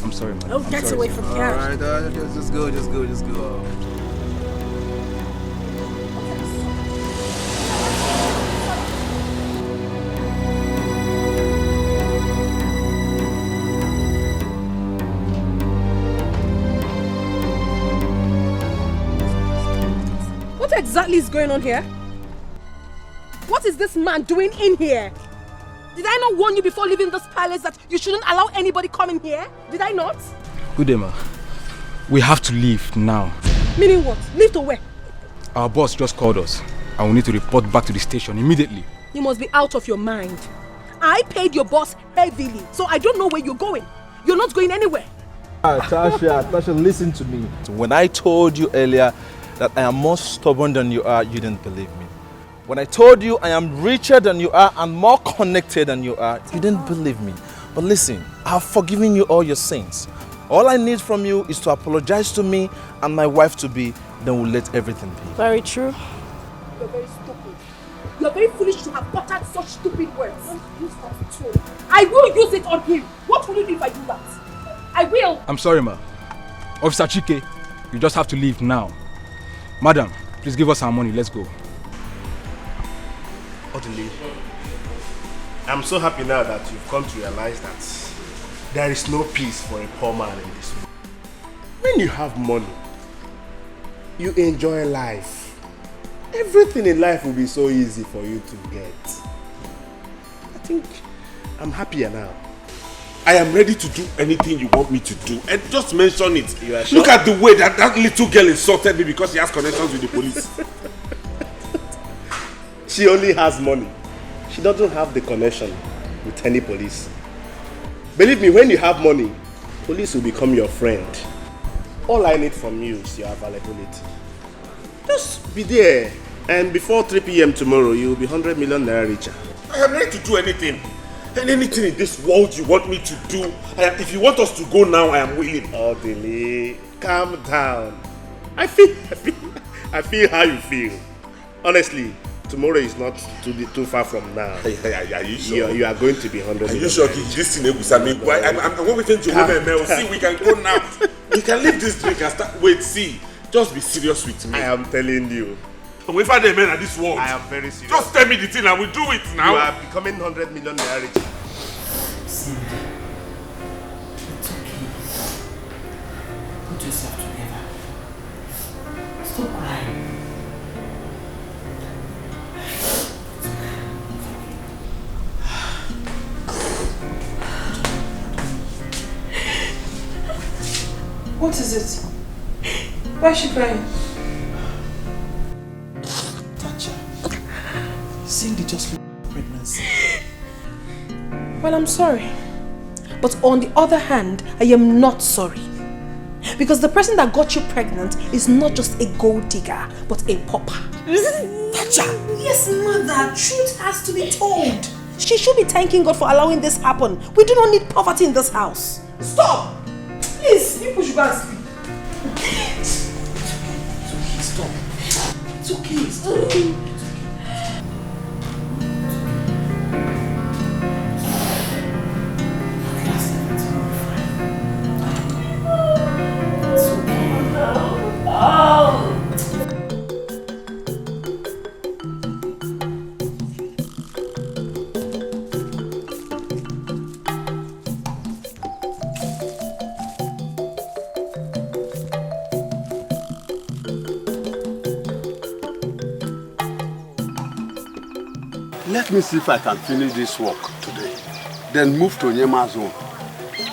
I'm sorry, man. Oh, get away from here. Alright, just go. What exactly is going on here? What is this man doing in here? Did I not warn you before leaving this palace that you shouldn't allow anybody coming here? Did I not? Good day, ma. We have to leave now. Meaning what? Leave to where? Our boss just called us and we need to report back to the station immediately. You must be out of your mind. I paid your boss heavily, so I don't know where you're going. You're not going anywhere. Tasha, listen to me. When I told you earlier that I am more stubborn than you are, you didn't believe me. When I told you I am richer than you are and more connected than you are, you didn't believe me. But listen, I have forgiven you all your sins. All I need from you is to apologize to me and my wife to be, then we'll let everything be. Very true. You're very stupid. You're very foolish to have uttered such stupid words. Don't use that tone. I will use it on him. What will you do if I do that? I will. I'm sorry, ma. Officer Chike, you just have to leave now. Madam, please give us our money. Let's go. Odili, I'm so happy now that you've come to realize that there is no peace for a poor man in this world. When you have money, you enjoy life. Everything in life will be so easy for you to get. I think I'm happier now. I am ready to do anything you want me to do. And just mention it. You are sure? Look at the way that little girl insulted me because she has connections with the police. She only has money. She doesn't have the connection with any police. Believe me, when you have money, police will become your friend. All I need from you is your availability. Just be there, and before 3 p.m. tomorrow, you will be 100 million naira richer. I am ready to do anything. And anything in this world you want me to do. If you want us to go now, I am willing. Odili, calm down. I feel how you feel. Honestly, tomorrow is not too far from now. Are you sure? You are going to be 100 million. Are you sure? This thing is I'm waiting to women. See, we can go now. We can leave this drink and start. Wait, see. Just be serious with me. I am telling you. We find the men at this world. I am very serious. Just tell me the thing and we'll do it now. You are becoming 100 million naira rich. Cindy, it's okay. Put yourself together. Stop crying. What is it? Why is she crying? Cindy just looked at pregnancy. Well, I'm sorry. But on the other hand, I am not sorry. Because the person that got you pregnant is not just a gold digger, but a pauper. Tacha! Yes, mother. Truth has to be told. She should be thanking God for allowing this happen. We do not need poverty in this house. Stop! Please, people should go and sleep. It's okay, stop. It's okay. Let me see if I can finish this work today. Then move to Nyema's home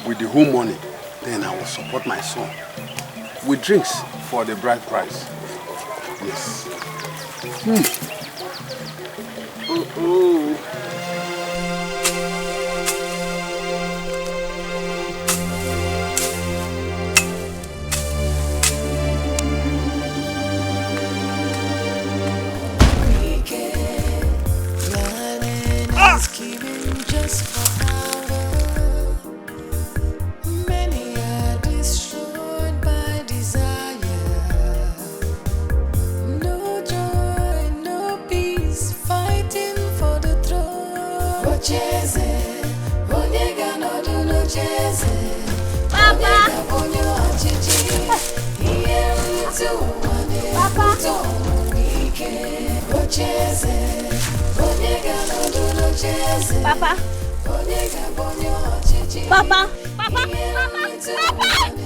with the whole money. Then I will support my son with drinks for the bride price. Yes. Just for power. Many are destroyed by desire. No joy, no peace, fighting for the throne. Ocheze, onyega no do no cheze. Papa, onyo chichi. Here to one. Papa, ocheze, onyega no do no cheze. Papa. Papa. Papa. Papa.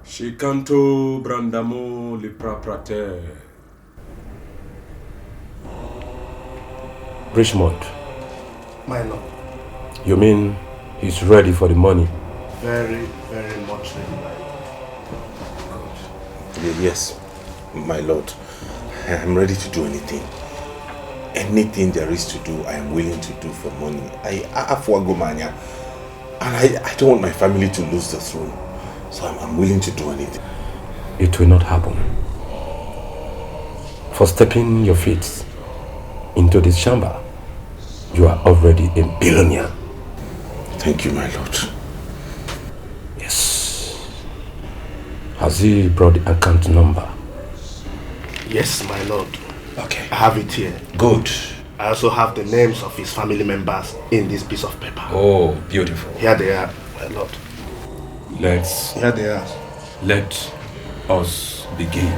Chicanto brandamo le praprate. Richmond. My lord. You mean he's ready for the money? Very, very much ready. Yes, my lord. I am ready to do anything. Anything there is to do, I am willing to do for money. I have Wagomania, and I don't want my family to lose the throne. So I'm willing to do anything. It will not happen. For stepping your feet into this chamber, you are already a billionaire. Thank you, my lord. Yes. Has he brought the account number? Yes, my lord. Okay. I have it here. Good. I also have the names of his family members in this piece of paper. Oh, beautiful. Here they are, my lord. Here they are. Let us begin.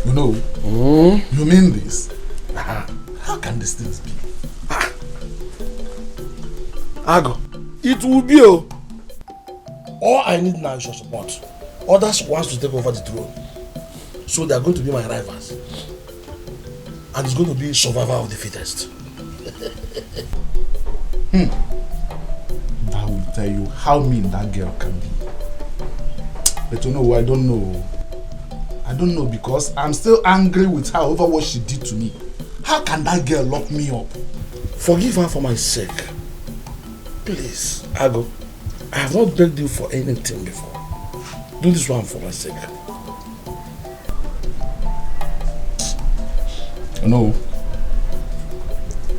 You know, you mean this? How can these things be? Ago, it will be all I need now is your support. Others wants to take over the throne. So they are going to be my rivals. And it's going to be survival of the fittest. I will tell you how mean that girl can be. But you know, I don't know. I don't know because I'm still angry with her over what she did to me. How can that girl lock me up? Forgive her for my sake. Please, Ago. I have not begged you for anything before. Do this one for my sake. No.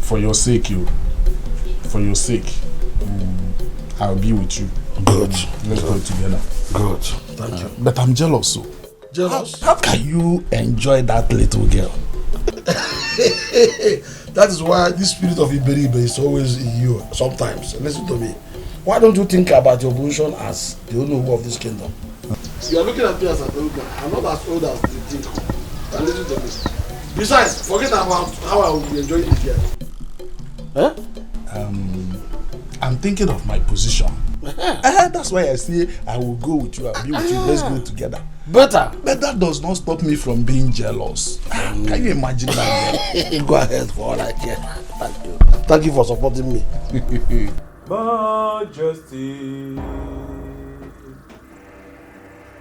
For your sake, I'll be with you. Good. Let's go together. Good. Thank you. But I'm jealous, so. Jealous? How can you enjoy that little girl? That is why this spirit of Iberibe is always in you sometimes. Listen to me. Why don't you think about your position as the owner of this kingdom? You are looking at me as an old man. I'm not as old as you think. And listen to me. Besides, forget about how I will be enjoying it here. Huh? I'm thinking of my position. That's why I say I will go with you. I'll be with you. Let's go together. Better. But that does not stop me from being jealous. Can you imagine that? Go ahead for all I care. Thank you. Thank you for supporting me. Majesty.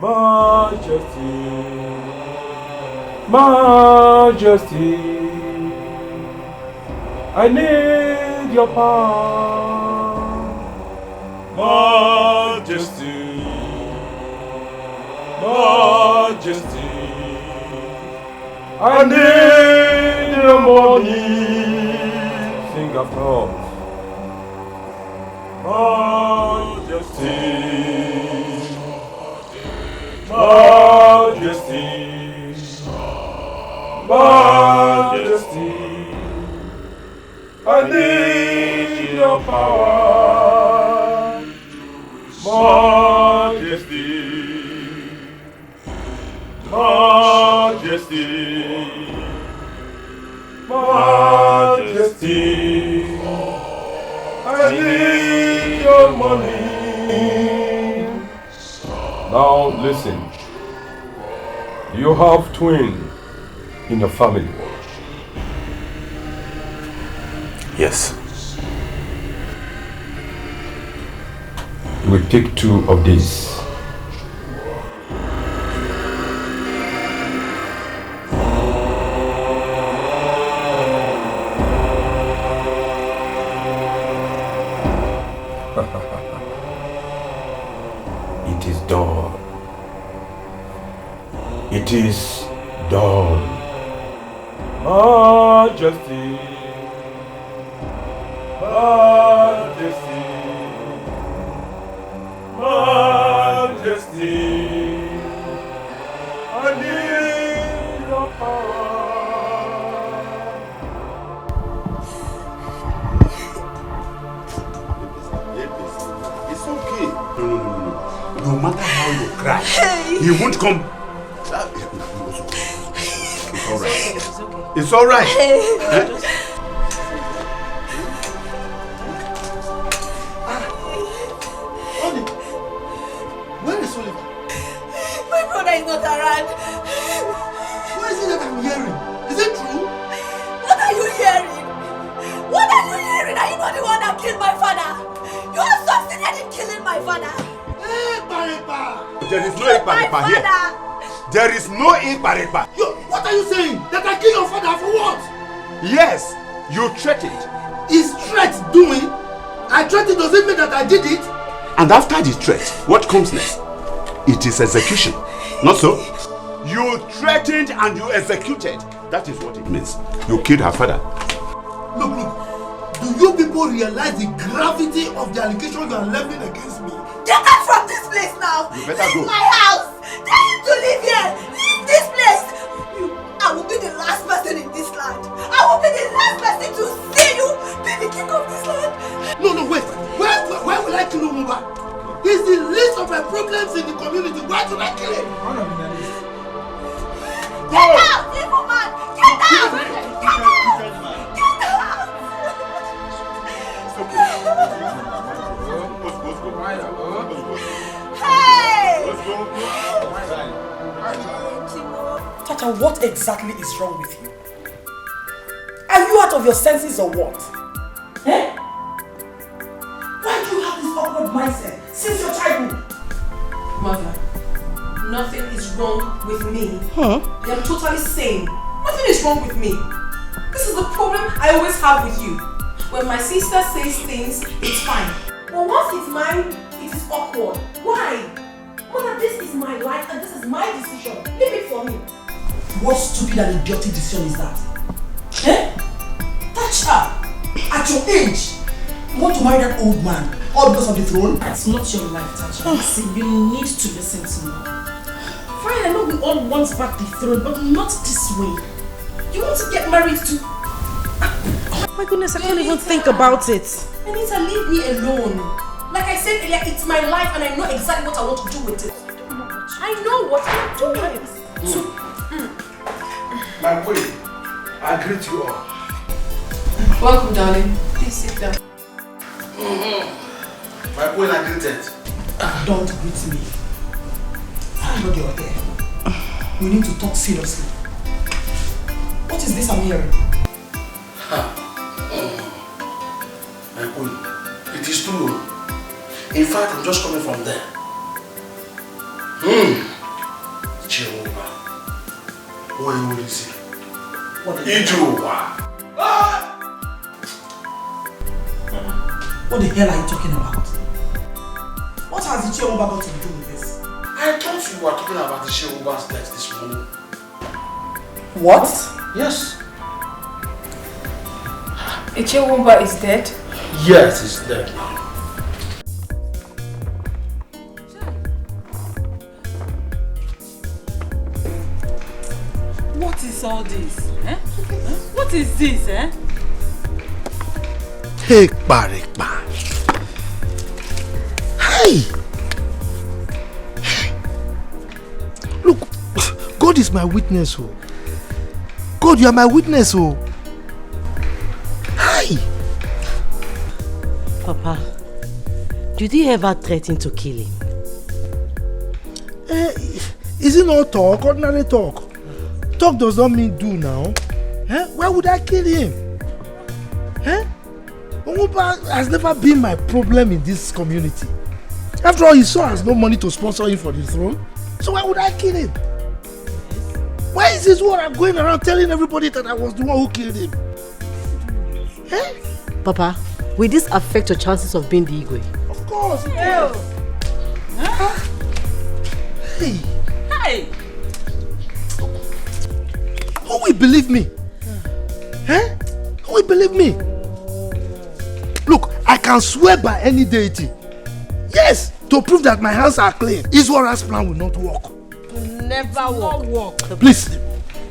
Majesty. Majesty. I need your power. Majesty. Majesty. I need your money. Sing after us. Majesty. Majesty. Majesty, Majesty, I need your power. Majesty, Majesty, Majesty, I need your money. Now listen. You have twins in your family. Yes. You will take 2 of these. It is done. It is done. Majesty, Majesty, Majesty, I need your power. It's okay. No matter how you cry, he won't come. It's alright. It's alright. Where is Oliver? My brother is not around. What is it that I'm hearing? Is it true? What are you hearing? What are you hearing? Are you not the one that killed my father? You have succeeded in killing my father. There is no Ikparipa here. There is no Ikparipa. What are you saying? That I killed your father for what? Yes, you threatened. Is threat doing? I threatened doesn't mean that I did it. And after the threat, what comes next? It is execution. Not so? You threatened and you executed. That is what it means. You killed her father. Look. Do you people realize the gravity of the allegation you are leveling against me? Get out from this place now! You better This go. is my house! Tell him to leave here! Leave this place! I will be the last person in this land. I will be the last person to see you be the king of this land. No, wait. Why will I kill Umuba? He's the least of my problems in the community. Why should I kill him? Get out, evil man! Get out! Get out! Get out! Hey! Tata, what exactly is wrong with you? Are you out of your senses or what? Eh? Why do you have this awkward mindset since your childhood? Mother, nothing is wrong with me. Huh? I am totally sane. Nothing is wrong with me. This is the problem I always have with you. When my sister says things, it's fine. But once it's mine, it is awkward. Why? Mother, this is my life and this is my decision. Leave it for me. What stupid and idiotic decision is that? Eh? Touch her! At your age! You want to marry that old man? All because of the throne? It's not your life, Tacha. Listen, you need to listen to me. Fine, I know we all want back the throne, but not this way. You want to get married to... Oh my goodness, I can't even think about it. Anita, leave me alone. Like I said earlier, it's my life and I know exactly what I want to do with it. I know what I'm doing. My queen, I greet you all. Welcome, darling. Please sit down. My queen, I greeted. Don't greet me. Thank God you're here. We need to talk seriously. What is this I'm hearing? My queen, it is true. In fact, I'm just coming from there. Jehovah. What is it? Jehovah. What the hell are you talking about? What has the Jehovah got to do with this? I thought you were talking about the Jehovah's death this morning. What? Yes. Ichewumba is dead? Yes, he's dead now. What is all this? Eh? What is this, eh? Hey, Barikba. Hey! Look, God is my witness, oh. God, you are my witness, oh. Hey! Papa, did he ever threaten to kill him? Is it not talk? Ordinary talk. Talk does not mean do now. Why would I kill him? Onguba has never been my problem in this community. After all, his son has no money to sponsor him for the throne. So why would I kill him? Why is this what I'm going around telling everybody that I was the one who killed him? Papa, will this affect your chances of being the Igwe? Of course it does. Hey! Hey! Who will believe me? Who will believe me? Look, I can swear by any deity. Yes, to prove that my hands are clean. Israel's plan will not work. Never work. Please,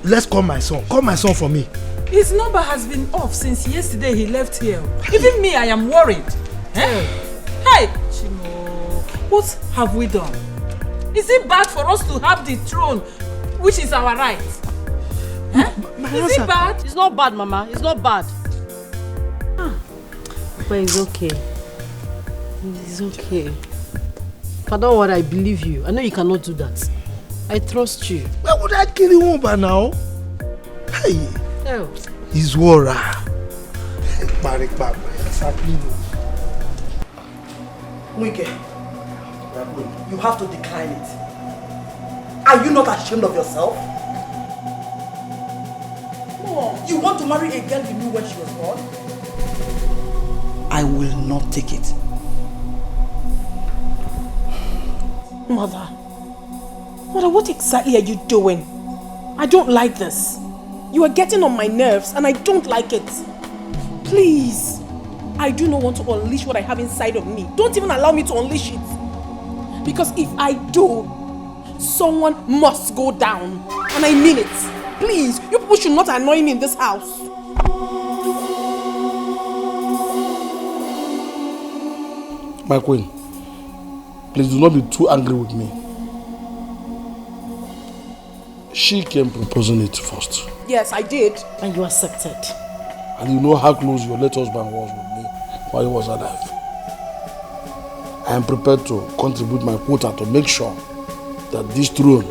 let's call my son. Call my son for me. His number has been off since yesterday he left here. Even me, I am worried. Hey, Chimo, what have we done? Is it bad for us to have the throne, which is our right? Is it bad? It's not bad, Mama. It's not bad. But it's okay. It's okay. But don't worry, I believe you. I know you cannot do that. I trust you. Why would I kill him by now? Hey! He's Wara. Wike, you have to decline it. Are you not ashamed of yourself? Mom, you want to marry a girl you knew when she was born? I will not take it. Mother, what exactly are you doing? I don't like this. You are getting on my nerves and I don't like it. Please, I do not want to unleash what I have inside of me. Don't even allow me to unleash it. Because if I do, someone must go down. And I mean it. Please, you people should not annoy me in this house. My queen, please do not be too angry with me. She came proposing it first. Yes, I did. And you accepted. And you know how close your late husband was with me while he was alive. I am prepared to contribute my quota to make sure that this throne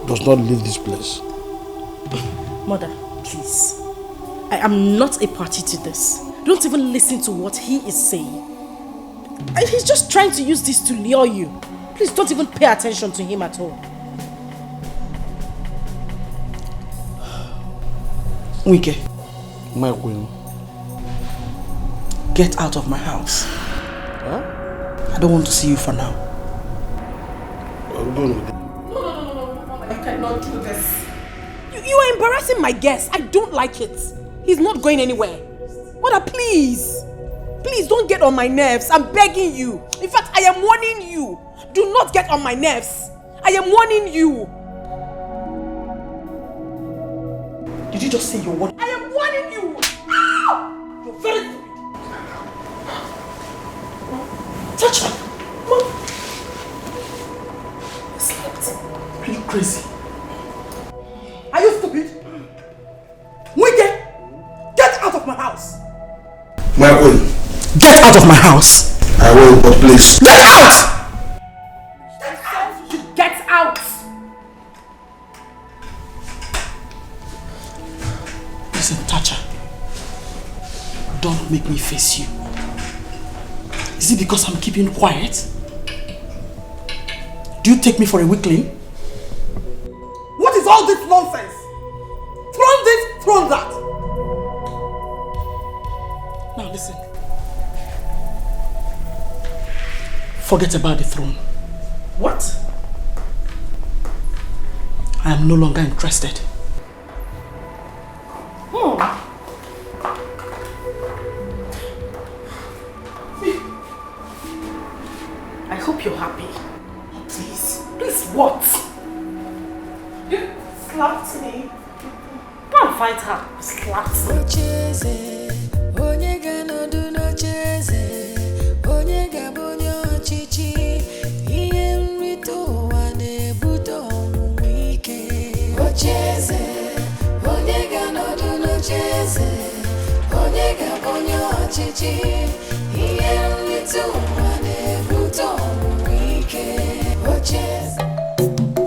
does not leave this place. Mother, please. I am not a party to this. Don't even listen to what he is saying. He's just trying to use this to lure you. Please don't even pay attention to him at all. Wike, my queen, get out of my house. Huh? I don't want to see you for now. No, I cannot do this. You are embarrassing my guest. I don't like it. He's not going anywhere. Mother, please. Please don't get on my nerves. I'm begging you. In fact, I am warning you. Do not get on my nerves. I am warning you. Did you just say you're warning? I am warning you. Ow! You're very stupid. Touch her. Mom. Are you crazy? Are you stupid? Wike, get out of my house. My queen. Get out of my house. I will, but please. Get out! Get out! Listen, Tacha. Don't make me face you. Is it because I'm keeping quiet? Do you take me for a weakling? What is all this nonsense? Throw this, throw that. Now listen. Forget about the throne. What? I am no longer interested. I hope you're happy. Please. Please what? You slapped me. and fight her. Slap her.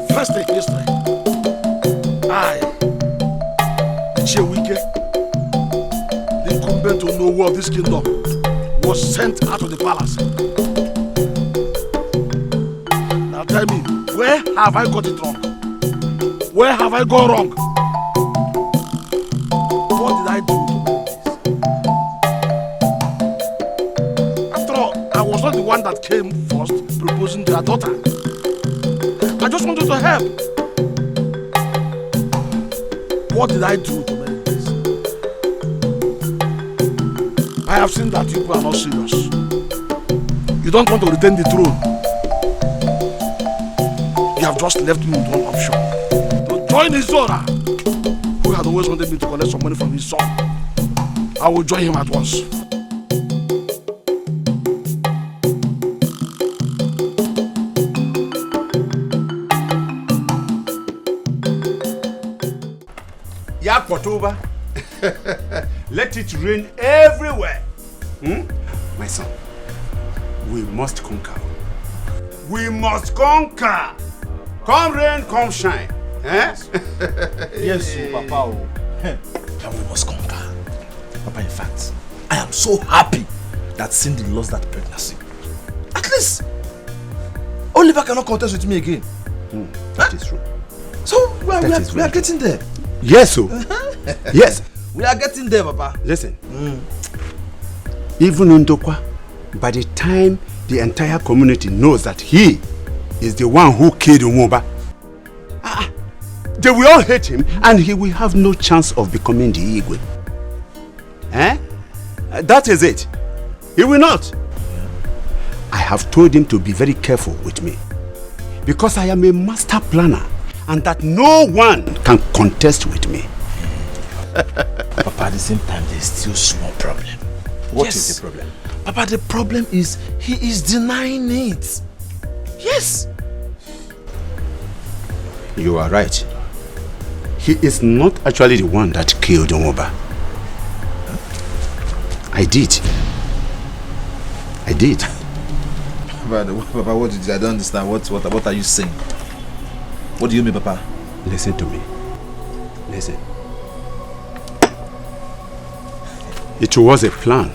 First thing history. I, Chewike, the incumbent to know of this kingdom, was sent out of the palace. Now tell me, where have I got it wrong? Where have I gone wrong? What did I do to make this? After all, I was not the one that came first proposing to her daughter. I just wanted to help. What did I do to make this? I have seen that you people are not serious. You don't want to retain the throne. You have just left me with one option. To join his daughter, who had always wanted me to collect some money from his son. I will join him at once. Yakotoba, let it rain everywhere. My son, we must conquer. We must conquer. Come rain, come shine. Yes, Papa. And we must conquer. Papa, in fact, I am so happy that Cindy lost that pregnancy. At least, Oliver cannot contest with me again. That is true. So, we are getting there. Yes, so. Yes. We are getting there, Papa. Listen. Even Ndokwa, by the time the entire community knows that he is the one who killed Umoba, they will all hate him and he will have no chance of becoming the Igwe. That is it. He will not. I have told him to be very careful with me because I am a master planner and that no one can contest with me. Papa, at the same time, there's still a small problem. What is the problem? Papa, the problem is he is denying it. Yes. You are right. He is not actually the one that killed Umoba. I did. Papa, what did you? I don't understand. What are you saying? What do you mean, Papa? Listen to me. Listen. It was a plan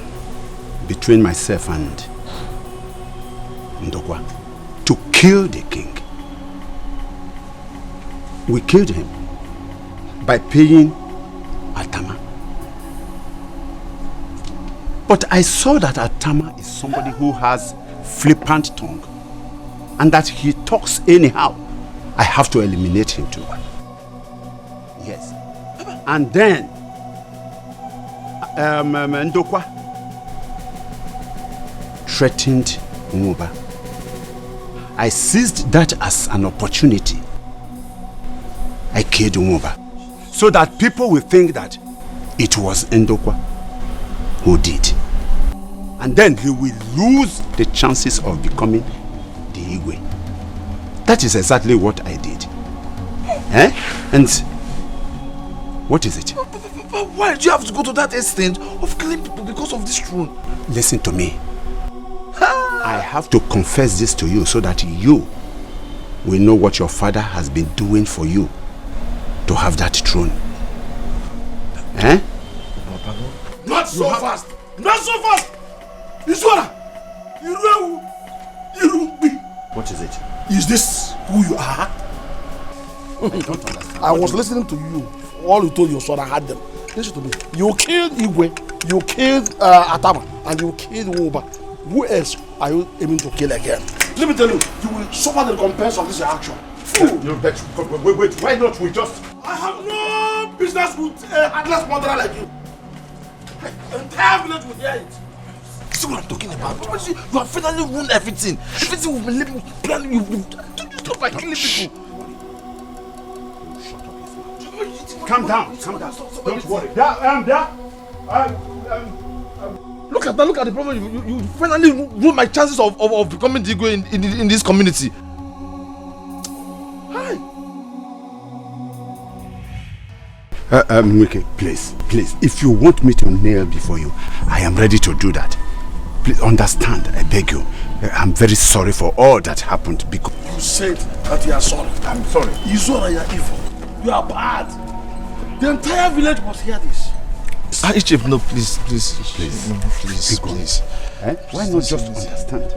between myself and Ndokwa to kill the king. We killed him by paying Atama. But I saw that Atama is somebody who has flippant tongue and that he talks anyhow. I have to eliminate him too. Yes. And then Ndokwa threatened Umoba. I seized that as an opportunity. I killed Umoba so that people will think that it was Ndokwa who did. And then he will lose the chances of becoming the Igwe. That is exactly what I did. And what is it? Why do you have to go to that extent of killing people because of this throne? Listen to me. I have to confess this to you so that you will know what your father has been doing for you to have that throne. Not so fast! Not so fast! Iswara! What is it? Is this who you are? I don't understand. I was listening to you. All you told your son, I had them. Listen to me. You killed Igwe, you killed Atama, and you killed Umoba. Who else are you aiming to kill again? Let me tell you, you will suffer the recompense of this action. Wait, why not we just... I have no business with a heartless murderer like you. The entire village will hear it. See what I'm talking about? You have finally ruined everything. Everything we've been living, planning, you stop by killing people. Shut up, Calm down. Don't worry. There. Look at the problem. You finally ruined my chances of becoming Digo in this community. Hi. Wike, please. If you want me to kneel before you, I am ready to do that. Please understand, I beg you. I'm very sorry for all that happened because... You said that you are sorry. I'm sorry. You are evil. You are bad. The entire village must hear this. Ichef, no, please. Why not just understand?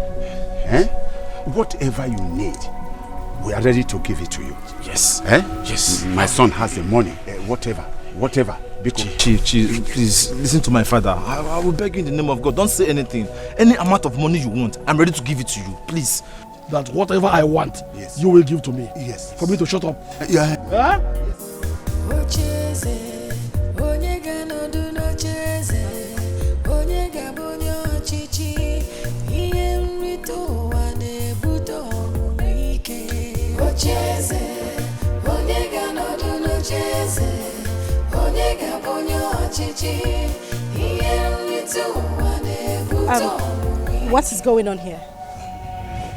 Whatever you need, we are ready to give it to you. Yes. Yes. My son has the money. Whatever. Because Chief, please listen to my father. I will beg you in the name of God. Don't say anything. Any amount of money you want, I'm ready to give it to you. Please. That whatever I want, you will give to me. Yes. For me to shut up. Yeah. Huh? What is going on here?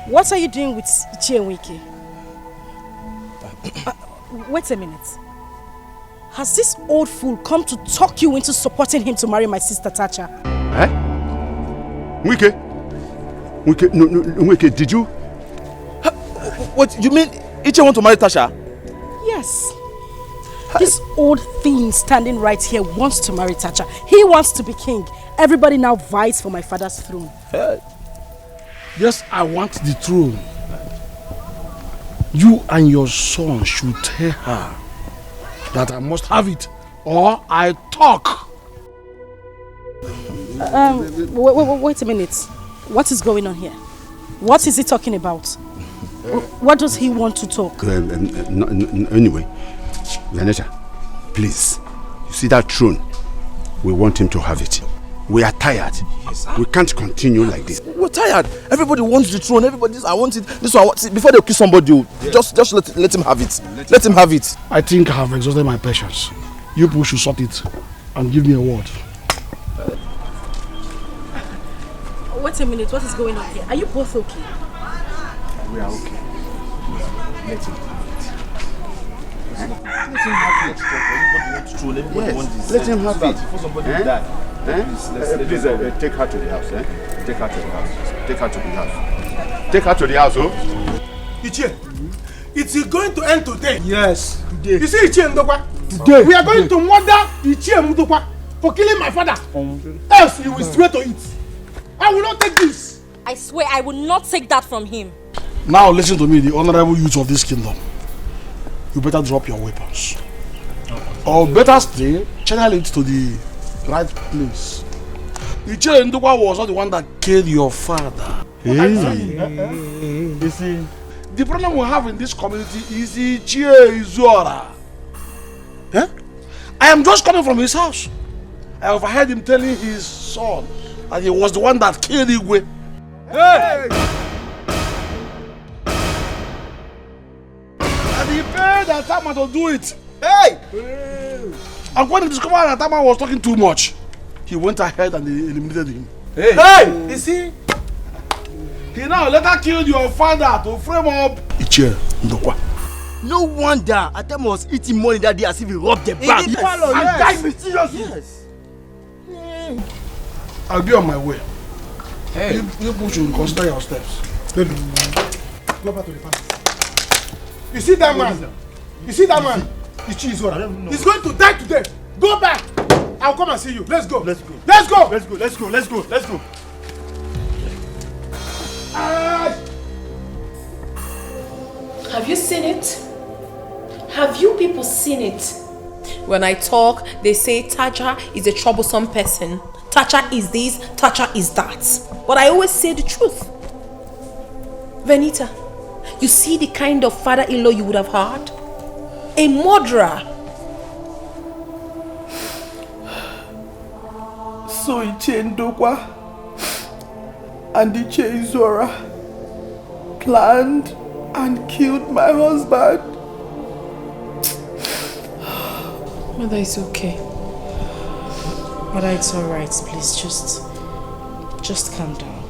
What are you doing with Chinenye? Wait a minute. Has this old fool come to talk you into supporting him to marry my sister Tacha? Wike, did you? What, you mean Iche want to marry Tasha? Yes. This old thing standing right here wants to marry Tacha. He wants to be king. Everybody now vies for my father's throne. Yes, I want the throne. You and your son should tell her that I must have it, or I talk. Wait a minute. What is going on here? What is he talking about? What does he want to talk? Anyway, Vanessa, please. You see that throne? We want him to have it. We are tired. Yes, we can't continue like this. We're tired. Everybody wants the throne. Everybody, I want it. This one, I want it. Before they kill somebody, just let him have it. Let him have it. I think I have exhausted my patience. You people should sort it and give me a word. Wait a minute. What is going on here? Are you both okay? We are okay. Let him have it. Let him have it. Everybody wants the throne. Everybody wants this. Let him have it. Before somebody die. Please, take her to the house. Take her to the house. Take her to the house. Take her to the house, oh. Ichie, it's going to end today. Yes, today. You see Ichie Ndokwa? Today. We are going to murder Ichie Ndokwa for killing my father. Else you will swear to it. I will not take this. I swear I will not take that from him. Now listen to me, the honorable youth of this kingdom. You better drop your weapons. Or better still, channel it to the right place. Ichie Ndokwa was not the one that killed your father. You see, the problem we have in this community is Ichie Izora. I am just coming from his house. I overheard him telling his son that he was the one that killed Igwe. Hey! And he paid Atama to do it. Hey! And when he discovered that Atama was talking too much, he went ahead and eliminated him. Hey! You see? He now later killed your father to frame up Ichie Ndokwa. No wonder Atama was eating money that day as if he robbed the bank. And died mysteriously. Yes. I'll be on my way. Hey. You people should consider your steps. Baby, go back to the palace. You see that man? You see that man? Ichie Izora. He's going to die today. Go back. I'll come and see you. Let's go. Let's go. Let's go. Let's go. Let's go. Let's go. Let's go. Have you seen it? Have you people seen it? When I talk, they say Tacha is a troublesome person. Tacha is this, Tacha is that. But I always say the truth. Venita, you see the kind of father-in-law you would have had? A murderer. So Ichie Ndokwa and Ichie Izora planned and killed my husband. Mother, it's okay. Mother, it's alright. Please, just calm down.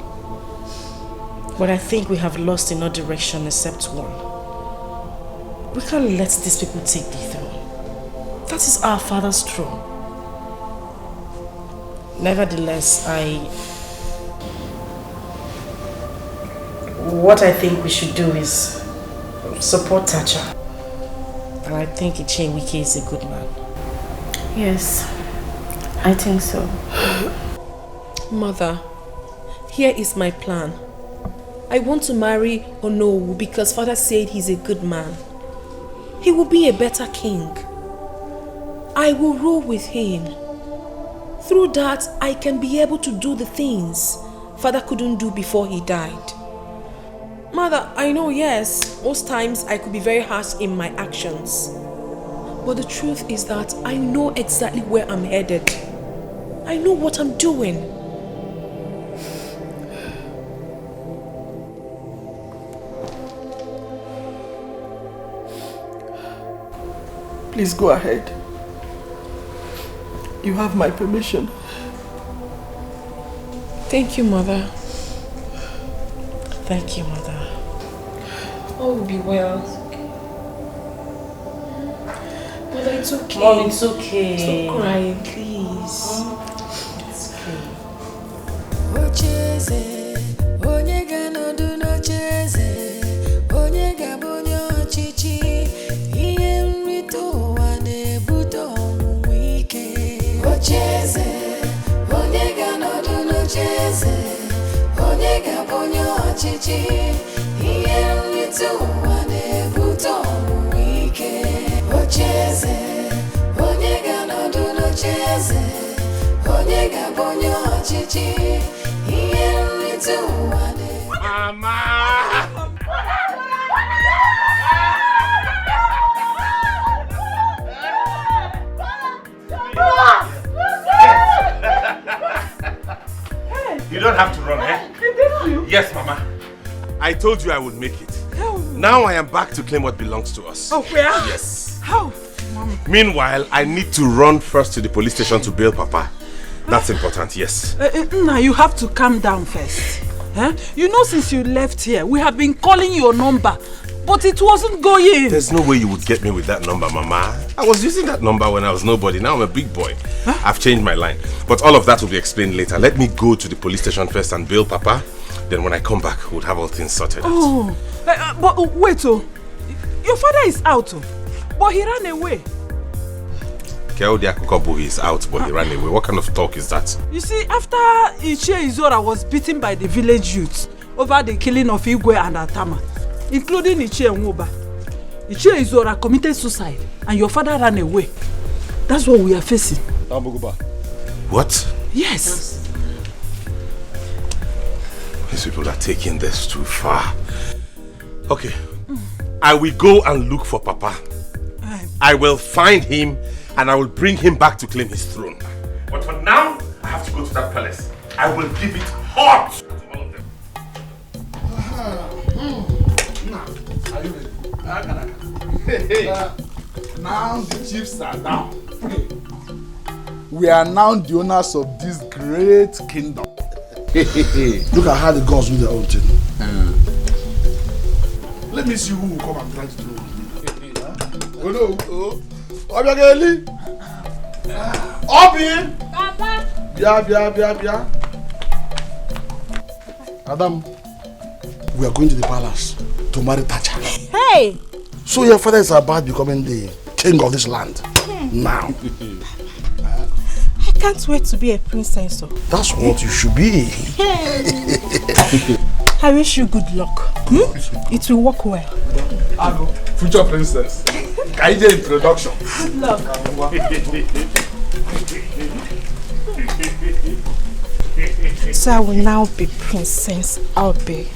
But I think we have lost in all direction except one. We can't let these people take the throne. That is our father's throne. Nevertheless, what I think we should do is support Tacha. And I think Chinenye is a good man. Yes, I think so. Mother, here is my plan. I want to marry Onowu because father said he's a good man. He will be a better king. I will rule with him. Through that, I can be able to do the things father couldn't do before he died. Mother, I know, yes, most times I could be very harsh in my actions. But the truth is that I know exactly where I'm headed. I know what I'm doing. Please go ahead. You have my permission. Thank you, Mother. Thank you, Mother. All will be well. Mother, it's okay. Mom, it's okay. Stop crying, please. It's okay. Mama! You don't have to run, eh? Yes, Mama. I told you I would make it. Now I am back to claim what belongs to us. Oh, where? Yes. How? Mama. Meanwhile, I need to run first to the police station to bail Papa. That's important, yes. Now you have to calm down first. You know, since you left here, we have been calling your number, but it wasn't going. There's no way you would get me with that number, Mama. I was using that number when I was nobody. Now I'm a big boy. I've changed my line. But all of that will be explained later. Let me go to the police station first and bail Papa. Then when I come back, we'll have all things sorted out. Oh, but wait, your father is out, but he ran away. Keodi Akukobu is out, but he ran away. What kind of talk is that? You see, after Ichie Izora was beaten by the village youths over the killing of Igwe and Atama, including Ichie Nwoba, Ichie Izora committed suicide and your father ran away. That's what we are facing. What? Yes. These people are taking this too far. Okay. I will go and look for Papa. I will find him and I will bring him back to claim his throne. But for now, I have to go to that palace. I will give it hot to all of them. Are you ready? Now the chiefs are down. We are now the owners of this great kingdom. Look at how the gods do their own thing. Let me see who will come and try to do it. Oh no! Obiageli! Obi! Papa! Bia! Adam, we are going to the palace to marry Tacha. Hey! So your father is about becoming the king of this land. Now. I can't wait to be a princess. That's what you should be. I wish you good luck. It will work well. Hello, future princess. Kaije introduction. Good luck. So I will now be Princess Albe.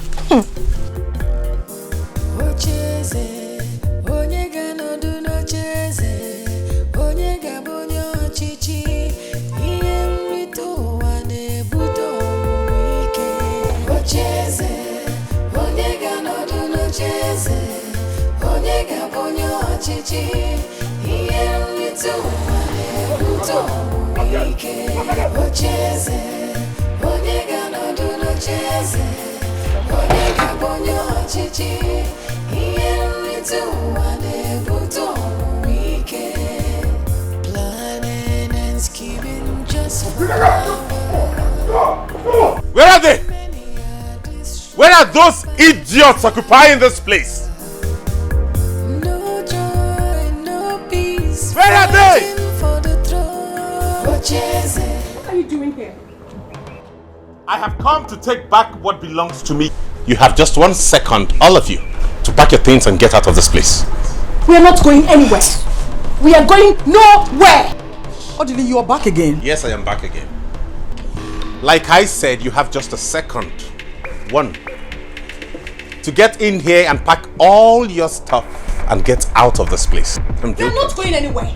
Onye ga-abụ onye ọchịchị ihe nrite ụwa Where are they? Where are those idiots occupying this place? Where are they? What are you doing here? I have come to take back what belongs to me. You have just 1 second, all of you, to pack your things and get out of this place. We are not going anywhere. We are going nowhere. Odili, you are back again. Yes, I am back again. Like I said, you have just 1 second. 1. To get in here and pack all your stuff and get out of this place. We are not going anywhere.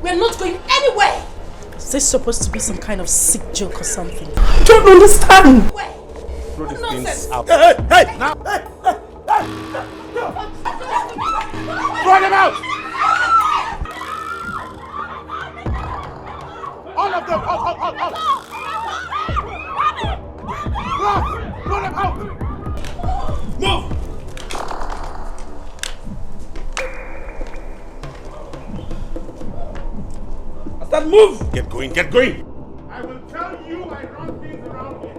We are not going anywhere. Is this supposed to be some kind of sick joke or something? I don't understand. Throw these things out. Hey! Now! Hey! Throw them out! All of them! Out! Throw them out! Move! That move! Get going, get going! I will tell you I run things around here.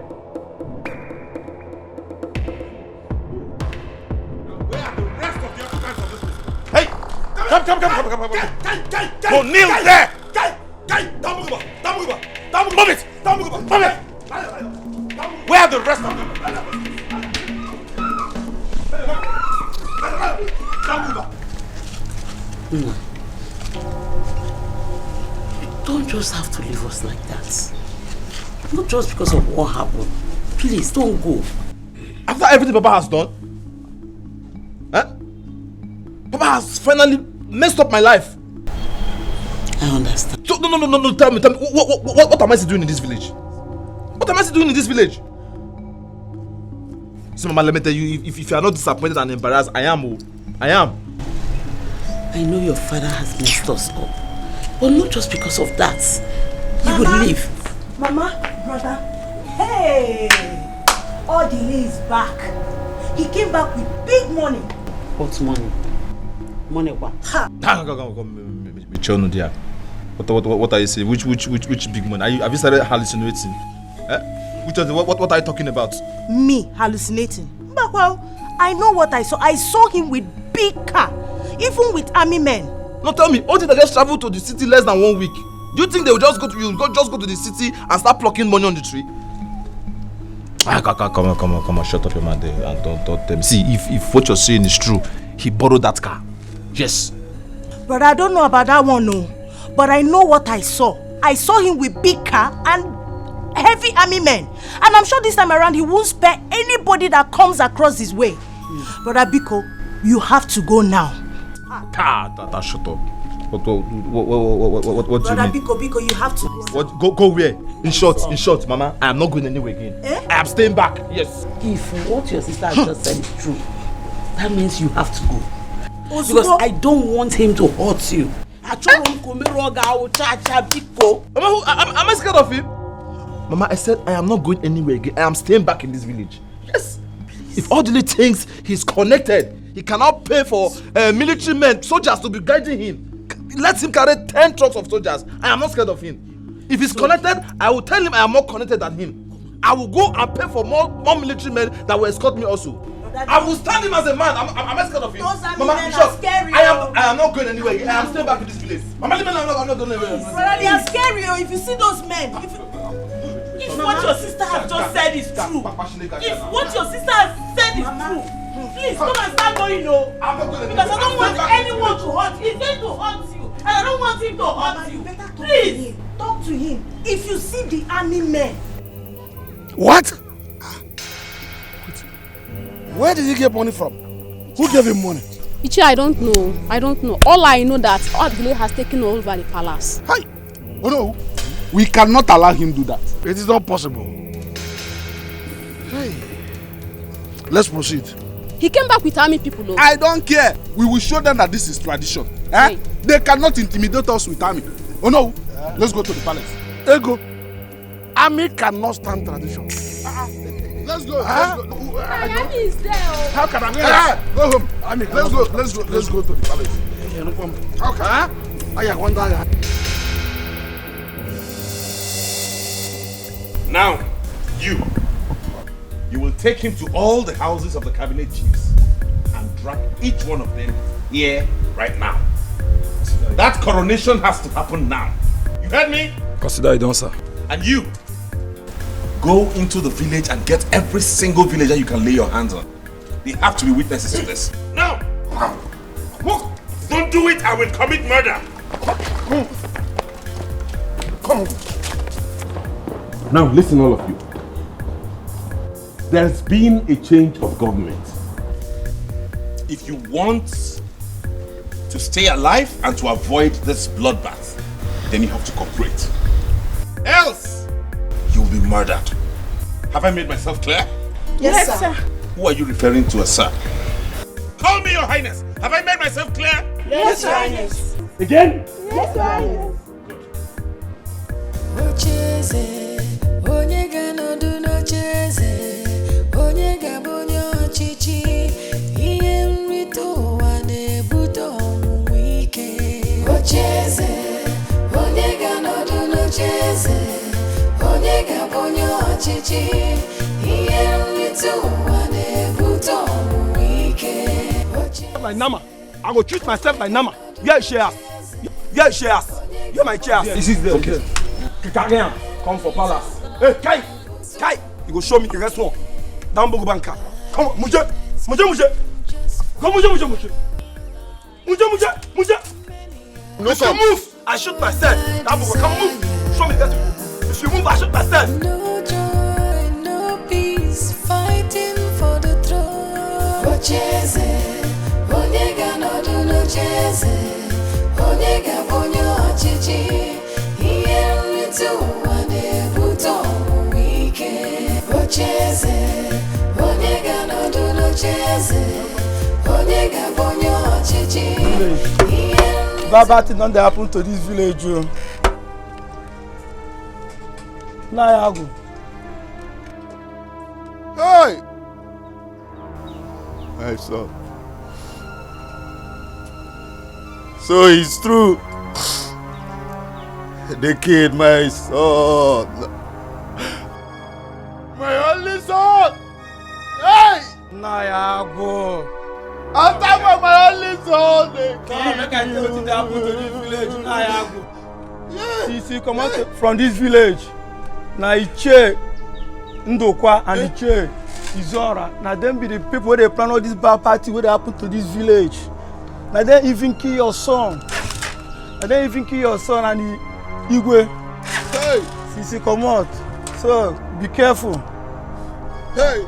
Where are the rest of the occupants of this place? Hey! Come! Go kneel there! Move it! Where are the rest of them? Don't just have to leave us like that. Not just because of what happened. Please, don't go. After everything Papa has done? Huh? Papa has finally messed up my life. I understand. So, no, tell me. What am I still doing in this village? What am I still doing in this village? So, Mama, let me tell you, if you are not disappointed and embarrassed, I am. I know your father has messed us up. But not just because of that. He would leave. Mama, brother. Hey! Odile is back. He came back with big money. What money? Money what? Ha! What are you saying? Which big money? Have you started hallucinating? What are you talking about? Me hallucinating? But well, I know what I saw. I saw him with big car, even with army men. No, tell me, all they just traveled to the city less than 1 week. Do you think they will just go to the city and start plucking money on the tree? Come on, shut up your mouth there and don't tell me. See, if what you're saying is true, he borrowed that car. Yes. But I don't know about that one, no. But I know what I saw. I saw him with big car and heavy army men. And I'm sure this time around he won't spare anybody that comes across his way. Brother Biko, you have to go now. Shut up. What do you mean? Biko, you have to go. Go where? In short, Mama, I am not going anywhere again. I am staying back. Yes. If what your sister has just said is true, that means you have to go. Because I don't want him to hurt you. Mama, am I scared of him? Mama, I said I am not going anywhere again. I am staying back in this village. Yes. Please. If Odile thinks he's connected, he cannot pay for military men, soldiers to be guiding him. Let him carry 10 trucks of soldiers. I am not scared of him. If he's connected, I will tell him I am more connected than him. I will go and pay for more military men that will escort me also. I will stand him as a man. Am I scared of him? Mama, scary. I am not going anywhere. I am staying back in this place. Mama, I'm not going anywhere. Brother, they are scary. If you see those men, if what your sister has just said is true, if what your sister has said is true, please come and start going, no. Because I don't want anyone to hurt. He's going to hurt you, and I don't want him to hurt you. Please talk to him. If you see the army men. What? Where did he get money from? Who gave him money? Ichi, I don't know. All I know that Odile has taken over the palace. Hi! Oh no, we cannot allow him to do that. It is not possible. Hey. Let's proceed. He came back with army people though. I don't care. We will show them that this is tradition. Hey. They cannot intimidate us with army. Oh no. Let's go to the palace. Ego, army cannot stand tradition. Let's go. Army is there. How can I? Go home. Army, let's go to the palace. How can I wonder. Now, you will take him to all the houses of the cabinet chiefs and drag each one of them here right now. That coronation has to happen now. You heard me? Consider it done, sir. And you, go into the village and get every single villager you can lay your hands on. They have to be witnesses to this. Now! Don't do it, I will commit murder! Come. Now listen, all of you. There's been a change of government. If you want to stay alive and to avoid this bloodbath, then you have to cooperate. Else, you will be murdered. Have I made myself clear? Yes, sir. Who are you referring to as sir? Call me your highness. Have I made myself clear? Yes, your highness. Again? Yes, your highness. Like Nama, I go treat myself like Nama. Yeah, shares. Yeah, shares. You're my chair. This is the okay. Kikarian, come for palace. Hey, Kai, you go show me the restaurant. Down Bogo Banka. Come on, Muje. Come, Muje. If you move, I shoot myself. Down Bogo, come move. Show me that. If you move, I shoot myself. No joy, no peace, fighting for the throne. Onyega no do no cheze. Onyega bonyo chichi. Iye mitu wane buto wike. Ocheze. Onyega no do no cheze. Onyega bonyo chichi. Bad thing don't happen to this village. Naija. Hey! My son. So it's true. They killed my son. My only son. Hey! Naija. I'm talking about my only son. They killed Make I tell you what happened to this village. Naija. See, come out from this village. Na Iche, Ndokwa, and Iche, Izora. Now them be the people where they plan all this bad party where they happen to this village. Now they even kill your son. And they even kill your son and the Igwe. Hey! See, come out. So be careful. Hey!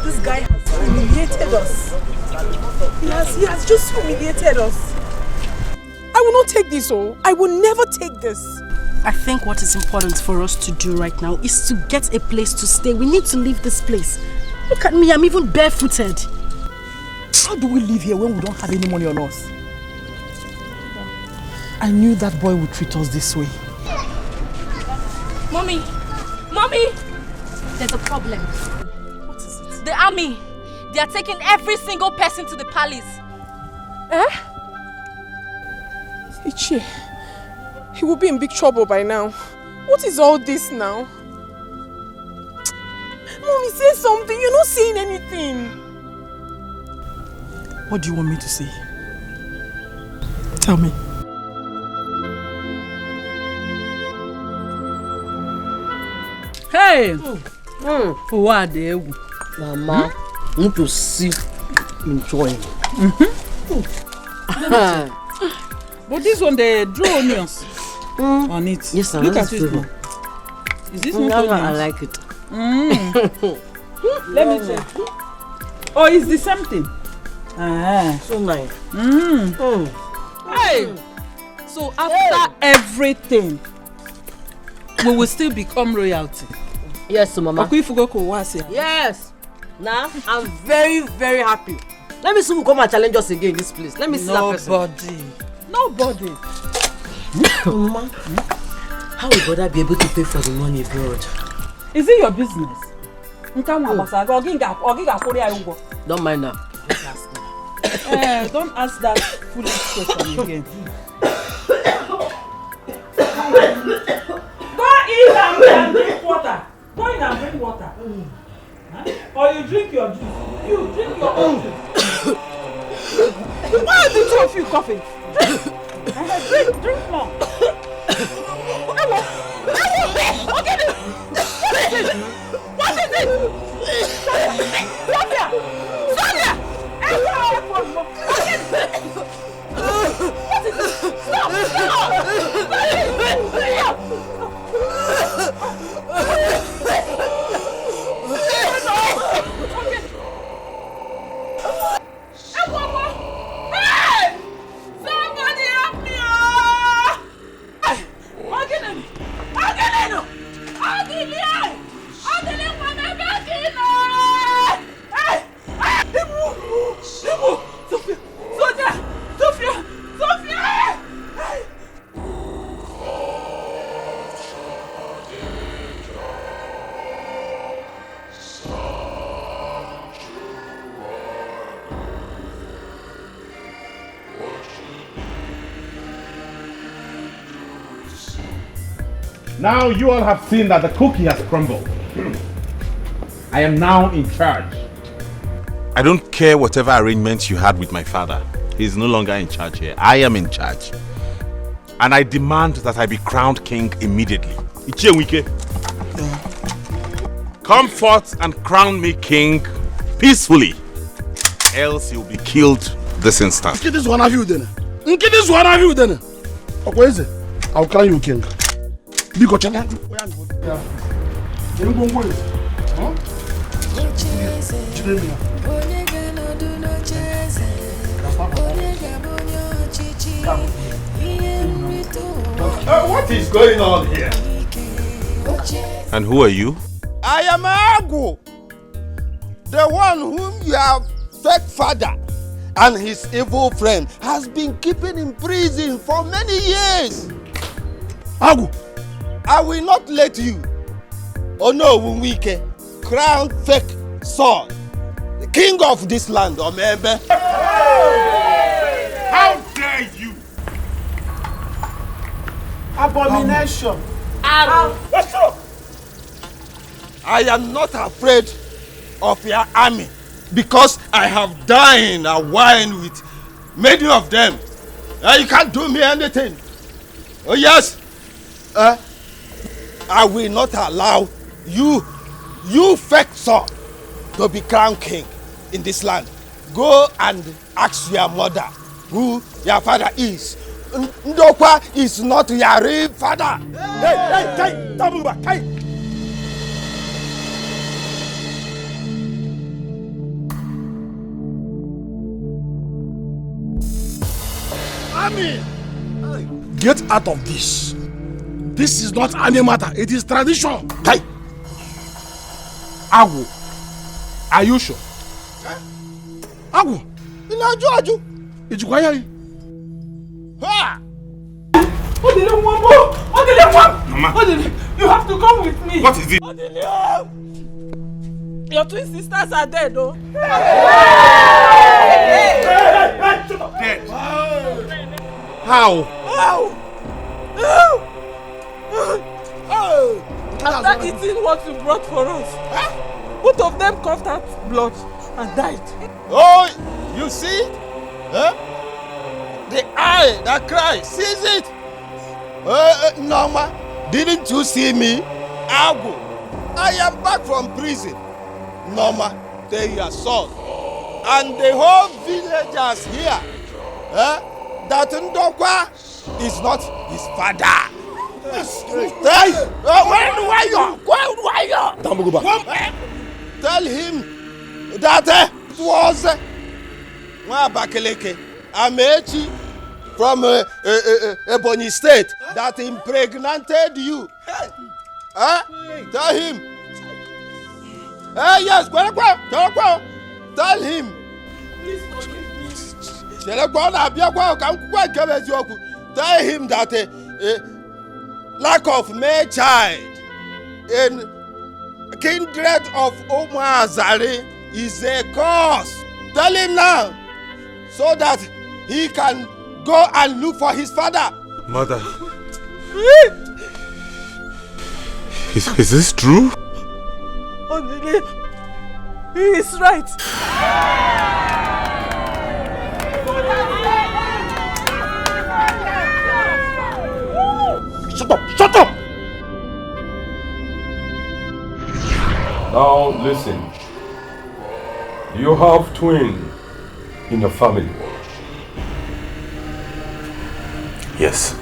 This guy has humiliated us. He has just humiliated us. I will not take this, I will never take this. I think what is important for us to do right now is to get a place to stay. We need to leave this place. Look at me, I'm even barefooted. How do we live here when we don't have any money on us? I knew that boy would treat us this way. Mommy! Mommy! There's a problem. What is it? The army. They are taking every single person to the palace. Eh? Ichie, he will be in big trouble by now. What is all this now? Mommy, say something. You're not saying anything. What do you want me to say? Tell me. Hey! Who are they? Mama, want to see enjoying. But this one, they draw onions on it. Yes, sir. Look at it now. Is this not onions? I like it. Let me check. Oh, it's the same thing. So nice. Hey! So after everything, we will still become royalty. Yes, Mama. Yes. Now, I'm very, very happy. Let me see who come and challenge us again in this place. Let me see that person. Nobody. Mama, how will brother be able to pay for the money abroad? Is it your business? Don't mind now. Don't ask that foolish question again. Go in and drink water. Go in and drink water. Or you drink your juice. You drink your own juice. Why are the two of you coughing? Drink more. What is it? Sophia! Sophia! What is it? Stop! Hey! Somebody help me! Now you all have seen that the cookie has crumbled. I am now in charge. I don't care whatever arrangements you had with my father. He's no longer in charge here. I am in charge. And I demand that I be crowned king immediately. Ichewike, come forth and crown me king peacefully. Else you'll be killed this instant. Get this one of you then. Get this one of you then. What is it? I'll crown you king. Because you're not. What is going on here? And who are you? I am Agu, the one whom your fake father and his evil friend has been keeping in prison for many years. Agu, I will not let you, Onowunwike, crown fake son, the king of this land, Nnebe. How dare you! Abomination! I am not afraid of your army because I have dined and wine with many of them. You can't do me anything. Oh yes, I will not allow you fake son to be crowned king in this land. Go and ask your mother who your father is. Ndokwa is not your real father. Hey, Tamuba, hey. Army, get out of this. This is not any matter. It is tradition. Hey! Agu, are you sure? Agu, Aju. Ijukwaya. Ha! Mama. You have to come with me. What is it? Your twin sisters are dead, though. Dead. How? After eating what you brought for us, both of them coughed out blood and died. Oh, you see? Huh? The eye that cries sees it. Norma, didn't you see me? Agu, I am back from prison. Norma, take your son. And the whole villagers here, that Ndokwa is not his father. Tell him that it was Bakeleke Amechi from Ebonyi State that impregnated you. Tell him. Yes, tell him. Tell him that lack of male child in kindred of Umazari is a cause. Tell him now so that he can go and look for his father. Mother. Is this true? He is right. Shut up! Now listen. You have twins in your family. Yes.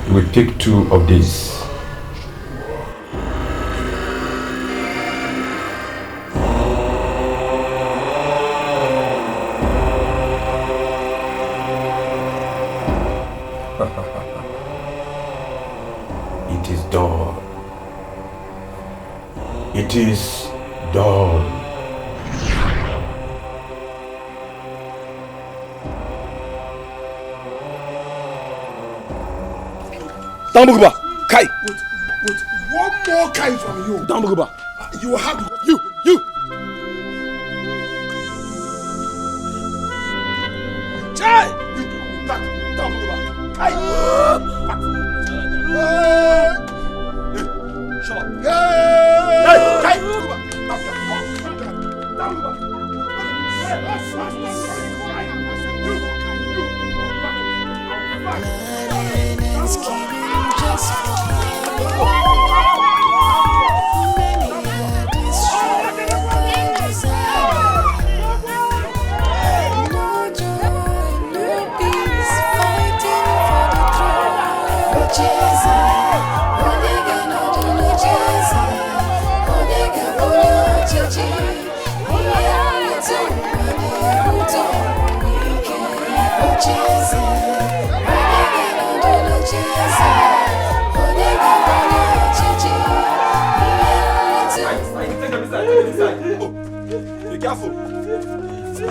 You will take 2 of these. It is done. It is done. Dambuguba, Kai. Wait. One more Kai from you. Dambuguba. You will have you. Chai! You back. Dambuguba. Kai. Back. Shut up. Hey, Kai. Dambuguba. Be careful. Easy.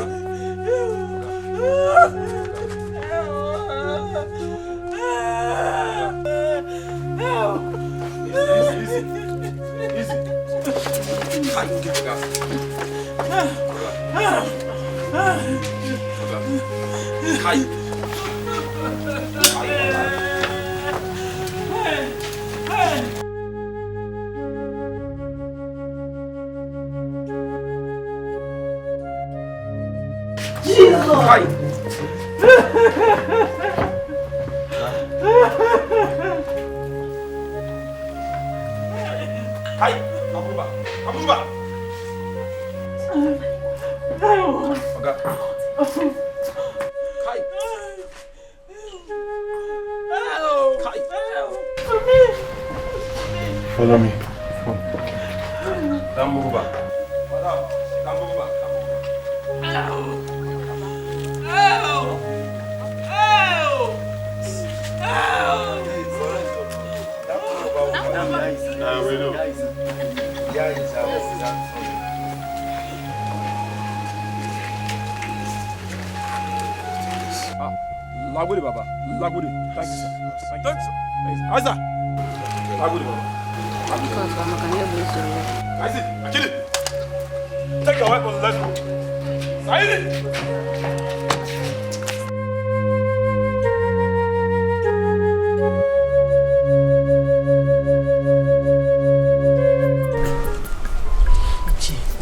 Follow me. Don't move back. Lagudi, Baba. Lagudi. Thank you, sir. Thank you, sir. Aisa. Lagudi, Baba. Aisa, Chidi. Take your weapons, let's go. Saidi.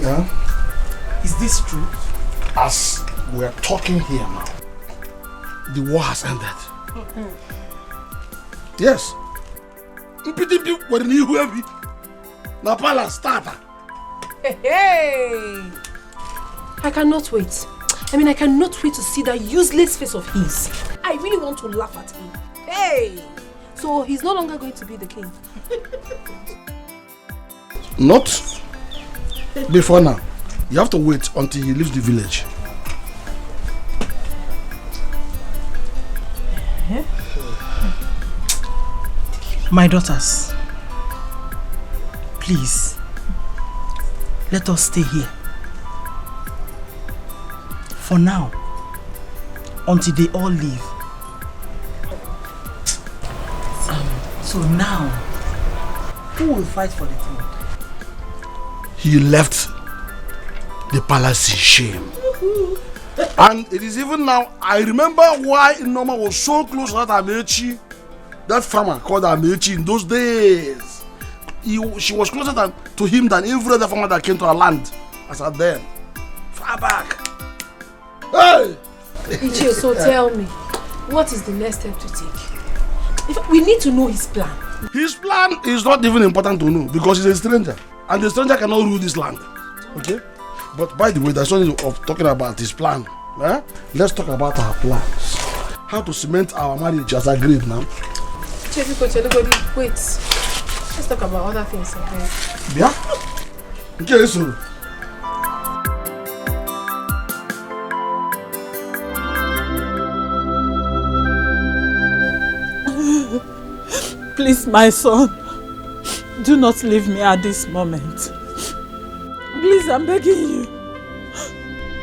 Yeah? Is this true? As we are talking here now, the war has ended. Yes. Mpiti were ni huevi. Na pala starter. Hey! I cannot wait. I cannot wait to see that useless face of his. I really want to laugh at him. Hey! So he's no longer going to be the king. Not before now. You have to wait until he leaves the village. My daughters, please, let us stay here. For now, until they all leave. So now, who will fight for the throne? He left the palace in shame. And it is even now, I remember why Nneoma was so close to that Amechi, that farmer called Amechi in those days. She was closer to him than every other farmer that came to our land as at then. Far back. Hey! Ichie, so tell me, what is the next step to take? We need to know his plan. His plan is not even important to know because he's a stranger. And the stranger cannot rule this land. Okay? But by the way, there's something of talking about his plan. Eh? Let's talk about our plans. How to cement our marriage as agreed now. Wait. Let's talk about other things. Okay? Yeah? Okay, so. Please, my son, do not leave me at this moment. Please, I'm begging you.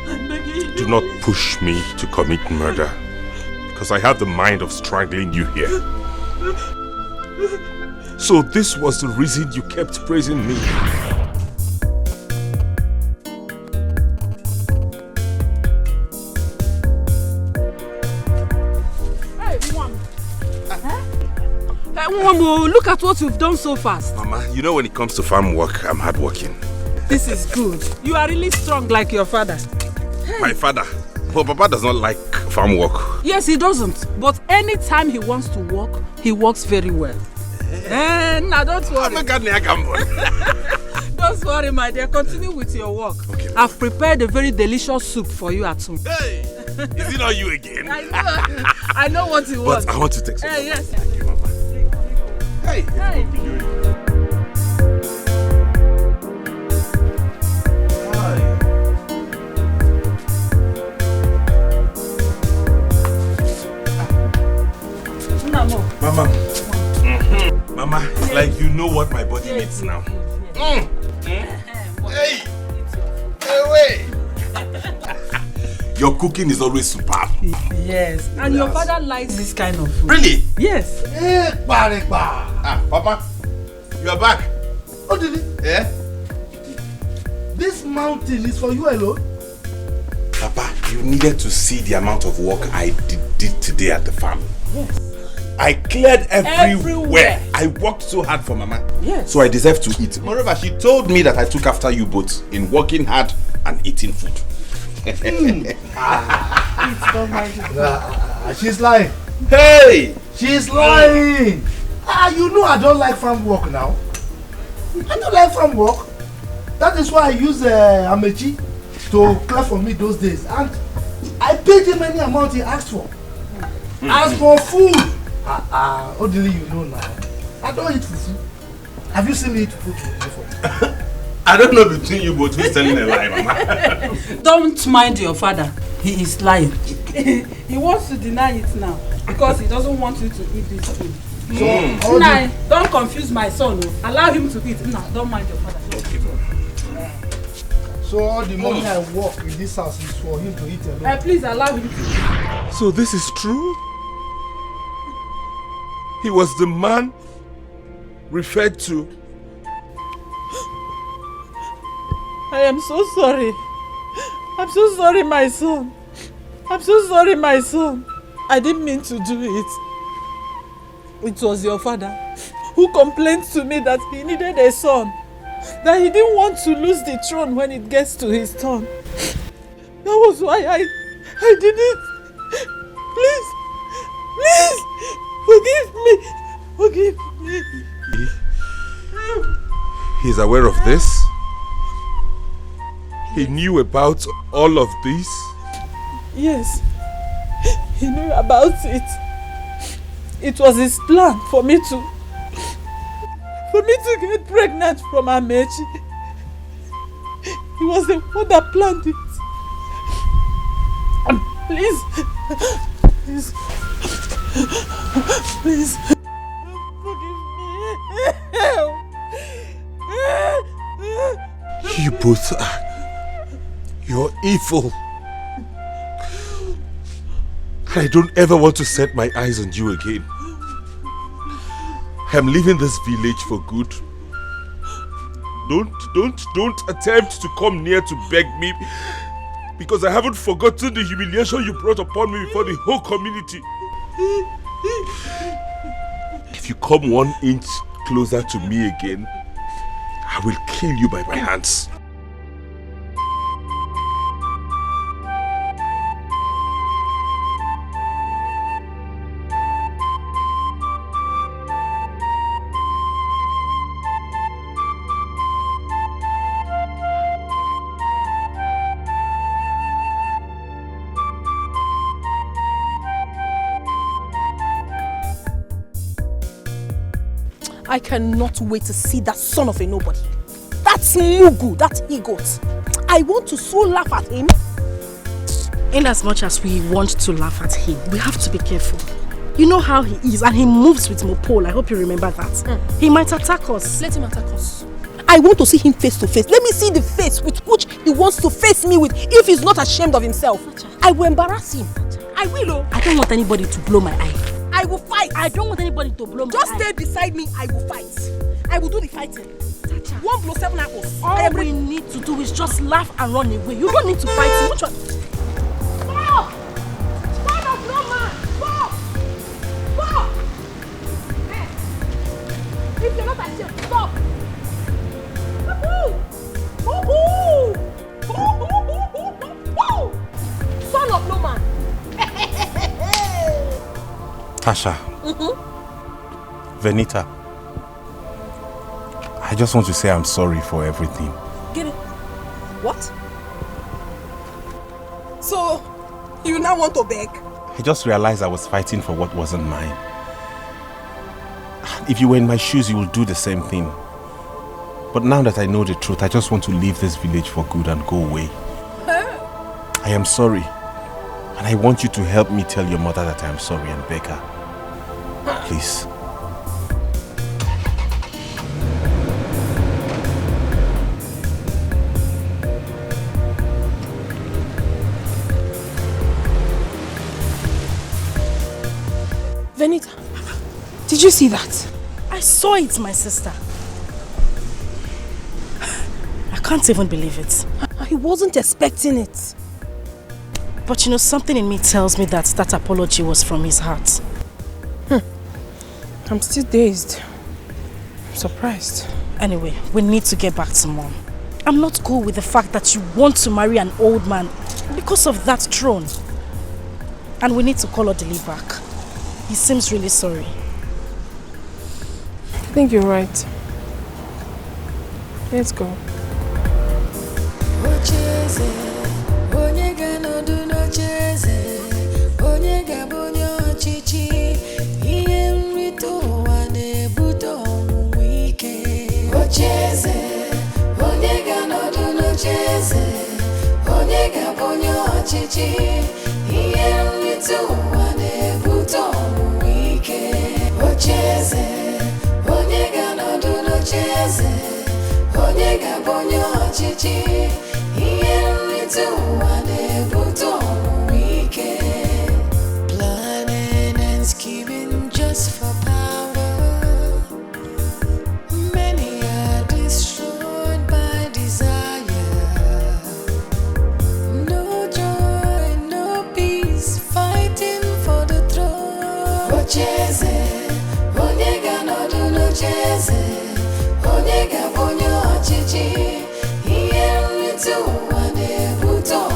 I'm begging you. Do not push me to commit murder, because I have the mind of strangling you here. So this was the reason you kept praising me. Look at what you've done so fast. Mama, you know when it comes to farm work, I'm hardworking. This is good. You are really strong like your father. Hey. My father? Well, Papa does not like farm work. Yes, he doesn't. But anytime he wants to work, he works very well. Now don't worry. Don't worry, my dear. Continue with your work. Okay. I've prepared a very delicious soup for you at home. Hey! Is it not you again? I know. I know what you want. But I want to take some. Yes. Thank you, Mama. Hey! Hey! Mama. Mama, it's like you know what my body needs now. Hey! Hey, wait! Your cooking is always superb. Yes, and your father likes this kind of food. Really? Yes. Papa, you are back. Oh, did it? Yeah? This mountain is for you alone? Papa, you needed to see the amount of work I did today at the farm. Yes. I cleared everywhere. I worked so hard for Mama. Yes. So I deserve to eat. Moreover, she told me that I took after you both in working hard and eating food. She's lying. Hey! She's lying. You know I don't like farm work now. I don't like farm work. That is why I use Amechi to clear for me those days. And I paid him any amount he asked for. As for food, only you know now. I don't eat fufu. Have you seen me eat fufu before? I don't know between you both who's telling a lie, Mama. Don't mind your father. He is lying. He wants to deny it now because he doesn't want you to eat this food. So, don't confuse my son. Allow him to eat. No, don't mind your father. Okay, so all the money I work in this house is for him to eat alone. Please allow him to eat. So this is true? He was the man referred to. I am so sorry. I'm so sorry, my son. I'm so sorry, my son. I didn't mean to do it. It was your father who complained to me that he needed a son. That he didn't want to lose the throne when it gets to his turn. That was why I did it. Please, forgive me. He's aware of this? He knew about all of this? Yes, he knew about it. It was his plan for me to get pregnant from Amechi. He was the one that planned it. Please, forgive me. You both you're evil. I don't ever want to set my eyes on you again. I'm leaving this village for good. Don't attempt to come near to beg me, because I haven't forgotten the humiliation you brought upon me before the whole community. If you come 1 inch closer to me again, I will kill you by my hands. I cannot wait to see that son of a nobody. That's Mugu, that he-goat. I want to so laugh at him. In as much as we want to laugh at him, we have to be careful. You know how he is, and he moves with Mopole. I hope you remember that. He might attack us. Let him attack us. I want to see him face to face. Let me see the face with which he wants to face me with, if he's not ashamed of himself. I will embarrass him. I will. I don't want anybody to blow my eye. I will fight. I don't want anybody to blow my eye. Just stay beside me. I will fight. I will do the fighting. 1 blow 7 apples. All we need to do is just laugh and run away. You don't need to fight him. Which one? Stop! Stand up, no man! Stop! Stop! Hey. If you're not ashamed, stop! Son of no man! Tasha. Venita. I just want to say I'm sorry for everything. Get it? What? So, you now want to beg? I just realized I was fighting for what wasn't mine. If you were in my shoes, you would do the same thing. But now that I know the truth, I just want to leave this village for good and go away. I am sorry. And I want you to help me tell your mother that I am sorry and beg her. Please. Venita, did you see that? I saw it, my sister. I can't even believe it. I wasn't expecting it. But you know, something in me tells me that that apology was from his heart. I'm still dazed. I'm surprised. Anyway, we need to get back to Mom. I'm not cool with the fact that you want to marry an old man because of that throne. And we need to call Odili back. He seems really sorry. I think you're right. Let's go. Planning and scheming just for power. fighting for the throne. Ocheze, onyega no do no cheze, onyega bonyo chichi, iye to wane buto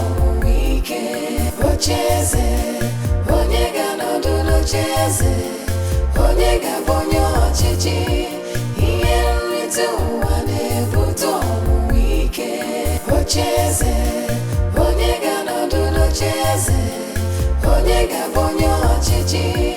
wike. Ocheze, onyega no do no cheze, onyega bonyo chichi, iye to wane buto wike. Ocheze, onyega no do no cheze, onyega bonyo chichi.